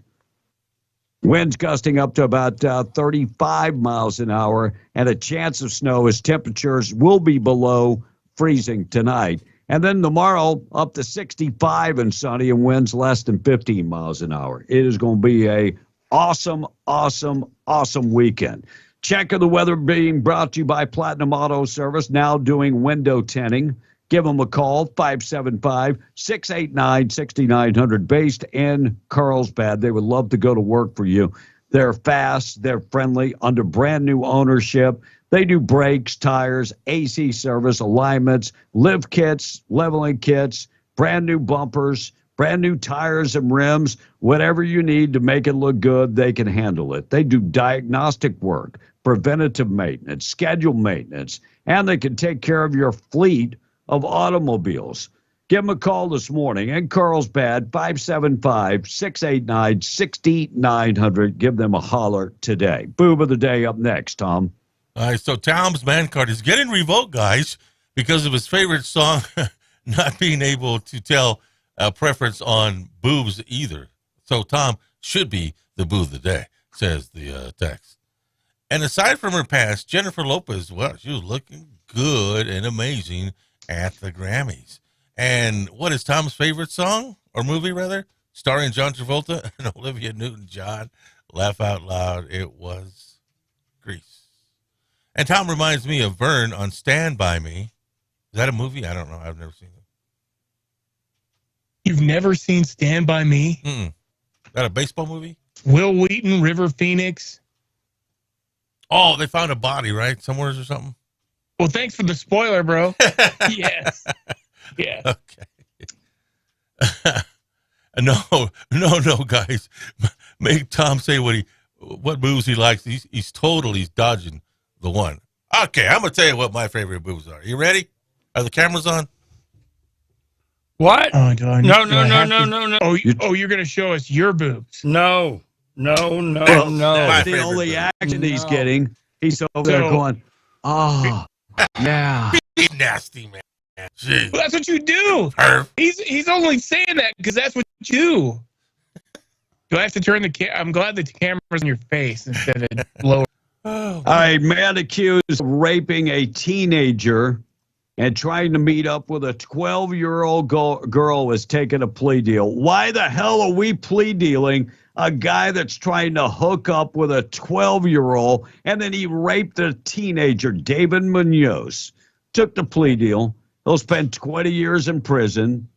Speaker 1: Winds gusting up to about 35 miles an hour, and a chance of snow as temperatures will be below freezing tonight. And then tomorrow up to 65 and sunny and winds less than 15 miles an hour. It is going to be a awesome weekend. Check of the weather being brought to you by Platinum Auto Service, now doing window tinting. Give them a call, 575-689-6900, based in Carlsbad. They would love to go to work for you. They're fast, they're friendly, under brand new ownership. They do brakes, tires, AC service, alignments, lift kits, leveling kits, brand new bumpers, brand new tires and rims. Whatever you need to make it look good, they can handle it. They do diagnostic work, preventative maintenance, scheduled maintenance, and they can take care of your fleet of automobiles. Give them a call this morning in Carlsbad, 575-689-6900. Give them a holler today. Boob of the day up next, Tom.
Speaker 3: All right, so Tom's man card is getting revoked, guys, because of his favorite song not being able to tell a preference on boobs either. So Tom should be the boob of the day, says the text. And aside from her past, Jennifer Lopez, well, she was looking good and amazing at the Grammys. And what is Tom's favorite song, or movie rather, starring John Travolta and Olivia Newton-John? Laugh out loud, it was Grease. And Tom reminds me of Vern on Stand By Me. Is that a movie? I don't know. I've never seen it.
Speaker 2: You've never seen Stand By Me?
Speaker 3: Is that a baseball movie?
Speaker 2: Will Wheaton, River Phoenix.
Speaker 3: Oh, they found a body, right? Somewhere or something?
Speaker 2: Well, thanks for the spoiler, bro. Yes. Yeah.
Speaker 3: Okay. No, guys. Make Tom say what moves he likes. He's totally dodging the one. Okay, I'm going to tell you what my favorite moves are. You ready? Are the cameras on?
Speaker 4: What?
Speaker 2: Oh,
Speaker 4: No.
Speaker 2: Oh, you're going to show us your boobs.
Speaker 4: No.
Speaker 1: That's the only action he's getting. He's over there going, oh, yeah.
Speaker 3: Be nasty, man. Jeez.
Speaker 2: Well, that's what you do. He's only saying that because that's what you do. Do I have to turn the I'm glad the camera's on your face instead of lower.
Speaker 1: All right, man accused of raping a teenager and trying to meet up with a 12-year-old girl is taking a plea deal. Why the hell are we plea dealing a guy that's trying to hook up with a 12-year-old, and then he raped a teenager? David Munoz took the plea deal. He'll spend 20 years in prison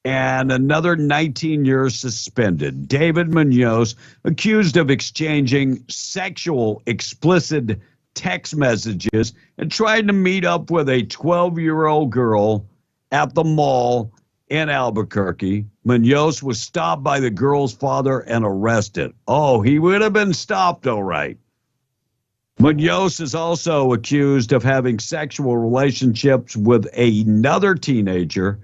Speaker 1: and another 19 years suspended. David Munoz, accused of exchanging sexual explicit text messages and trying to meet up with a 12-year-old girl at the mall in Albuquerque. Munoz was stopped by the girl's father and arrested. Oh, he would have been stopped, all right. Munoz is also accused of having sexual relationships with another teenager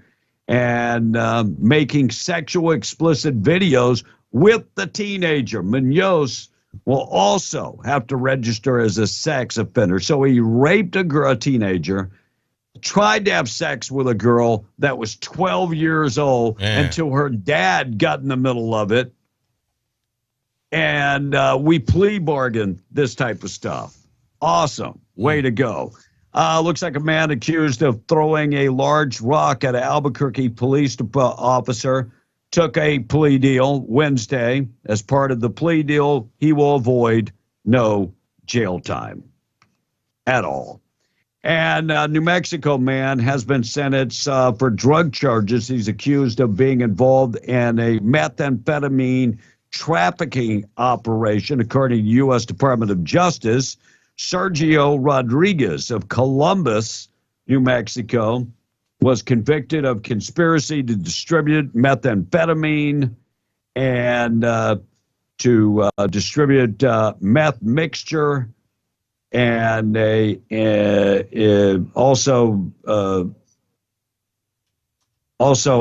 Speaker 1: and making sexual explicit videos with the teenager. Munoz will also have to register as a sex offender. So he raped a teenager, tried to have sex with a girl that was 12 years old until her dad got in the middle of it. And we plea bargain this type of stuff. Awesome. Way to go. Looks like a man accused of throwing a large rock at an Albuquerque police officer took a plea deal Wednesday. As part of the plea deal, he will avoid no jail time at all. And a New Mexico man has been sentenced for drug charges. He's accused of being involved in a methamphetamine trafficking operation, according to the U.S. Department of Justice. Sergio Rodriguez of Columbus, New Mexico, was convicted of conspiracy to distribute methamphetamine and to distribute meth mixture, and also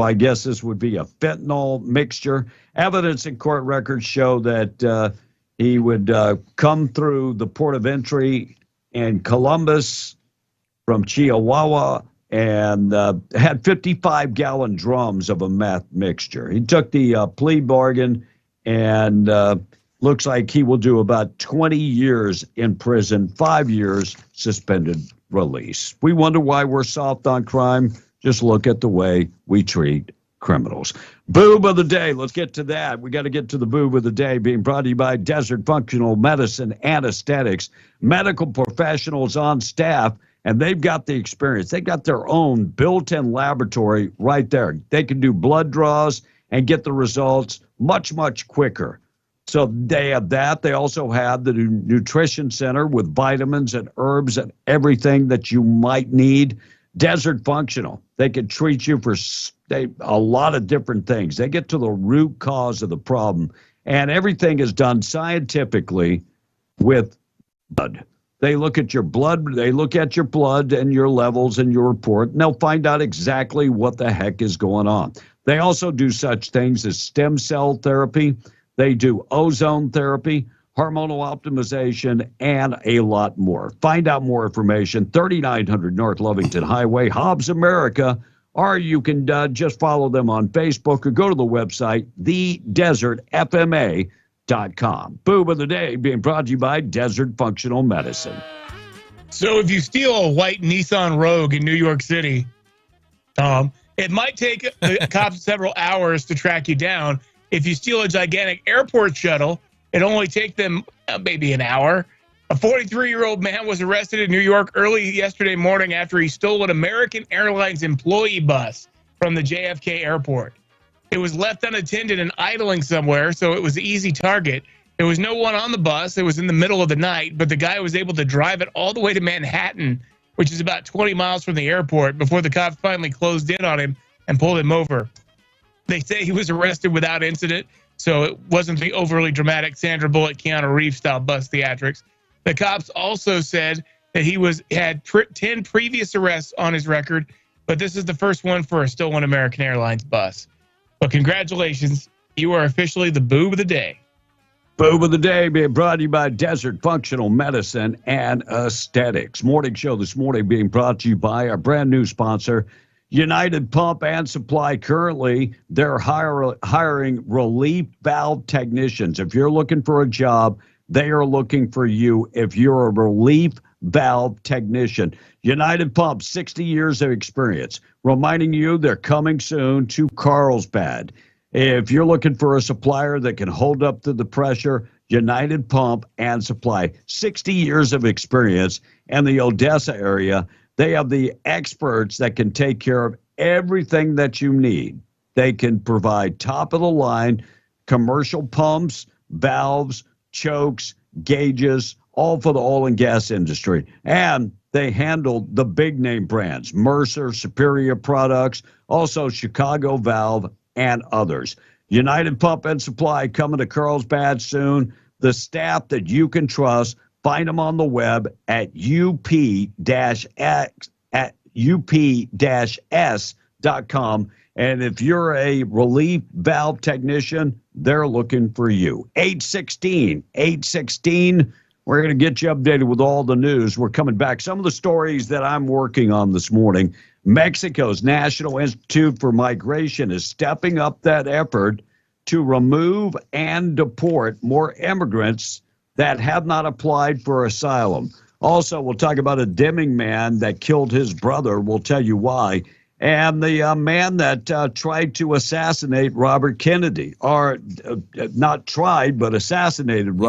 Speaker 1: I guess this would be a fentanyl mixture. Evidence in court records show that he would come through the port of entry in Columbus from Chihuahua and had 55-gallon drums of a meth mixture. He took the plea bargain and looks like he will do about 20 years in prison, 5 years suspended release. We wonder why we're soft on crime. Just look at the way we treat criminals. Boob of the day. Let's get to that. We got to get to the boob of the day, being brought to you by Desert Functional Medicine and Aesthetics. Medical professionals on staff, and they've got the experience. They got their own built-in laboratory right there. They can do blood draws and get the results much, much quicker. So they have that. They also have the nutrition center with vitamins and herbs and everything that you might need. Desert Functional. They can treat you for a lot of different things. They get to the root cause of the problem. And everything is done scientifically with blood. They look at your blood. They look at your blood and your levels and your report, and they'll find out exactly what the heck is going on. They also do such things as stem cell therapy. They do ozone therapy, hormonal optimization, and a lot more. Find out more information, 3900 North Lovington Highway, Hobbs, America, or you can just follow them on Facebook or go to the website, thedesertfma.com. Boob of the day being brought to you by Desert Functional Medicine.
Speaker 2: So if you steal a white Nissan Rogue in New York City, Tom, it might take the cops several hours to track you down. If you steal a gigantic airport shuttle, it only take them maybe an hour. A 43-year-old man was arrested in New York early yesterday morning after he stole an American Airlines employee bus from the JFK airport. It was left unattended and idling somewhere, so it was an easy target. There was no one on the bus. It was in the middle of the night, but the guy was able to drive it all the way to Manhattan, which is about 20 miles from the airport, before the cops finally closed in on him and pulled him over. They say he was arrested without incident, so it wasn't the overly dramatic Sandra Bullock, Keanu Reeves style bus theatrics. The cops also said that he had 10 previous arrests on his record, but this is the first one for a stolen American Airlines bus. But congratulations, you are officially the boob of the day.
Speaker 1: Boob of the day being brought to you by Desert Functional Medicine and Aesthetics. Morning show this morning being brought to you by our brand new sponsor, United Pump and Supply. Currently, they're hiring relief valve technicians. If you're looking for a job, they are looking for you if you're a relief valve technician. United Pump, 60 years of experience. Reminding you they're coming soon to Carlsbad. If you're looking for a supplier that can hold up to the pressure, United Pump and Supply, 60 years of experience in the Odessa area. They have the experts that can take care of everything that you need. They can provide top-of-the-line commercial pumps, valves, chokes, gauges, all for the oil and gas industry. And they handle the big-name brands, Mercer, Superior Products, also Chicago Valve, and others. United Pump and Supply coming to Carlsbad soon. The staff that you can trust. Find them on the web at up-s.com. And if you're a relief valve technician, they're looking for you. 816. We're going to get you updated with all the news. We're coming back. Some of the stories that I'm working on this morning. Mexico's National Institute for Migration is stepping up that effort to remove and deport more immigrants that have not applied for asylum. Also, we'll talk about a Deming man that killed his brother. We'll tell you why. And the man that tried to assassinate Robert Kennedy, or not tried, but assassinated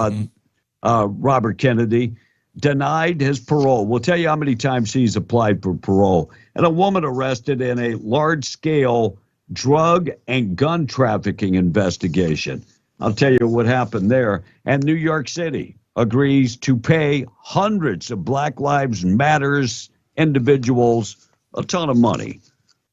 Speaker 1: Robert Kennedy, denied his parole. We'll tell you how many times he's applied for parole. And a woman arrested in a large-scale drug and gun trafficking investigation. I'll tell you what happened there. And New York City agrees to pay hundreds of Black Lives Matters individuals a ton of money.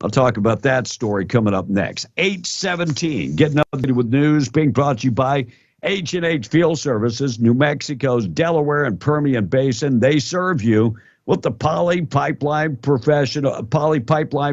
Speaker 1: I'll talk about that story coming up next. 8:17, getting updated with news being brought to you by H&H Field Services, New Mexico's Delaware and Permian Basin. They serve you with the poly pipeline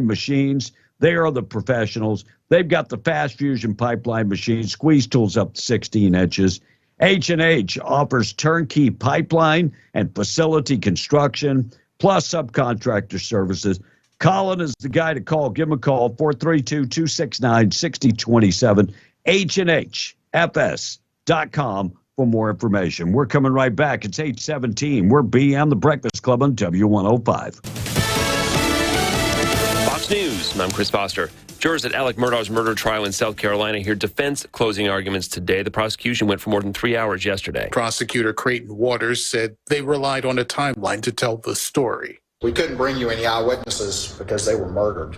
Speaker 1: machines. They are the professionals. They've got the fast fusion pipeline machines, squeeze tools up to 16 inches. H&H offers turnkey pipeline and facility construction, plus subcontractor services. Colin is the guy to call. Give him a call, 432-269-6027, HNHFS.com for more information. We're coming right back. It's 8:17. We're BM, the Breakfast Club on W105.
Speaker 8: News, I'm Chris Foster. Jurors at Alec Murdaugh's murder trial in South Carolina hear defense closing arguments today. The prosecution went for more than 3 hours yesterday.
Speaker 10: Prosecutor Creighton Waters said they relied on a timeline to tell the story.
Speaker 11: We couldn't bring you any eyewitnesses because they were murdered.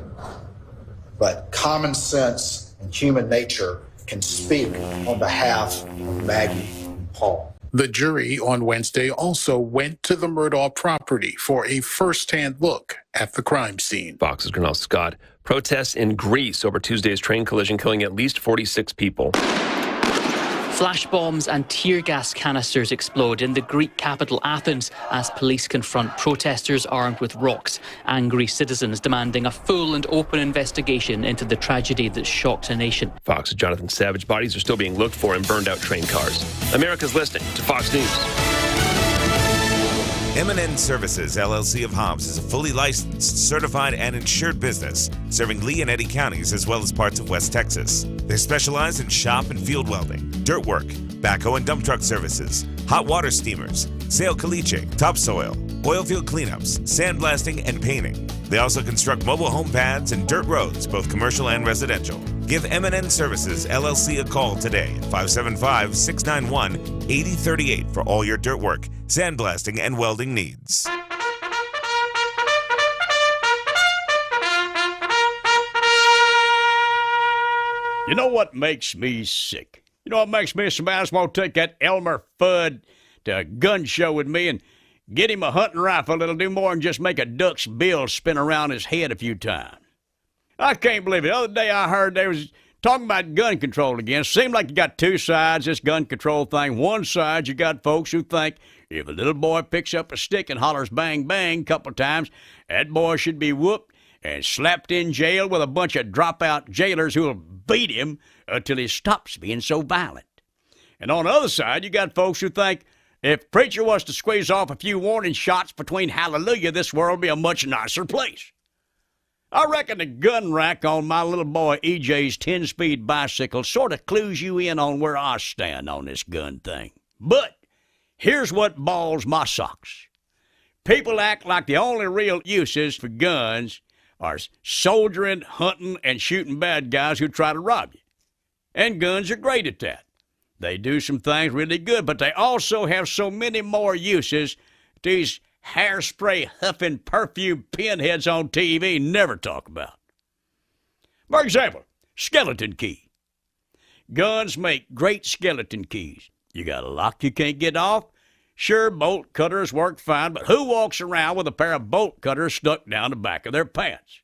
Speaker 11: But common sense and human nature can speak on behalf of Maggie and Paul.
Speaker 10: The jury on Wednesday also went to the Murdaugh property for a first-hand look at the crime scene.
Speaker 8: Fox's Gernal Scott. Protests in Greece over Tuesday's train collision killing at least 46 people.
Speaker 12: Flash bombs and tear gas canisters explode in the Greek capital Athens as police confront protesters armed with rocks. Angry citizens demanding a full and open investigation into the tragedy that shocked a nation.
Speaker 8: Fox's Jonathan Savage. Bodies are still being looked for in burned out train cars. America's listening to Fox News.
Speaker 23: M&N Services, LLC of Hobbs, is a fully licensed, certified, and insured business serving Lee and Eddy counties as well as parts of West Texas. They specialize in shop and field welding, dirt work, backhoe and dump truck services, hot water steamers, sail caliche, topsoil, oil field cleanups, sandblasting, and painting. They also construct mobile home pads and dirt roads, both commercial and residential. Give M&N Services, LLC a call today at 575-691-8038 for all your dirt work, sandblasting, and welding needs.
Speaker 4: You know what makes me sick? You know what makes me so mad? I just want to take that Elmer Fudd to a gun show with me and get him a hunting rifle that'll do more than just make a duck's bill spin around his head a few times. I can't believe it. The other day I heard they was talking about gun control again. Seemed like you got two sides, this gun control thing. One side, you got folks who think if a little boy picks up a stick and hollers bang bang a couple of times, that boy should be whooped and slapped in jail with a bunch of dropout jailers who'll beat him until he stops being so violent. And on the other side, you got folks who think if preacher was to squeeze off a few warning shots between hallelujah, this world would be a much nicer place. I reckon the gun rack on my little boy EJ's 10-speed bicycle sort of clues you in on where I stand on this gun thing. But here's what balls my socks. People act like the only real uses for guns are soldiering, hunting, and shooting bad guys who try to rob you. And guns are great at that. They do some things really good, but they also have so many more uses these hairspray huffing perfume pinheads on TV never talk about. For example, skeleton key. Guns make great skeleton keys. You got a lock you can't get off? Sure, bolt cutters work fine, but who walks around with a pair of bolt cutters stuck down the back of their pants?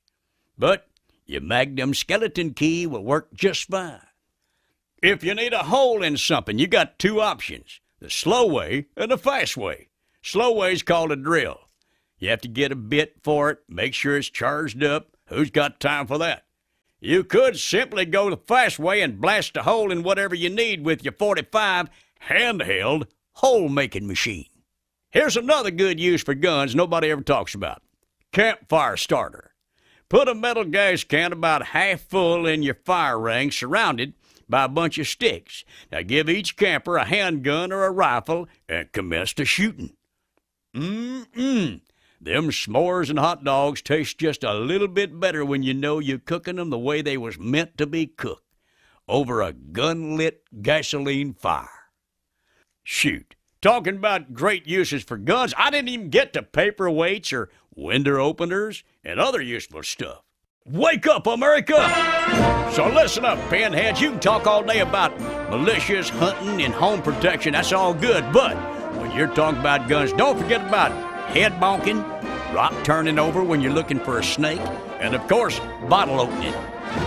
Speaker 4: But your Magnum skeleton key will work just fine. If you need a hole in something, you got two options, the slow way and the fast way. Slow way's called a drill. You have to get a bit for it, make sure it's charged up. Who's got time for that? You could simply go the fast way and blast a hole in whatever you need with your .45 handheld hole-making machine. Here's another good use for guns nobody ever talks about. Campfire starter. Put a metal gas can about half full in your fire ring surrounded by a bunch of sticks. Now give each camper a handgun or a rifle and commence to shooting. Them s'mores and hot dogs taste just a little bit better when you know you're cooking them the way they was meant to be cooked, over a gun-lit gasoline fire. Shoot, talking about great uses for guns, I didn't even get to paperweights or window openers and other useful stuff. Wake up, America! So listen up, pinheads. You can talk all day about militias, hunting, and home protection. That's all good, but when you're talking about guns, don't forget about head bonking, rock turning over when you're looking for a snake, and of course, bottle opening.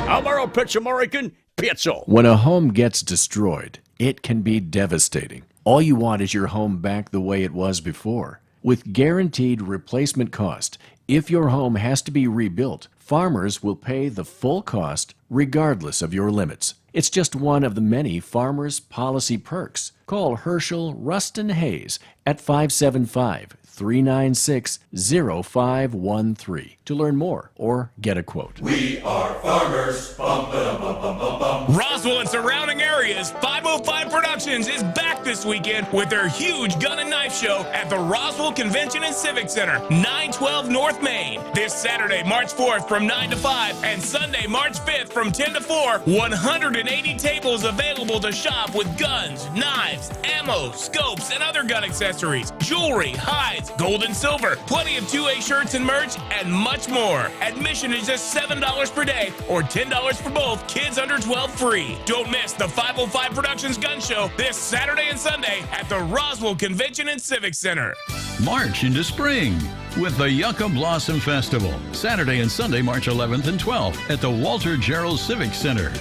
Speaker 4: I'm Earl Pitts American, Pitzel.
Speaker 13: When a home gets destroyed, it can be devastating. All you want is your home back the way it was before. With guaranteed replacement cost, if your home has to be rebuilt, farmers will pay the full cost regardless of your limits. It's just one of the many Farmers Policy perks. Call Herschel Ruston Hayes at 575 877-396-0513 to learn more or get a quote.
Speaker 14: We are farmers. Bum, ba, bum, bum, bum, bum.
Speaker 23: Roswell and surrounding areas, 505 Productions is back this weekend with their huge gun and knife show at the Roswell Convention and Civic Center, 912 North Main. This Saturday, March 4th from 9 to 5 and Sunday, March 5th from 10 to 4. 180 tables available to shop with guns, knives, ammo, scopes, and other gun accessories, jewelry, hides, gold and silver, plenty of 2A shirts and merch, and much more. Admission is just $7 per day or $10 for both, kids under 12 free. Don't miss the 505 Productions Gun Show this Saturday and Sunday at the Roswell Convention and Civic Center.
Speaker 15: March into spring with the Yucca Blossom Festival, Saturday and Sunday, March 11th and 12th at the Walter Gerald Civic Center.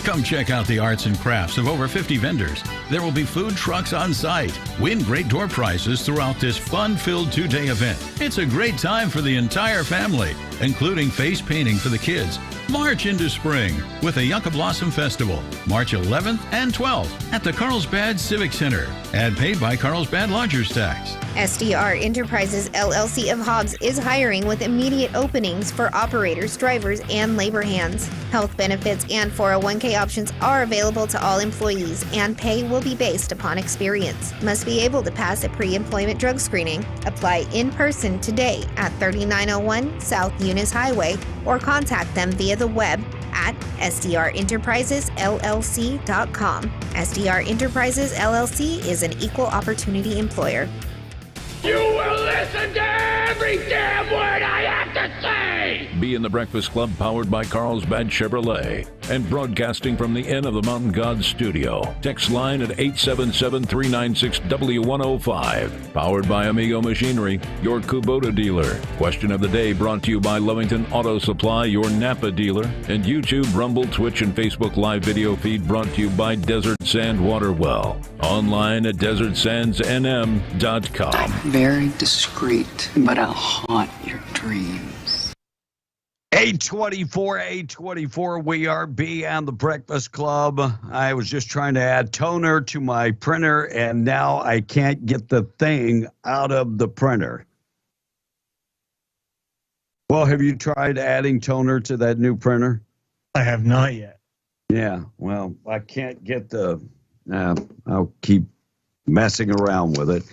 Speaker 15: Come check out the arts and crafts of over 50 vendors. There will be food trucks on site. Win great door prizes throughout this fun-filled 2-day event. It's a great time for the entire family, including face painting for the kids. March into spring with the Yucca Blossom Festival, March 11th and 12th at the Carlsbad Civic Center. Ad paid by Carlsbad Lodgers Tax.
Speaker 16: SDR Enterprises LLC of Hobbs is hiring with immediate openings for operators, drivers, and labor hands. Health benefits and 401k options are available to all employees, and pay will be based upon experience. Must be able to pass a pre-employment drug screening. Apply in person today at 3901 South Eunice Highway or contact them via the web at sdrenterprisesllc.com. SDR Enterprises LLC is an equal opportunity employer.
Speaker 14: You will listen to every damn word I have to say!
Speaker 26: Be in the Breakfast Club, powered by Carlsbad Chevrolet and broadcasting from the Inn of the Mountain Gods studio. Text line at 877-396-W105. Powered by Amigo Machinery, your Kubota dealer. Question of the day brought to you by Lovington Auto Supply, your Napa dealer. And YouTube, Rumble, Twitch, and Facebook live video feed brought to you by Desert Sand Water Well. Online at desertsandsnm.com.
Speaker 17: Very discreet, but I'll haunt your dreams.
Speaker 1: 824, we are B and the Breakfast Club. I was just trying to add toner to my printer, and now I can't get the thing out of the printer. Well, have you tried adding toner to that new printer?
Speaker 2: I have not yet.
Speaker 1: Yeah, well, I can't get the... I'll keep messing around with it.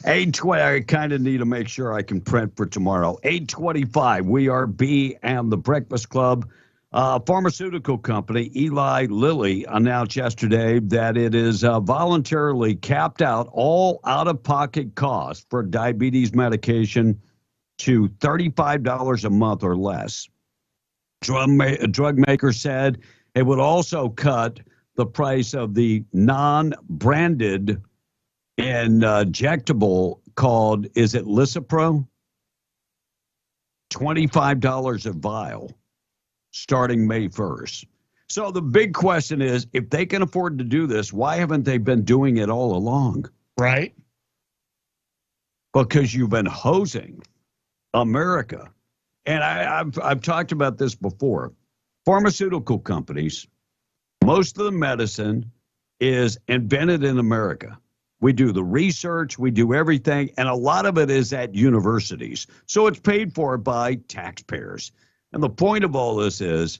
Speaker 1: 820, I kind of need to make sure I can print for tomorrow. 825, we are B and the Breakfast Club. Pharmaceutical company Eli Lilly announced yesterday that it is voluntarily capped out all out-of-pocket costs for diabetes medication to $35 a month or less. Drug maker said it would also cut the price of the non-branded injectable called, is it Lissapro? $25 a vial starting May 1st. So the big question is, if they can afford to do this, why haven't they been doing it all along?
Speaker 2: Right.
Speaker 1: Because you've been hosing America. And I've talked about this before. Pharmaceutical companies, most of the medicine is invented in America. We do the research, we do everything, and a lot of it is at universities. So it's paid for by taxpayers. And the point of all this is,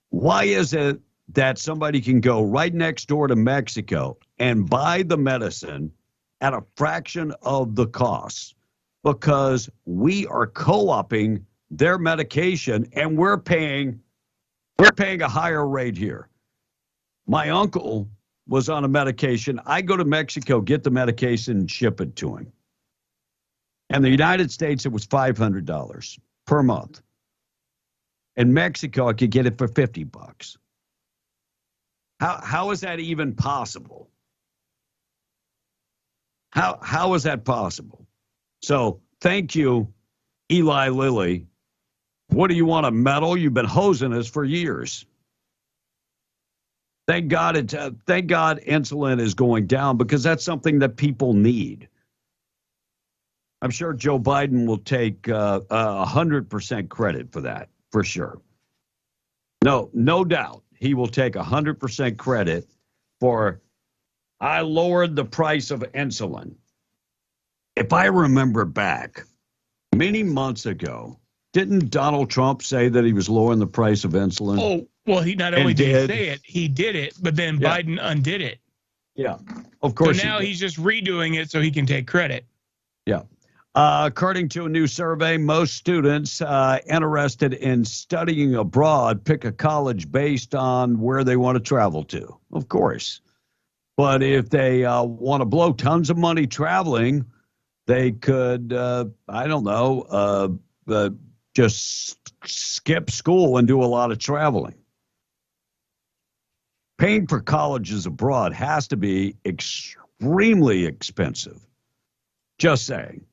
Speaker 1: why is it that somebody can go right next door to Mexico and buy the medicine at a fraction of the cost? Because we are co-opting their medication, and we're paying a higher rate here. My uncle was on a medication. I go to Mexico, get the medication, and ship it to him. In the United States, it was $500 per month. In Mexico, I could get it for $50. How is that even possible? How is that possible? So thank you, Eli Lilly. What do you want, a medal? You've been hosing us for years. Thank God insulin is going down, because that's something that people need. I'm sure Joe Biden will take 100% credit for that, for sure. No doubt he will take 100% credit for, I lowered the price of insulin. if I remember back many months ago, didn't Donald Trump say that he was lowering the price of insulin?
Speaker 2: Oh, well, he not only did he say it, he did it, but then Biden undid it.
Speaker 1: Yeah, of course.
Speaker 2: So now he's just redoing it so he can take credit.
Speaker 1: Yeah. According to a new survey, most students interested in studying abroad pick a college based on where they want to travel to, of course. But if they want to blow tons of money traveling, they could, I don't know, just skip school and do a lot of traveling. Paying for colleges abroad has to be extremely expensive. Just saying.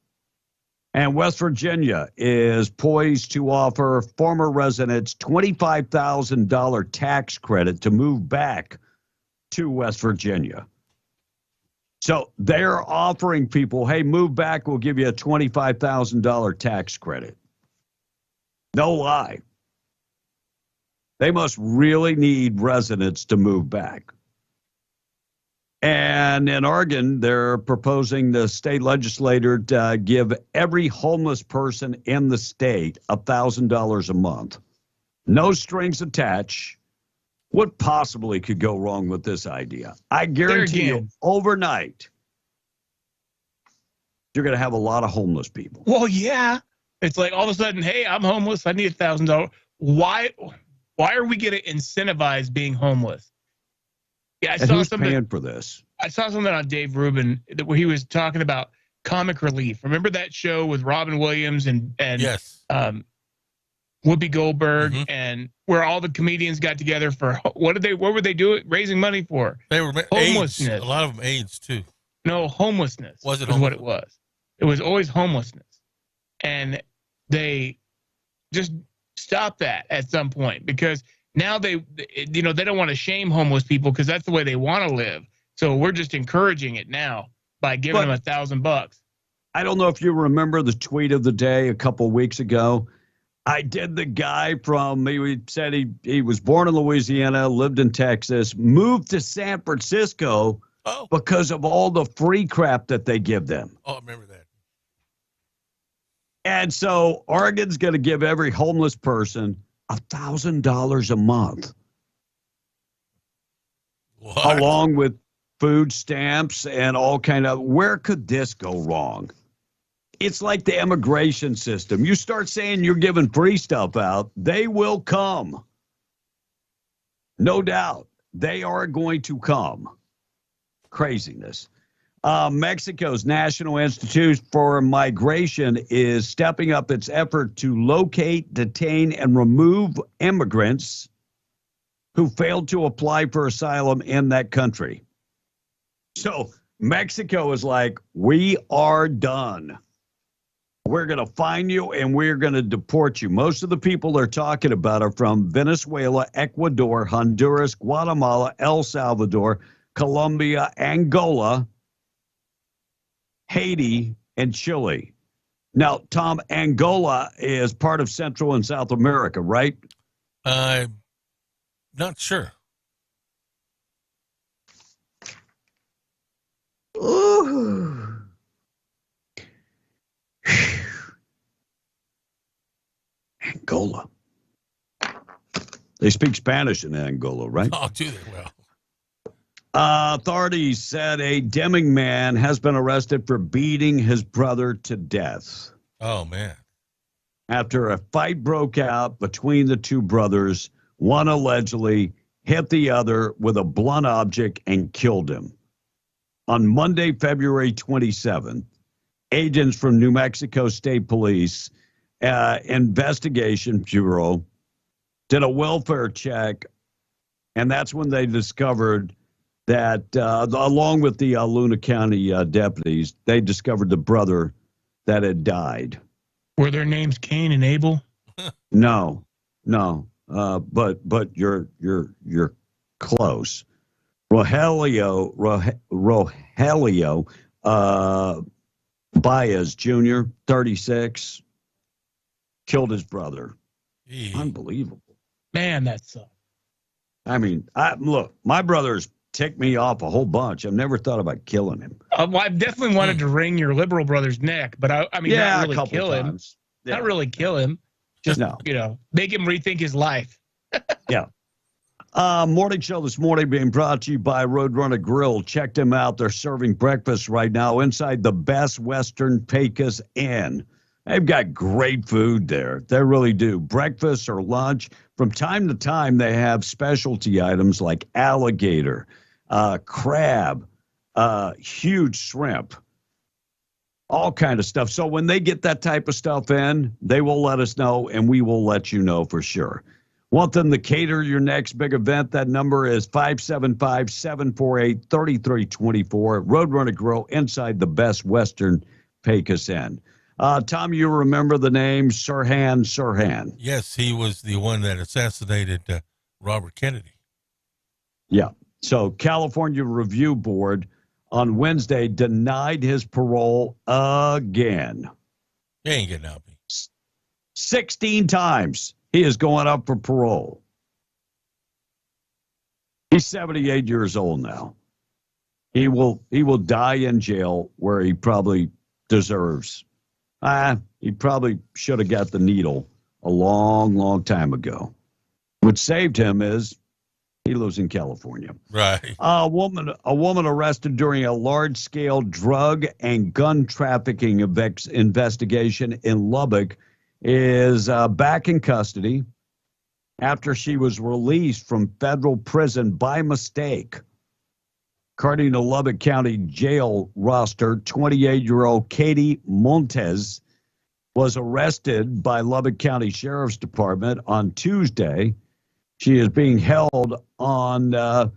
Speaker 1: And West Virginia is poised to offer former residents $25,000 tax credit to move back to West Virginia. So they're offering people, hey, move back, we'll give you a $25,000 tax credit. No lie. They must really need residents to move back. And in Oregon, they're proposing the state legislature to give every homeless person in the state $1,000 a month. No strings attached. What possibly could go wrong with this idea? I guarantee you, overnight, you're going to have a lot of homeless people.
Speaker 2: Well, yeah. It's like all of a sudden, hey, I'm homeless. I need $1,000. Why are we going to incentivize being homeless? Yeah,
Speaker 1: and who's paying for this?
Speaker 2: I saw something on Dave Rubin where he was talking about comic relief. Remember that show with Robin Williams and
Speaker 3: yes.
Speaker 2: Whoopi Goldberg, and where all the comedians got together for what were they doing? Raising money for?
Speaker 3: They were homelessness. AIDS. A lot of them AIDS too.
Speaker 2: No, homelessness. Was what it was? It was always homelessness, and they just stopped that at some point because now they don't want to shame homeless people because that's the way they want to live. So we're just encouraging it now by giving them $1,000.
Speaker 1: I don't know if you remember the tweet of the day a couple of weeks ago. I did the guy he said he was born in Louisiana, lived in Texas, moved to San Francisco because of all the free crap that they give them.
Speaker 3: Oh, I remember that.
Speaker 1: And so Oregon's going to give every homeless person $1,000 a month.
Speaker 3: What?
Speaker 1: Along with food stamps and all kind of, where could this go wrong? It's like the immigration system. You start saying you're giving free stuff out, they will come. No doubt. They are going to come. Craziness. Mexico's National Institute for Migration is stepping up its effort to locate, detain, and remove immigrants who failed to apply for asylum in that country. So Mexico is like, we are done. We're going to find you and we're going to deport you. Most of the people they're talking about are from Venezuela, Ecuador, Honduras, Guatemala, El Salvador, Colombia, Angola, Haiti, and Chile. Now, Tom, Angola is part of Central and South America, right?
Speaker 3: Not sure.
Speaker 1: Ooh. Angola. They speak Spanish in Angola, right?
Speaker 3: Oh, do they? Well.
Speaker 1: Authorities said a Deming man has been arrested for beating his brother to death.
Speaker 3: Oh, man.
Speaker 1: After a fight broke out between the two brothers, one allegedly hit the other with a blunt object and killed him. On Monday, February 27th, agents from New Mexico State Police Investigation Bureau did a welfare check, and that's when they discovered that, along with the Luna County deputies, they discovered the brother that had died.
Speaker 2: Were their names Cain and Abel?
Speaker 1: No. But you're close. Rogelio Baez Jr., 36, killed his brother.
Speaker 3: Gee.
Speaker 1: Unbelievable.
Speaker 2: Man, that sucks.
Speaker 1: I mean, look, my brother's ticked me off a whole bunch. I've never thought about killing him.
Speaker 2: Well, I've definitely wanted to wring your liberal brother's neck, but I mean,
Speaker 1: Yeah,
Speaker 2: not
Speaker 1: a
Speaker 2: really
Speaker 1: couple
Speaker 2: kill him.
Speaker 1: times. Yeah.
Speaker 2: Not really kill him. Just,
Speaker 1: No.
Speaker 2: make him rethink his life.
Speaker 1: Yeah. Morning show this morning being brought to you by Roadrunner Grill. Check them out. They're serving breakfast right now inside the Best Western Pecos Inn. They've got great food there. They really do. Breakfast or lunch. From time to time, they have specialty items like alligator, crab, huge shrimp, all kind of stuff. So when they get that type of stuff in, they will let us know, and we will let you know for sure. Want them to cater your next big event? That number is 575-748-3324. Roadrunner Grill inside the Best Western Pecos Inn. Tom, you remember the name Sirhan Sirhan?
Speaker 3: Yes, he was the one that assassinated Robert Kennedy.
Speaker 1: Yeah. So California Review Board on Wednesday denied his parole again.
Speaker 3: He ain't getting out.
Speaker 1: 16 times he is going up for parole. He's 78 years old now. He will die in jail where he probably deserves. He probably should have got the needle a long, long time ago. What saved him is he lives in California.
Speaker 3: Right.
Speaker 1: A woman arrested during a large-scale drug and gun trafficking investigation in Lubbock is back in custody after she was released from federal prison by mistake. According to Lubbock County Jail roster, 28-year-old Katie Montes was arrested by Lubbock County Sheriff's Department on Tuesday. She is being held on a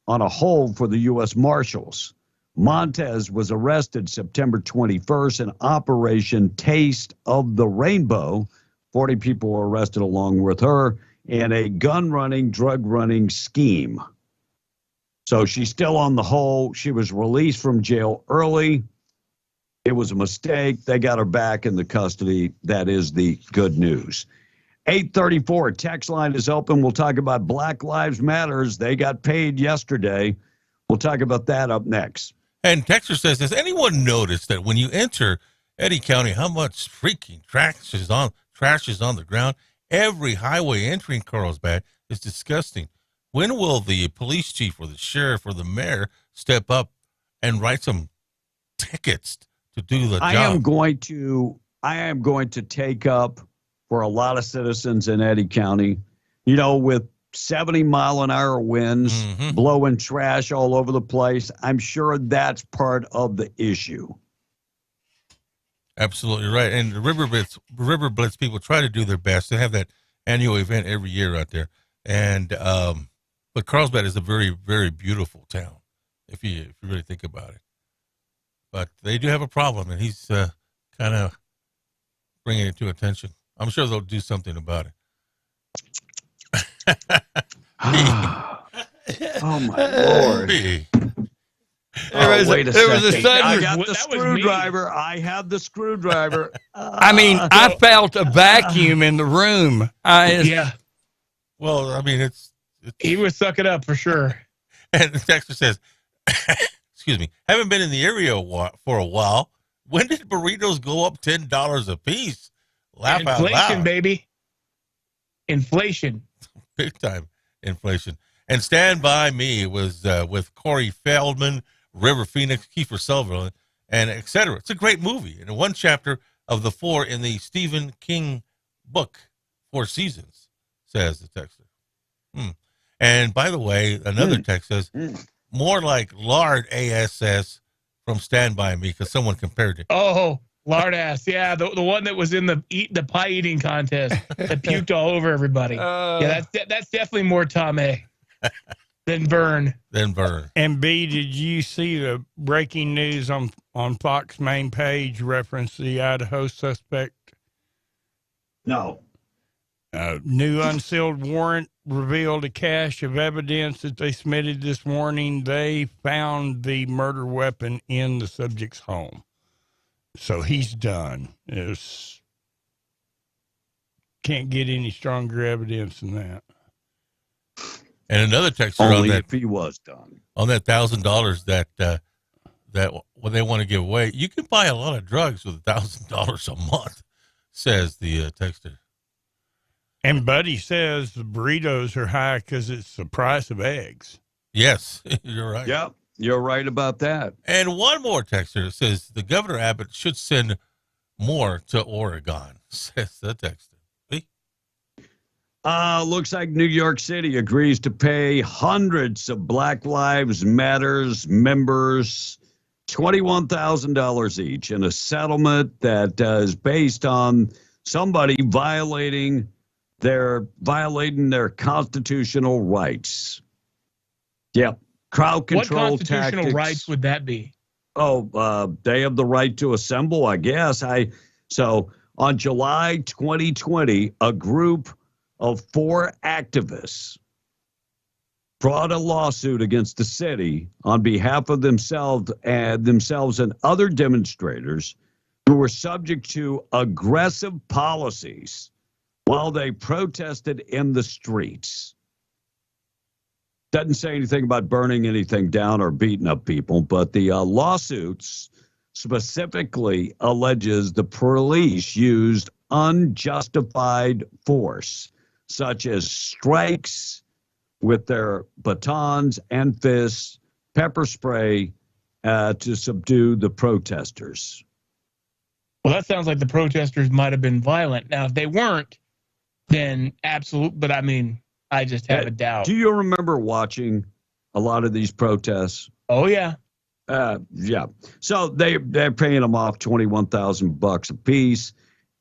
Speaker 1: hold for the U.S. Marshals. Montes was arrested September 21st in Operation Taste of the Rainbow. 40 people were arrested along with her in a gun-running, drug-running scheme. So she's still on the hold. She was released from jail early. It was a mistake. They got her back in the custody. That is the good news. 834, text line is open. We'll talk about Black Lives Matters. They got paid yesterday. We'll talk about that up next.
Speaker 3: And Texter says, has anyone noticed that when you enter Eddy County, how much freaking trash is on the ground? Every highway entering Carlsbad is disgusting. When will the police chief or the sheriff or the mayor step up and write some tickets to do the job?
Speaker 1: I am going to take up for a lot of citizens in Eddy County, with 70-mile-an-hour winds, blowing trash all over the place. I'm sure that's part of the issue.
Speaker 3: Absolutely right. And the River Blitz people try to do their best. They have that annual event every year out there. And but Carlsbad is a very, very beautiful town, if you really think about it. But they do have a problem, and he's kind of bringing it to attention. I'm sure they'll do something about it.
Speaker 1: Oh, my Lord.
Speaker 4: Wait a second.
Speaker 1: I got the screwdriver. I have the screwdriver.
Speaker 4: I felt a vacuum in the room.
Speaker 2: Yeah.
Speaker 3: Well, I mean,
Speaker 2: he was sucking up for sure.
Speaker 3: And the texter says, excuse me, haven't been in the area for a while. When did burritos go up $10 a piece? Laugh out loud.
Speaker 2: Inflation, baby. Inflation.
Speaker 3: Big time inflation. And Stand By Me was with Corey Feldman, River Phoenix, Kiefer Sutherland, and et cetera. It's a great movie. And one chapter of the 4 in the Stephen King book, 4 Seasons, says the texter. And by the way, another text says, more like lard ASS from Stand By Me, because someone compared it.
Speaker 2: Oh, lard ass. Yeah, the one that was in the pie eating contest that puked all over everybody. Yeah, that's definitely more Tom A. than Vern.
Speaker 4: And B, did you see the breaking news on Fox main page reference the Idaho suspect?
Speaker 1: No.
Speaker 4: New unsealed warrant revealed a cache of evidence that they submitted this morning. They found the murder weapon in the subject's home. So he's done. Can't get any stronger evidence than that.
Speaker 3: And another texter
Speaker 1: Only
Speaker 3: on that,
Speaker 1: if he was done.
Speaker 3: On that $1,000 that when they want to give away, you can buy a lot of drugs with $1,000 a month, says the texter.
Speaker 4: And Buddy says the burritos are high because it's the price of eggs.
Speaker 3: Yes, you're right.
Speaker 1: Yep, you're right about that.
Speaker 3: And one more texter says the Governor Abbott should send more to Oregon, says the texter.
Speaker 1: Looks like New York City agrees to pay hundreds of Black Lives Matters members $21,000 each in a settlement that is based on somebody violating their constitutional rights. Yep. Crowd control
Speaker 2: What constitutional
Speaker 1: tactics.
Speaker 2: rights would that be?
Speaker 1: Oh, they have the right to assemble, I guess. So on July 2020, a group of 4 activists brought a lawsuit against the city on behalf of themselves and other demonstrators who were subject to aggressive policies while they protested in the streets. Doesn't say anything about burning anything down or beating up people, but the lawsuits specifically alleges the police used unjustified force, such as strikes with their batons and fists, pepper spray, to subdue the protesters.
Speaker 2: Well, that sounds like the protesters might have been violent. Now, if they weren't, then absolute. But I mean, I just have a doubt.
Speaker 1: Do you remember watching a lot of these protests?
Speaker 2: Oh yeah.
Speaker 1: Yeah. So they're paying them off $21,000 a piece,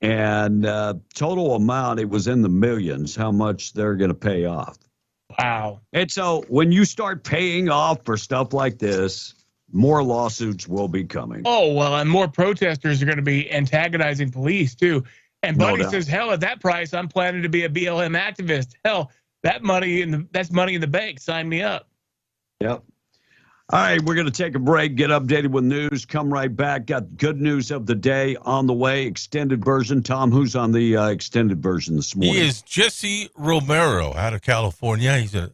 Speaker 1: and total amount, it was in the millions. How much they're going to pay off?
Speaker 2: Wow.
Speaker 1: And so when you start paying off for stuff like this, more lawsuits will be coming.
Speaker 2: Oh well, and more protesters are going to be antagonizing police too. And Buddy says, "Hell, at that price, I'm planning to be a BLM activist. Hell, that's money in the bank. Sign me up."
Speaker 1: Yep. All right, we're going to take a break, get updated with news, come right back. Got good news of the day on the way, extended version. Tom, who's on the extended version this morning?
Speaker 3: He is Jesse Romero out of California. He's a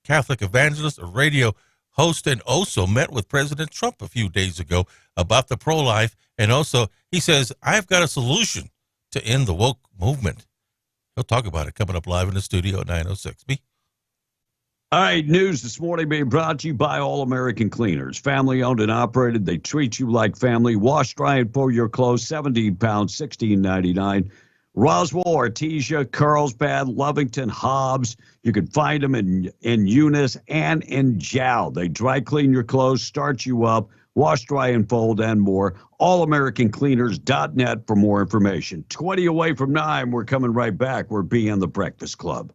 Speaker 3: Catholic evangelist, a radio host, and also met with President Trump a few days ago about the pro-life. And also, he says, I've got a solution to end the woke movement. He'll talk about it coming up live in the studio at 9:06.
Speaker 1: All right, news this morning being brought to you by All American Cleaners. Family owned and operated. They treat you like family. Wash, dry, and pull your clothes. 17 pounds, $16.99. Roswell, Artesia, Carlsbad, Lovington, Hobbs. You can find them in Eunice and in Jow. They dry clean your clothes, start you up, wash, dry, and fold, and more. AllAmericanCleaners.net for more information. 20 away from 9. We're coming right back. We're being the Breakfast Club.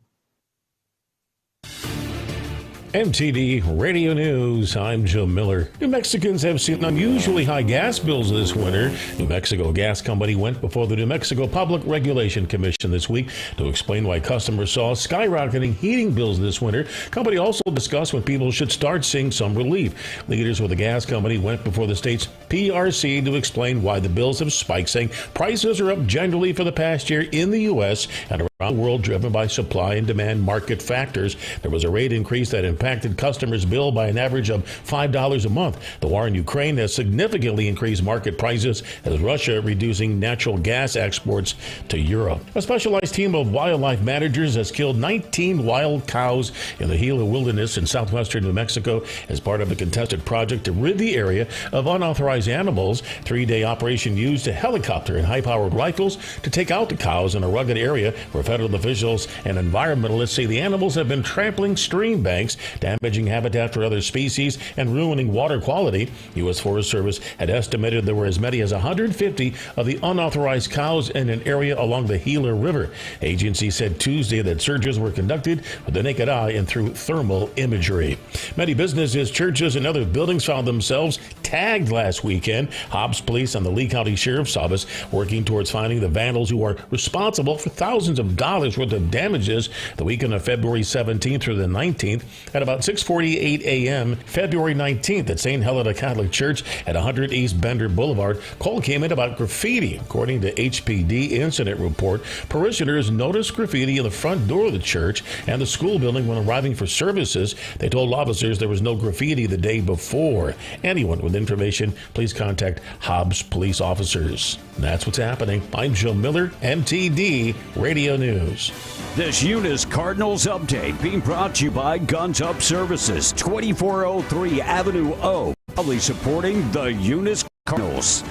Speaker 18: MTD Radio News, I'm Joe Miller. New Mexicans have seen unusually high gas bills this winter. New Mexico Gas Company went before the New Mexico Public Regulation Commission this week to explain why customers saw skyrocketing heating bills this winter. Company also discussed when people should start seeing some relief. Leaders with the gas company went before the state's PRC to explain why the bills have spiked, saying prices are up generally for the past year in the U.S. and around the world, driven by supply and demand market factors. There was a rate increase that impacted customers' bill by an average of $5 a month. The war in Ukraine has significantly increased market prices, as Russia reducing natural gas exports to Europe. A specialized team of wildlife managers has killed 19 wild cows in the Gila Wilderness in southwestern New Mexico as part of a contested project to rid the area of unauthorized animals. 3-day operation used a helicopter and high-powered rifles to take out the cows in a rugged area where federal officials and environmentalists say the animals have been trampling stream banks, damaging habitat for other species, and ruining water quality. U.S. Forest Service had estimated there were as many as 150 of the unauthorized cows in an area along the Gila River. Agency said Tuesday that searches were conducted with the naked eye and through thermal imagery. Many businesses, churches, and other buildings found themselves tagged last weekend. Hobbs Police and the Lee County Sheriff's Office working towards finding the vandals who are responsible for thousands of dollars worth of damages the weekend of February 17th through the 19th At about 6:48 a.m., February 19th at St. Helena Catholic Church at 100 East Bender Boulevard, call came in about graffiti. According to HPD incident report, parishioners noticed graffiti in the front door of the church and the school building when arriving for services. They told officers there was no graffiti the day before. Anyone with information, please contact Hobbs police officers. That's what's happening. I'm Joe Miller, MTD Radio News.
Speaker 19: This Eunice Cardinals update being brought to you by Guns Up Services, 2403 Avenue O, proudly supporting the Eunice Cardinals.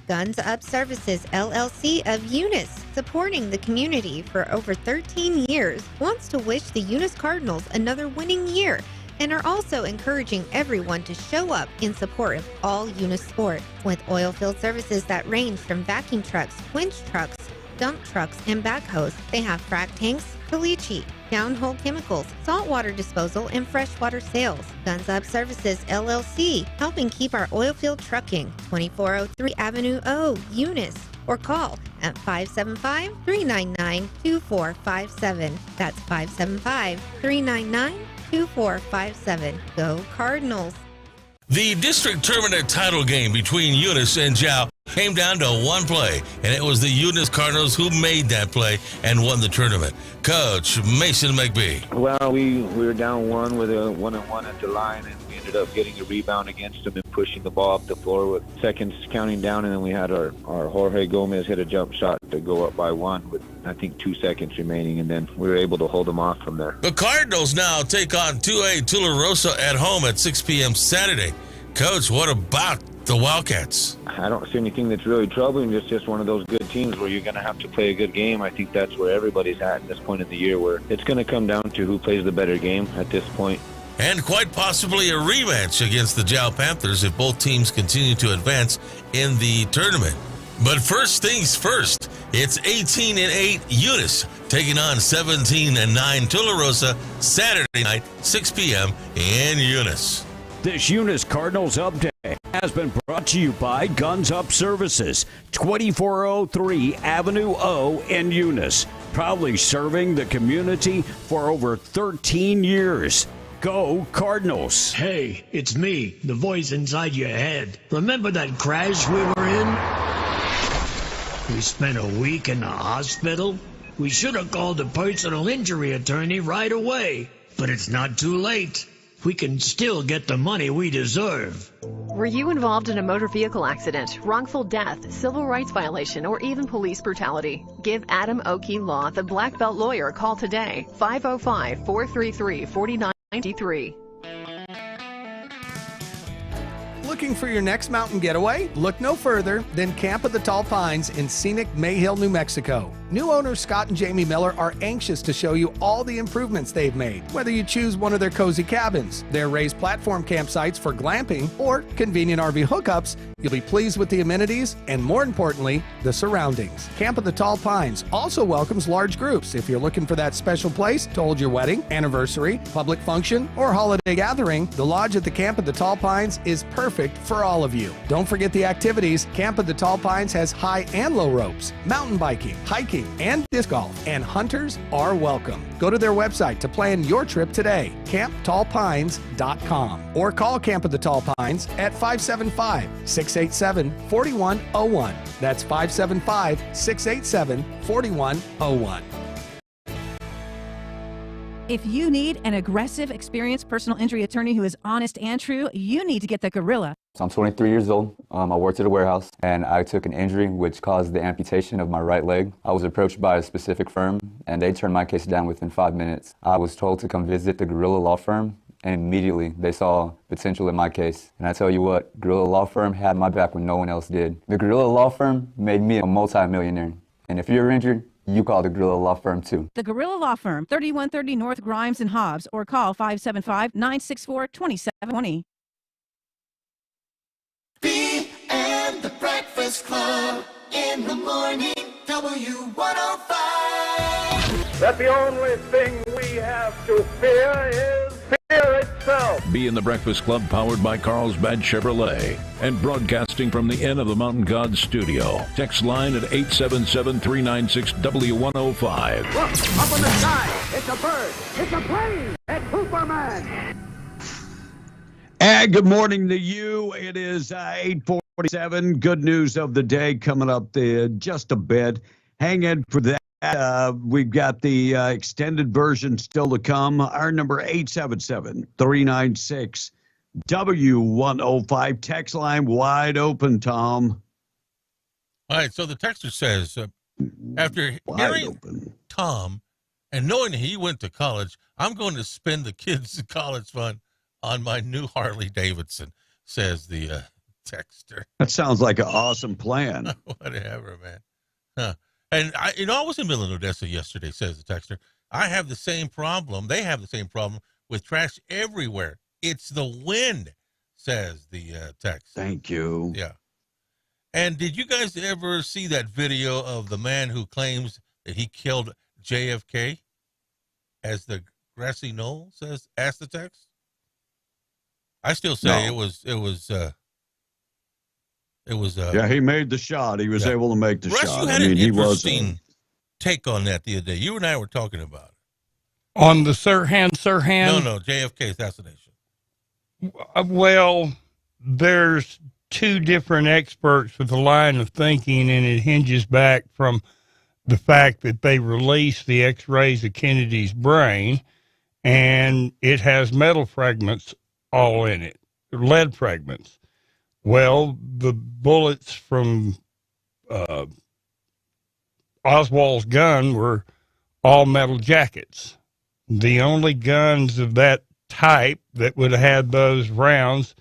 Speaker 16: Guns Up Services, LLC of Eunice, supporting the community for over 13 years, wants to wish the Eunice Cardinals another winning year and are also encouraging everyone to show up in support of all Eunice sport. With oil field services that range from vacuum trucks, winch trucks, dump trucks, and backhoes, they have frac tanks, caliche, downhole chemicals, saltwater disposal, and freshwater sales. Guns Up Services, LLC, helping keep our oil field trucking. 2403 Avenue O, Eunice, or call at 575-399-2457. That's 575-399-2457. Go Cardinals!
Speaker 3: The district tournament title game between Eunice and Jow came down to one play, and it was the Eunice Cardinals who made that play and won the tournament. Coach Mason McBee.
Speaker 20: Well, we were down one with a 1-on-1 at the line, and we ended up getting a rebound against them and pushing the ball up the floor with seconds counting down, and then we had our Jorge Gomez hit a jump shot to go up by one with, I think, 2 seconds remaining, and then we were able to hold them off from there.
Speaker 3: The Cardinals now take on 2A Tularosa at home at 6 p.m. Saturday. Coach, what about the Wildcats?
Speaker 20: I don't see anything that's really troubling. It's just one of those good teams where you're going to have to play a good game. I think that's where everybody's at this point in the year, where it's going to come down to who plays the better game at this point.
Speaker 3: And quite possibly a rematch against the Jow Panthers if both teams continue to advance in the tournament. But first things first, it's 18-8 Eunice taking on 17-9 Tularosa Saturday night, 6 p.m. in Eunice.
Speaker 19: This Eunice Cardinals update has been brought to you by Guns Up Services, 2403 Avenue O in Eunice, proudly serving the community for over 13 years. Go Cardinals!
Speaker 21: Hey, it's me, the voice inside your head. Remember that crash we were in? We spent a week in the hospital. We should have called a personal injury attorney right away, but it's not too late. We can still get the money we deserve.
Speaker 22: Were you involved in a motor vehicle accident, wrongful death, civil rights violation, or even police brutality? Give Adam Oakey Law, the Black Belt Lawyer, a call today, 505-433-4993.
Speaker 24: Looking for your next mountain getaway? Look no further than Camp of the Tall Pines in scenic Mayhill, New Mexico. New owners Scott and Jamie Miller are anxious to show you all the improvements they've made, whether you choose one of their cozy cabins, their raised platform campsites for glamping, or convenient RV hookups. You'll be pleased with the amenities and, more importantly, the surroundings. Camp of the Tall Pines also welcomes large groups. If you're looking for that special place to hold your wedding, anniversary, public function, or holiday gathering, the lodge at the Camp of the Tall Pines is perfect for all of you. Don't forget the activities. Camp of the Tall Pines has high and low ropes, mountain biking, hiking, and disc golf, and hunters are welcome. Go to their website to plan your trip today, camptallpines.com, or call Camp of the Tall Pines at 575-687-4101. That's 575-687-4101.
Speaker 25: If you need an aggressive, experienced personal injury attorney who is honest and true, you need to get the Gorilla.
Speaker 27: So I'm 23 years old. I worked at a warehouse, and I took an injury which caused the amputation of my right leg. I was approached by a specific firm, and they turned my case down within 5 minutes. I was told to come visit the Gorilla Law Firm, and immediately they saw potential in my case. And I tell you what, Gorilla Law Firm had my back when no one else did. The Gorilla Law Firm made me a multi-millionaire. And if you're injured, you call the Gorilla Law Firm too.
Speaker 25: The Gorilla Law Firm, 3130 North Grimes and Hobbs, or call 575-964-2720.
Speaker 14: B and the Breakfast Club in the morning, W105.
Speaker 28: That the only thing we have to fear is fear itself.
Speaker 26: Be in the Breakfast Club, powered by Carlsbad Chevrolet. And broadcasting from the Inn of the Mountain God studio. Text line at 877-396-W105.
Speaker 5: Look, up in the sky. It's a bird. It's a plane. It's Superman.
Speaker 1: And good morning to you. It is 8:47. Good news of the day coming up just a bit. Hang in for that. We've got the extended version still to come. Our number 877-396-W105. Text line wide open, Tom.
Speaker 3: All right, so the texter says, after hearing Tom and knowing he went to college, I'm going to spend the kids' college fund on my new Harley Davidson, says the texter.
Speaker 1: That sounds like an awesome plan.
Speaker 3: Whatever, man. Huh. And I was in Midland, Odessa yesterday, says the texter. I have the same problem. They have the same problem with trash everywhere. It's the wind, says the text.
Speaker 1: Thank you.
Speaker 3: Yeah. And did you guys ever see that video of the man who claims that he killed JFK, as the grassy knoll says? Ask the text. I still say
Speaker 1: No.
Speaker 3: it was.
Speaker 1: Yeah, he made the shot. He was able to make the
Speaker 3: Russ,
Speaker 1: shot.
Speaker 3: you had an interesting take on that the other day. You and I were talking about it.
Speaker 4: On the Sirhan?
Speaker 3: No, JFK assassination.
Speaker 4: Well, there's two different experts with a line of thinking, and it hinges back from the fact that they released the x-rays of Kennedy's brain, and it has metal fragments all in it, lead fragments. Well, the bullets from Oswald's gun were all metal jackets. The only guns of that type that would have had those rounds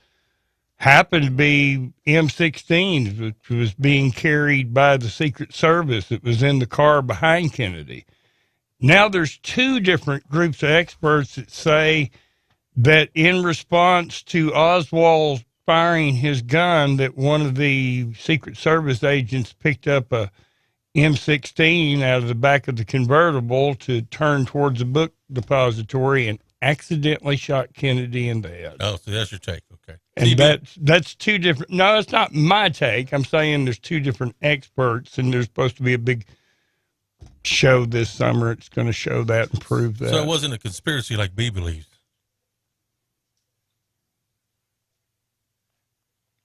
Speaker 4: happened to be M16s, which was being carried by the Secret Service. It was in the car behind Kennedy. Now there's two different groups of experts that say that in response to Oswald firing his gun, that one of the Secret Service agents picked up a M16 out of the back of the convertible to turn towards the book depository and accidentally shot Kennedy in the head.
Speaker 3: Oh, so that's your take. Okay.
Speaker 4: And that's two different. No, it's not my take. I'm saying there's two different experts, and there's supposed to be a big show this summer. It's going to show that and prove that.
Speaker 3: So it wasn't a conspiracy like B believes.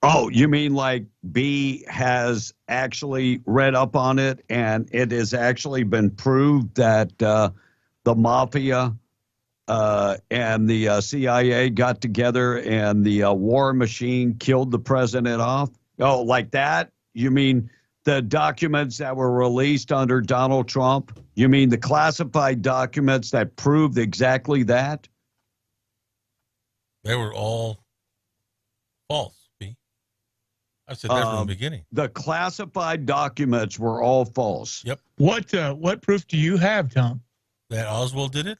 Speaker 1: Oh, you mean like B has actually read up on it, and it has actually been proved that the mafia and the CIA got together and the war machine killed the president off? Oh, like that? You mean the documents that were released under Donald Trump? You mean the classified documents that proved exactly that?
Speaker 3: They were all false. I said that from the beginning.
Speaker 1: The classified documents were all false.
Speaker 3: Yep.
Speaker 2: What proof do you have, Tom?
Speaker 3: That Oswald did it?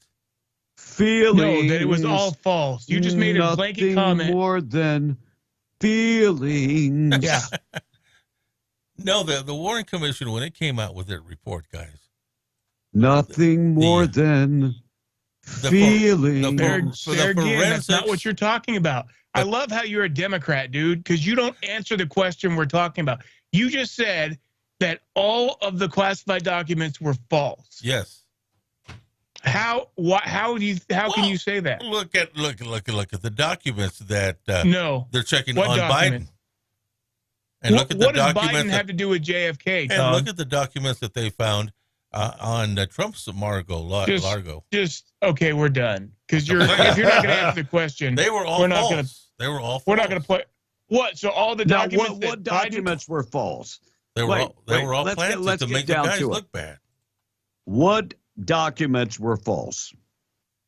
Speaker 1: Feelings.
Speaker 2: No, that it was all false. You just made a blanket comment.
Speaker 1: More than feelings.
Speaker 2: Yeah.
Speaker 3: No, the Warren Commission, when it came out with their report, guys.
Speaker 1: Nothing more than feelings.
Speaker 2: There again, that's not what you're talking about. I love how you're a Democrat, dude, because you don't answer the question we're talking about. You just said that all of the classified documents were false.
Speaker 3: Yes.
Speaker 2: How can you say that?
Speaker 3: Look at the documents that
Speaker 2: no,
Speaker 3: they're checking
Speaker 2: what
Speaker 3: on
Speaker 2: document?
Speaker 3: Biden. And look at the
Speaker 2: what does
Speaker 3: documents
Speaker 2: Biden have to do with JFK?
Speaker 3: And
Speaker 2: Tom?
Speaker 3: look at the documents that they found on Trump's Largo.
Speaker 2: Just okay, we're done. Because if you're not going to answer the question,
Speaker 3: they were all false. They were all false.
Speaker 2: We're not going to play. What? So all the documents.
Speaker 1: What documents were false?
Speaker 3: They were all planted to make the guys look bad.
Speaker 1: What documents were false?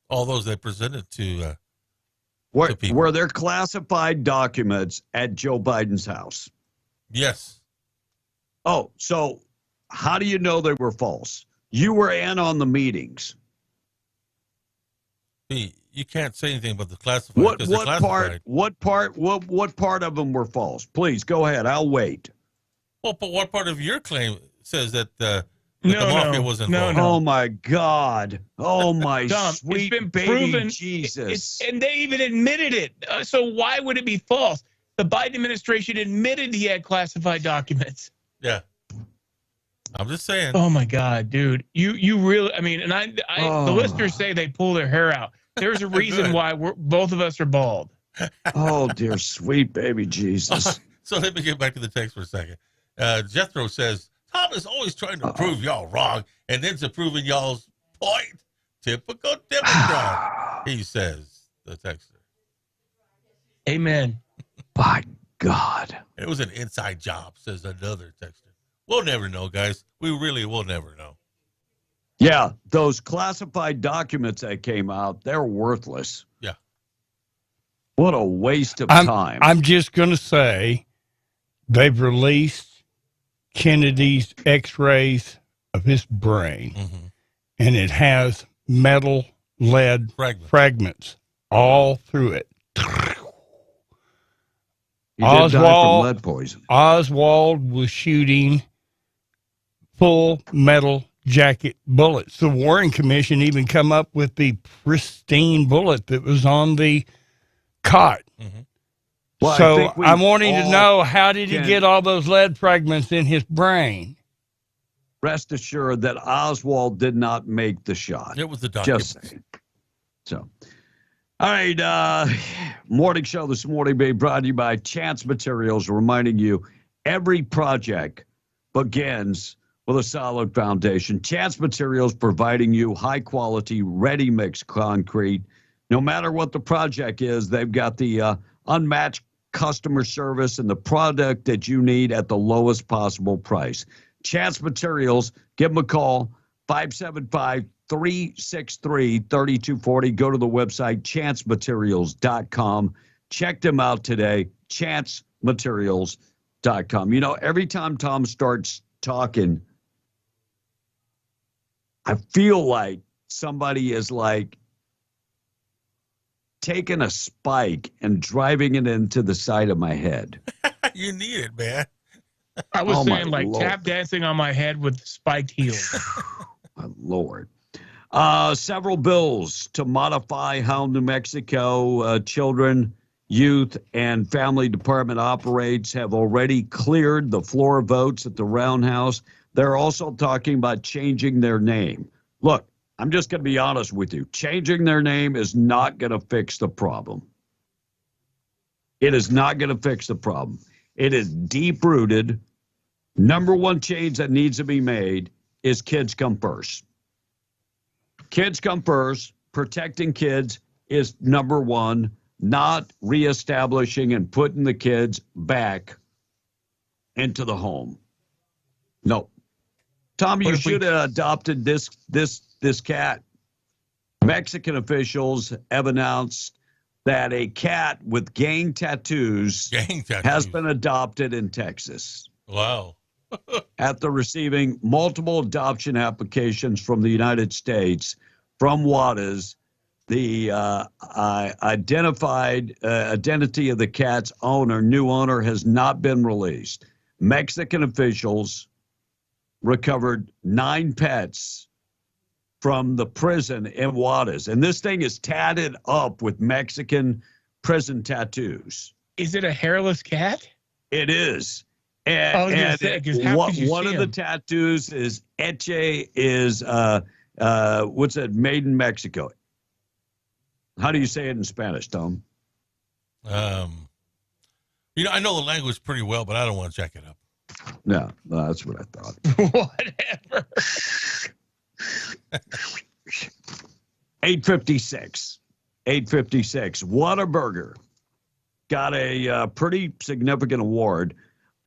Speaker 3: All those they presented to people.
Speaker 1: Were there classified documents at Joe Biden's house?
Speaker 3: Yes.
Speaker 1: Oh, so how do you know they were false? You were in on the meetings.
Speaker 3: You can't say anything about the classified.
Speaker 1: What part of them were false? Please go ahead. I'll wait.
Speaker 3: Well, but what part of your claim says that The mafia was involved.
Speaker 1: Oh my God! Oh my
Speaker 2: Tom,
Speaker 1: sweet
Speaker 2: it's been
Speaker 1: baby
Speaker 2: proven,
Speaker 1: Jesus!
Speaker 2: and they even admitted it. So why would it be false? The Biden administration admitted he had classified documents.
Speaker 3: Yeah. I'm just saying.
Speaker 2: Oh my God, dude! You really? I mean, and the listeners say they pull their hair out. There's a reason why both of us are bald.
Speaker 1: Oh dear, sweet baby Jesus!
Speaker 3: So let me get back to the text for a second. Jethro says Tom is always trying to prove y'all wrong, and then's proving y'all's point. Typical Democrat, he says. The texter.
Speaker 2: Amen.
Speaker 1: By God,
Speaker 3: it was an inside job, says another texter. We'll never know, guys. We really will never know.
Speaker 1: Yeah, those classified documents that came out, they're worthless.
Speaker 3: Yeah.
Speaker 1: What a waste of time.
Speaker 4: I'm just going to say they've released Kennedy's x-rays of his brain, and it has metal lead fragments all through it.
Speaker 1: He did die from lead poison.
Speaker 4: Oswald was shooting full metal jacket bullets. The Warren Commission even come up with the pristine bullet that was on the cot.
Speaker 1: Well,
Speaker 4: so I'm wanting to know, how did he get all those lead fragments in his brain?
Speaker 1: Rest assured that Oswald did not make the shot.
Speaker 3: It was the document.
Speaker 1: Just saying. So, all right, morning show this morning being brought to you by Chance Materials, reminding you every project begins with a solid foundation. Chance Materials providing you high-quality, ready-mix concrete. No matter what the project is, they've got the unmatched customer service and the product that you need at the lowest possible price. Chance Materials, give them a call, 575-363-3240. Go to the website, chancematerials.com. Check them out today, chancematerials.com. You know, every time Tom starts talking, I feel like somebody is like taking a spike and driving it into the side of my head.
Speaker 3: You need it, man.
Speaker 2: I was saying, like, Lord. Tap dancing on my head with spiked heels.
Speaker 1: My Lord. Several bills to modify how New Mexico children, youth, and family department operates have already cleared the floor votes at the Roundhouse. They're also talking about changing their name. Look, I'm just going to be honest with you. Changing their name is not going to fix the problem. It is not going to fix the problem. It is deep-rooted. Number one change that needs to be made is kids come first. Kids come first. Protecting kids is number one, not reestablishing and putting the kids back into the home. No. Tom, you should have adopted this cat. Mexican officials have announced that a cat with gang tattoos has been adopted in Texas.
Speaker 3: Wow.
Speaker 1: After receiving multiple adoption applications from the United States from Juarez, the identity of the cat's new owner has not been released. Mexican officials recovered 9 pets from the prison in Juarez. And this thing is tatted up with Mexican prison tattoos.
Speaker 2: Is it a hairless cat?
Speaker 1: It is. And one of the tattoos is Eche is, what's that, made in Mexico. How do you say it in Spanish, Tom?
Speaker 3: I know the language pretty well, but I don't want to check it up.
Speaker 1: No, that's what I thought.
Speaker 2: Whatever.
Speaker 1: 856. Whataburger got a pretty significant award.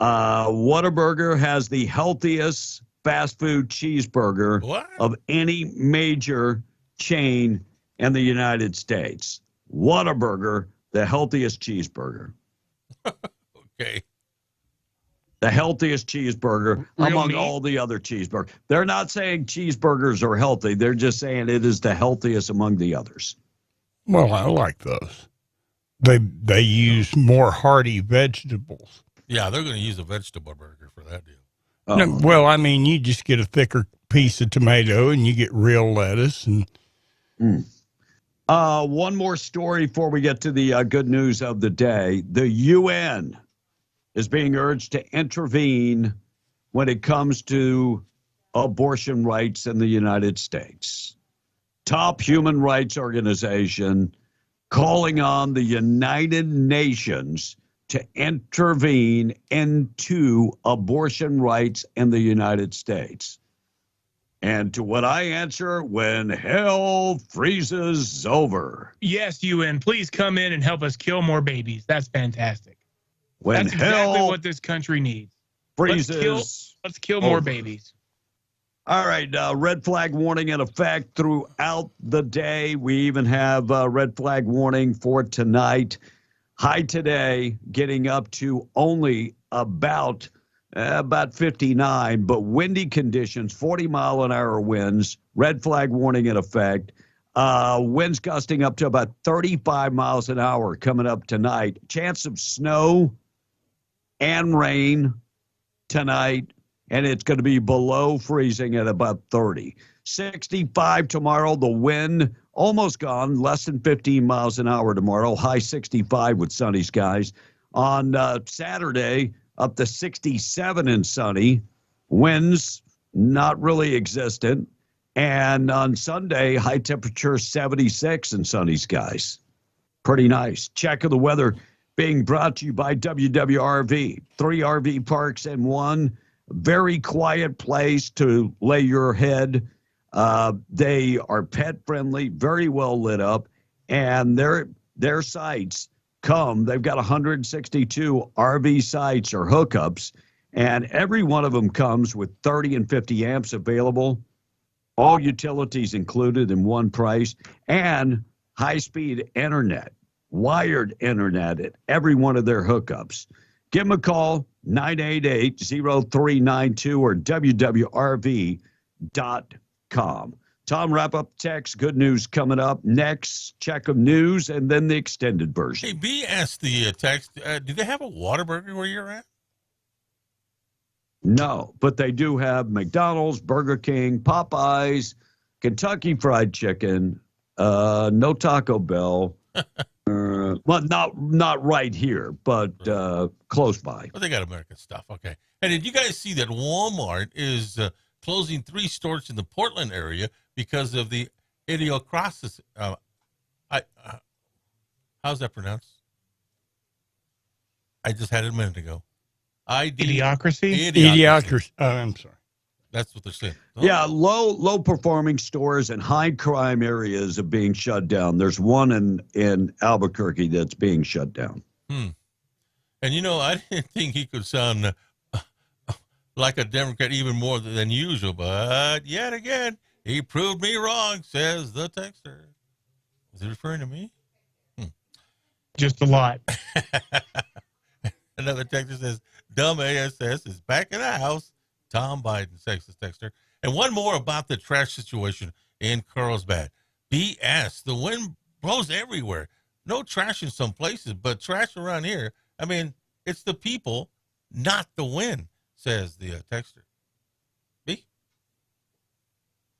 Speaker 1: Whataburger has the healthiest fast food cheeseburger of any major chain in the United States. Whataburger, the healthiest cheeseburger.
Speaker 3: Okay.
Speaker 1: The healthiest cheeseburger among all the other cheeseburgers. They're not saying cheeseburgers are healthy. They're just saying it is the healthiest among the others.
Speaker 4: Well, I like those. They use more hearty vegetables.
Speaker 3: Yeah, they're going to use a vegetable burger for that deal.
Speaker 4: No, well, I mean, you just get a thicker piece of tomato and you get real lettuce. And
Speaker 1: one more story before we get to the good news of the day. The UN is being urged to intervene when it comes to abortion rights in the United States. Top human rights organization calling on the United Nations to intervene into abortion rights in the United States. And to what I answer, when hell freezes over.
Speaker 2: Yes, UN, please come in and help us kill more babies. That's fantastic.
Speaker 1: When
Speaker 2: That's
Speaker 1: hell
Speaker 2: exactly what this country needs.
Speaker 1: freezes
Speaker 2: Let's kill more
Speaker 1: over.
Speaker 2: babies.
Speaker 1: All right, red flag warning in effect throughout the day. We even have a red flag warning for tonight. High today, getting up to only about 59, but windy conditions, 40-mile-an-hour winds, red flag warning in effect. Winds gusting up to about 35 miles an hour coming up tonight. Chance of snow and rain tonight, and it's going to be below freezing at about 30. 65 tomorrow, the wind almost gone, less than 15 miles an hour tomorrow, high 65 with sunny skies. On Saturday, up to 67 and sunny, winds not really existent. And on Sunday, high temperature 76 and sunny skies. Pretty nice. Check of the weather being brought to you by WWRV. 3 RV parks in one. Very quiet place to lay your head. They are pet friendly, very well lit up, and their sites they've got 162 RV sites or hookups, and every one of them comes with 30 and 50 amps available, all utilities included in one price, and high-speed internet, wired internet at every one of their hookups. Give them a call, 988-0392 or wwrv.com. Tom, wrap up text. Good news coming up next. Check of news and then the extended version.
Speaker 3: Hey, B asked the text, do they have a Whataburger where you're at?
Speaker 1: No, but they do have McDonald's, Burger King, Popeyes, Kentucky Fried Chicken, no Taco Bell. Well, not right here, but close by.
Speaker 3: Well, they got American stuff. Okay. And did you guys see that Walmart is closing 3 stores in the Portland area because of the idiocracy? How's that pronounced? I just had it a minute ago.
Speaker 2: Idiocracy?
Speaker 4: Idiocracy. I'm sorry.
Speaker 3: That's what they're saying. Oh.
Speaker 1: Yeah, low performing stores and high crime areas are being shut down. There's one in Albuquerque that's being shut down.
Speaker 3: And I didn't think he could sound like a Democrat even more than usual, but yet again, he proved me wrong, says the texter. Is he referring to me?
Speaker 2: Just a lot.
Speaker 3: Another texter says, dumb ASS is back in the house. Tom Biden, sexist texter. And one more about the trash situation in Carlsbad. BS. The wind blows everywhere. No trash in some places, but trash around here. I mean, it's the people, not the wind, says the texter. B?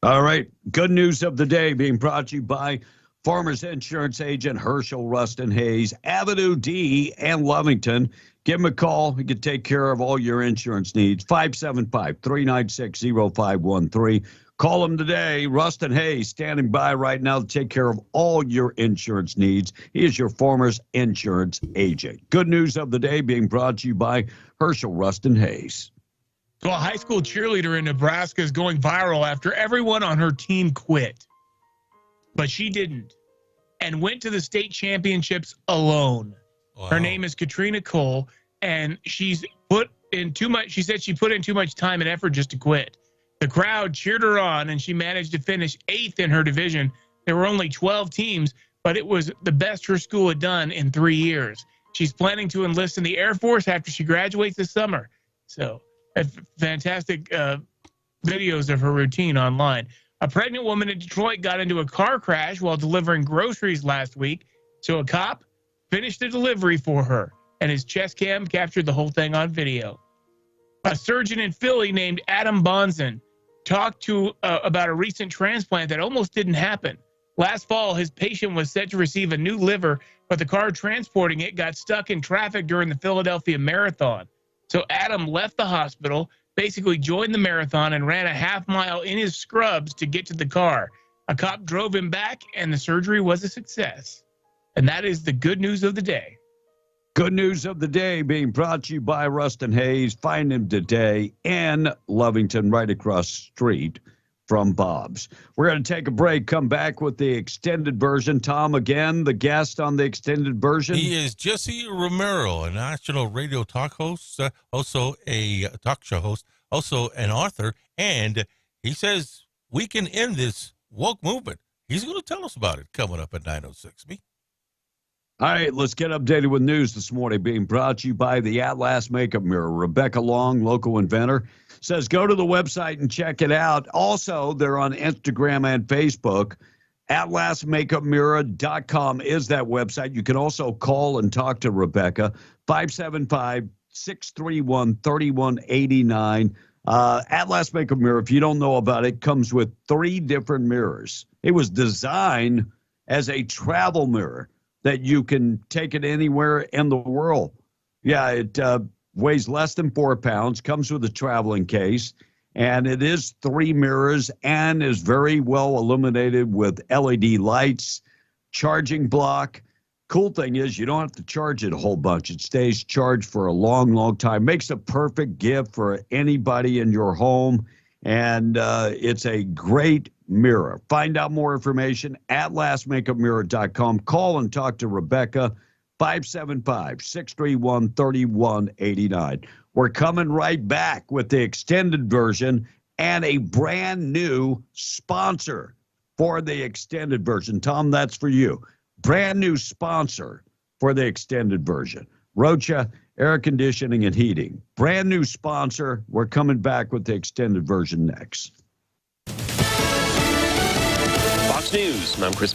Speaker 1: All right. Good news of the day being brought to you by Farmers Insurance Agent Herschel Rustin Hayes, Avenue D and Lovington. Give him a call. He can take care of all your insurance needs. 575-396-0513. Call him today. Rustin Hayes standing by right now to take care of all your insurance needs. He is your Farmers Insurance Agent. Good news of the day being brought to you by Herschel Rustin Hayes.
Speaker 2: So a high school cheerleader in Nebraska is going viral after everyone on her team quit. But she didn't and went to the state championships alone. Wow. Her name is Katrina Cole, and she's put in too much. She said she put in too much time and effort just to quit. The crowd cheered her on, and she managed to finish 8th in her division. There were only 12 teams, but it was the best her school had done in 3 years. She's planning to enlist in the Air Force after she graduates this summer. So, fantastic videos of her routine online. A pregnant woman in Detroit got into a car crash while delivering groceries last week, so a cop finished the delivery for her, and his chest cam captured the whole thing on video. A surgeon in Philly named Adam Bonson talked to about a recent transplant that almost didn't happen. Last fall, his patient was set to receive a new liver, but the car transporting it got stuck in traffic during the Philadelphia Marathon. So Adam left the hospital, basically joined the marathon, and ran a half mile in his scrubs to get to the car. A cop drove him back, and the surgery was a success. And that is the good news of the day.
Speaker 1: Good news of the day being brought to you by Rustin Hayes. Find him today in Lovington, right across the street from Bob's. We're going to take a break, come back with the extended version. Tom, again, the guest on the extended version.
Speaker 3: He is Jesse Romero, a national radio talk host, also a talk show host, also an author, and he says we can end this woke movement. He's going to tell us about it coming up at 9:06.
Speaker 1: All right, let's get updated with news this morning, being brought to you by the Atlas Makeup Mirror. Rebecca Long, local inventor, says go to the website and check it out. Also, they're on Instagram and Facebook. AtlasMakeupMirror.com is that website. You can also call and talk to Rebecca, 575-631-3189. Atlas Makeup Mirror, if you don't know about it, comes with 3 different mirrors. It was designed as a travel mirror that you can take it anywhere in the world. Yeah, it weighs less than 4 pounds, comes with a traveling case, and it is 3 mirrors and is very well illuminated with LED lights, charging block. Cool thing is you don't have to charge it a whole bunch. It stays charged for a long, long time. Makes a perfect gift for anybody in your home, and it's a great mirror. Find out more information at AtlasMakeupMirror.com. Call and talk to Rebecca, 575-631-3189. We're coming right back with the extended version and a brand new sponsor for the extended version. Tom, that's for you. Brand new sponsor for the extended version. Rocha Air Conditioning and Heating. Brand new sponsor. We're coming back with the extended version next.
Speaker 6: Fox News. I'm Chris